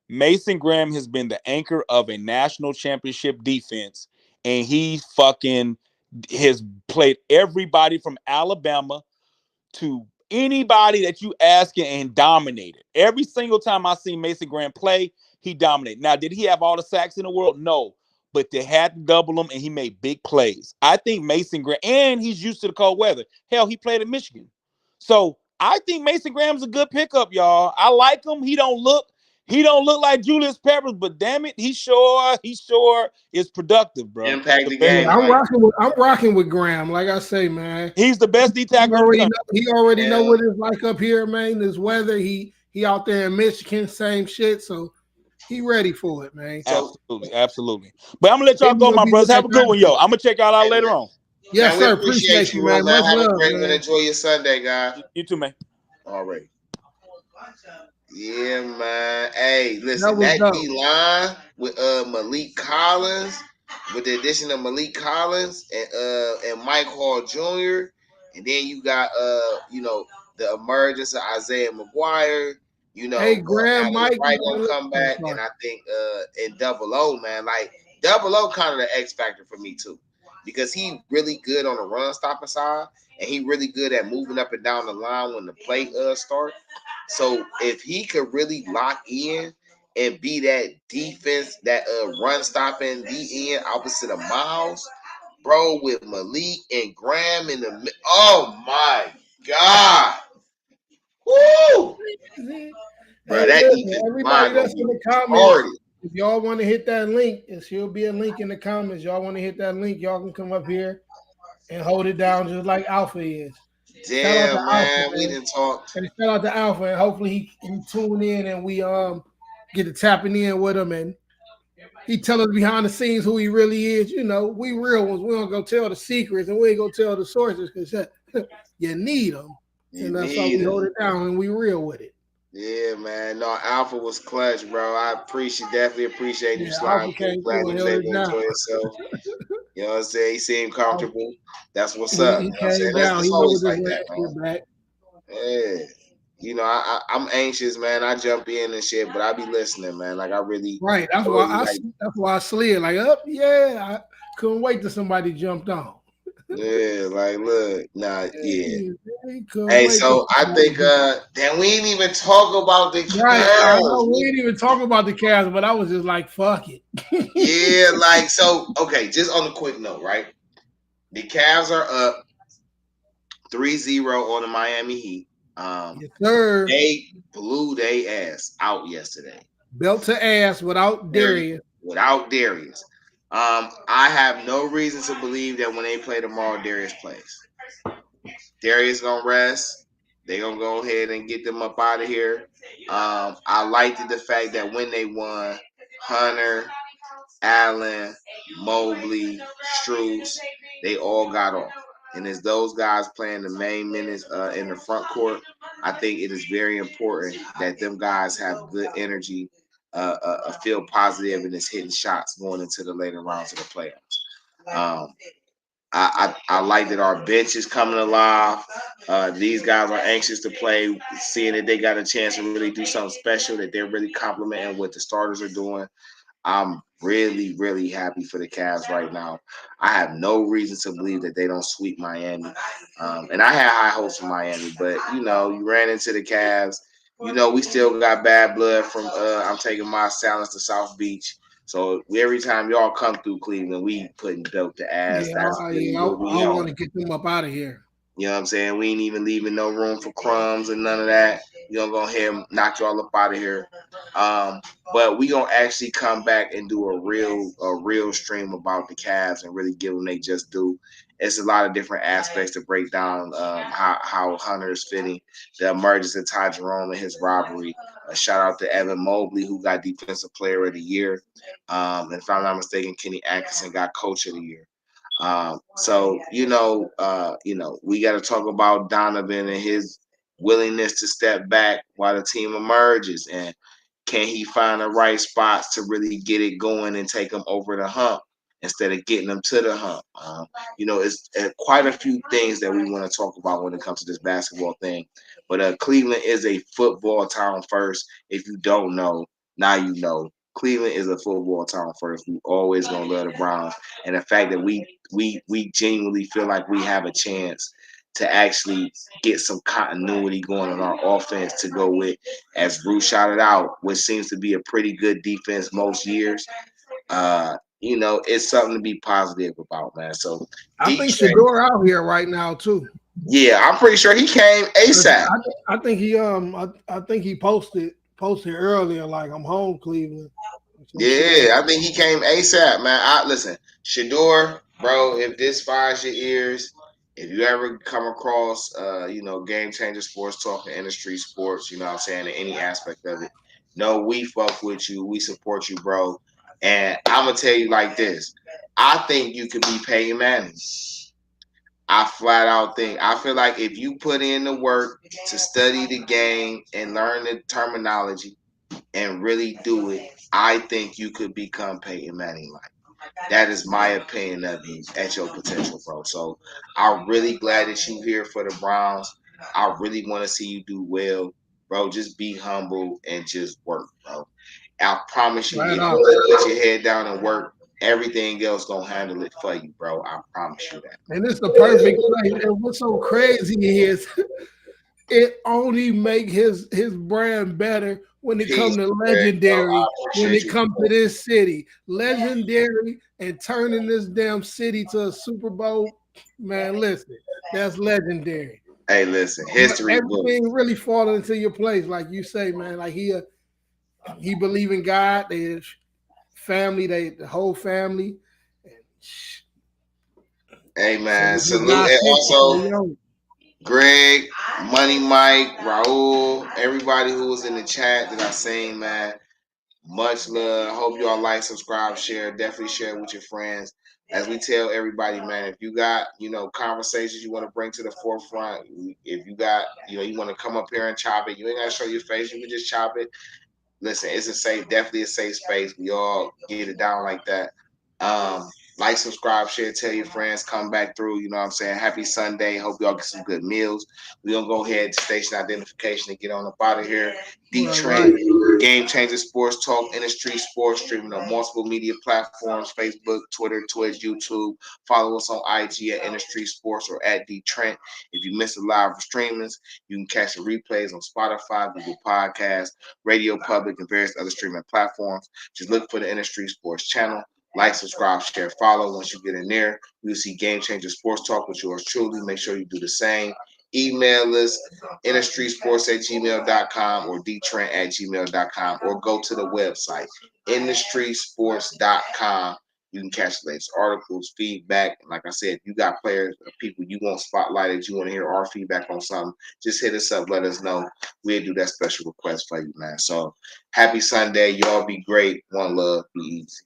Mason Graham has been the anchor of a national championship defense, and he fucking has played everybody from Alabama to anybody that you ask and dominated. Every single time I see Mason Graham play, he dominated. Now, did he have all the sacks in the world? No. But they had to double him, and he made big plays. I think Mason Graham, and he's used to the cold weather. Hell, he played at Michigan. So I think Mason Graham's a good pickup, y'all. I like him. He don't look like Julius Peppers, but damn it, he sure is productive, bro. Impact the Yeah, game, right? I'm rocking with Graham. Like I say, man, He's the best D he tackle in the already country. know what it's like up here, man. This weather, he out there in Michigan, same shit. So he ready for it, man. Absolutely. But I'm gonna let y'all go, my brothers. Have a good one, yo. I'm gonna check y'all out later on. Yes, man, sir. we appreciate you, man. man. Much Have love, a great man. one. Enjoy your Sunday, guys. You too, man. All right. Yeah, man. Hey, listen, was that dope. D-line with Malik Collins, with the addition of Malik Collins and Mike Hall Jr., and then you got the emergence of Isaiah McGuire. Hey, Graham, Alex Mike, Wright gonna come back, and I think in Double O, man, like Double O kind of the X factor for me too, because he really good on the run stopping side, and he really good at moving up and down the line when the play starts. So if he could really lock in and be that defense, that run stopping DN opposite of Miles, bro, with Malik and Graham in the oh my god, woo, bro, Hey, that listen, defense everybody line gonna that's be in the comments, retarded. if y'all want to hit that link, and she'll be a link in the comments. Y'all want to hit that link, y'all can come up here and hold it down just like Alpha is. Shout out to Damn, Alpha, man, we man. didn't talk. And shout out to Alpha, and hopefully he can tune in and we get to tapping in with him, and he tell us behind the scenes who he really is. You know, we real ones. We don't go tell the secrets, and we ain't go tell the sources because you need them, and that's why we hold it down and we real with it. Yeah, man. No, Alpha was clutch, bro. I definitely appreciate you sliding through. Glad you was able to enjoy yourself. You know what I'm saying? He seemed comfortable. That's what's up. He You know what I'm saying? came down. It's He always knows like his that, man. back. Yeah. I'm anxious, man. I jump in and shit, but I be listening, man. Like I really Right. That's why I slid. Like, I couldn't wait till somebody jumped on. Yeah, like look, yeah. Hey, so I think then we ain't even talk about the right. I know Cavs. we didn't even talk about the Cavs, but I was just like, fuck it. Yeah, like so. Okay, just on a quick note, right? The Cavs are up 3-0 on the Miami Heat. Yes, sir. They blew their ass out yesterday. Belt to ass without Darius. I have no reason to believe that when they play tomorrow, Darius plays. Darius gonna rest. They gonna go ahead and get them up out of here. I liked the fact that when they won, Hunter, Allen, Mobley, Strus, they all got off. And as those guys playing the main minutes in the front court, I think it is very important that them guys have good energy, feel positive, and is hitting shots going into the later rounds of the playoffs. I like that our bench is coming alive. These guys are anxious to play, seeing that they got a chance to really do something special, that they're really complimenting what the starters are doing. I'm really, really happy for the Cavs right now. I have no reason to believe that they don't sweep Miami. And I had high hopes for Miami, but, you ran into the Cavs. We still got bad blood from I'm taking my silence to South Beach. So every time y'all come through Cleveland, we putting belt to ass. That's really what we I want to get them up out of here. You know what I'm saying? We ain't even leaving no room for crumbs and none of that. You're going to go ahead and knock y'all up out of here. But we going to actually come back and do a real stream about the Cavs and really give them they just do. It's a lot of different aspects to break down how Hunter is fitting, the emergence of Ty Jerome and his robbery. A shout out to Evan Mobley, who got Defensive Player of the Year. And if I'm not mistaken, Kenny Atkinson got Coach of the Year. So we got to talk about Donovan and his willingness to step back while the team emerges, and can he find the right spots to really get it going and take them over the hump instead of getting them to the hump. It's quite a few things that we want to talk about when it comes to this basketball thing. But Cleveland is a football town first. If you don't know, now you know Cleveland is a football town first. We always gonna love the Browns, and the fact that we genuinely feel like we have a chance to actually get some continuity going on our offense to go with, as Bruce shouted out, which seems to be a pretty good defense most years. It's something to be positive about, man. So I think D-Trent, Shedeur out here right now too. yeah, I'm pretty sure he came ASAP. I think he I think he posted earlier like I'm home Cleveland. Some shit like Yeah, I think he came ASAP, man. Listen, Shedeur, bro. If this fires your ears, if you ever come across, Game Changer Sports Talk and Industry Sports, you know what I'm saying, in any aspect of it, no, we fuck with you, we support you, bro. And I'm gonna tell you like this: I think you could be Peyton Manning. I flat out think I feel like if you put in the work to study the game and learn the terminology and really do it, I think you could become Peyton Manning. Like that is my opinion of you at your potential, bro. So I'm really glad that you here for the Browns. I really want to see you do well, bro. Just be humble and just work, bro. I promise you, flat if out. you just put your head down and work, everything else gonna handle it for you, bro. I promise you that. And it's the perfect place. And what's so crazy is it only make his brand better when it Peace, come to Greg, bro. I legendary, when appreciate it you. come to this city. Legendary and turning this damn city to a Super Bowl. Man, listen, that's legendary. Hey, listen, But history book. everything really falling into your place, like you say, man. Like he believe in God, they family, the whole family. And Hey, so man, when this salute. guy And picked, also, yo, Greg, Money Mike, Raul, everybody who was in the chat that I seen, man. Much love. Hope y'all like, subscribe, share. Definitely share with your friends. As we tell everybody, man, if you got, conversations you want to bring to the forefront, if you got, you want to come up here and chop it, you ain't got to show your face. You can just chop it. Listen, it's definitely a safe space. We all get it down like that. Like, subscribe, share, tell your friends, come back through. You know what I'm saying? Happy Sunday. Hope y'all get some good meals. We're going to go ahead to station identification and get on up out of here. right. Trynt, Game Changer Sports Talk, Industry Sports, streaming on multiple media platforms, Facebook, Twitter, Twitch, YouTube. Follow us on IG at Industry Sports or at Trynt. If you miss the live streamings, you can catch the replays on Spotify, Google Podcasts, Radio Public, and various other streaming platforms. Just look for the Industry Sports channel. Like, subscribe, share, follow. Once you get in there, you'll see Game Changer Sports Talk with yours truly. Make sure you do the same. Email us, industrysports@gmail.com or dtrent@gmail.com, or go to the website, industrysports.com. You can catch the latest articles, feedback. And like I said, if you got players or people you want spotlighted, you want to hear our feedback on something, just hit us up. Let us know. We'll do that special request for you, man. So happy Sunday. Y'all be great. One love. Be easy.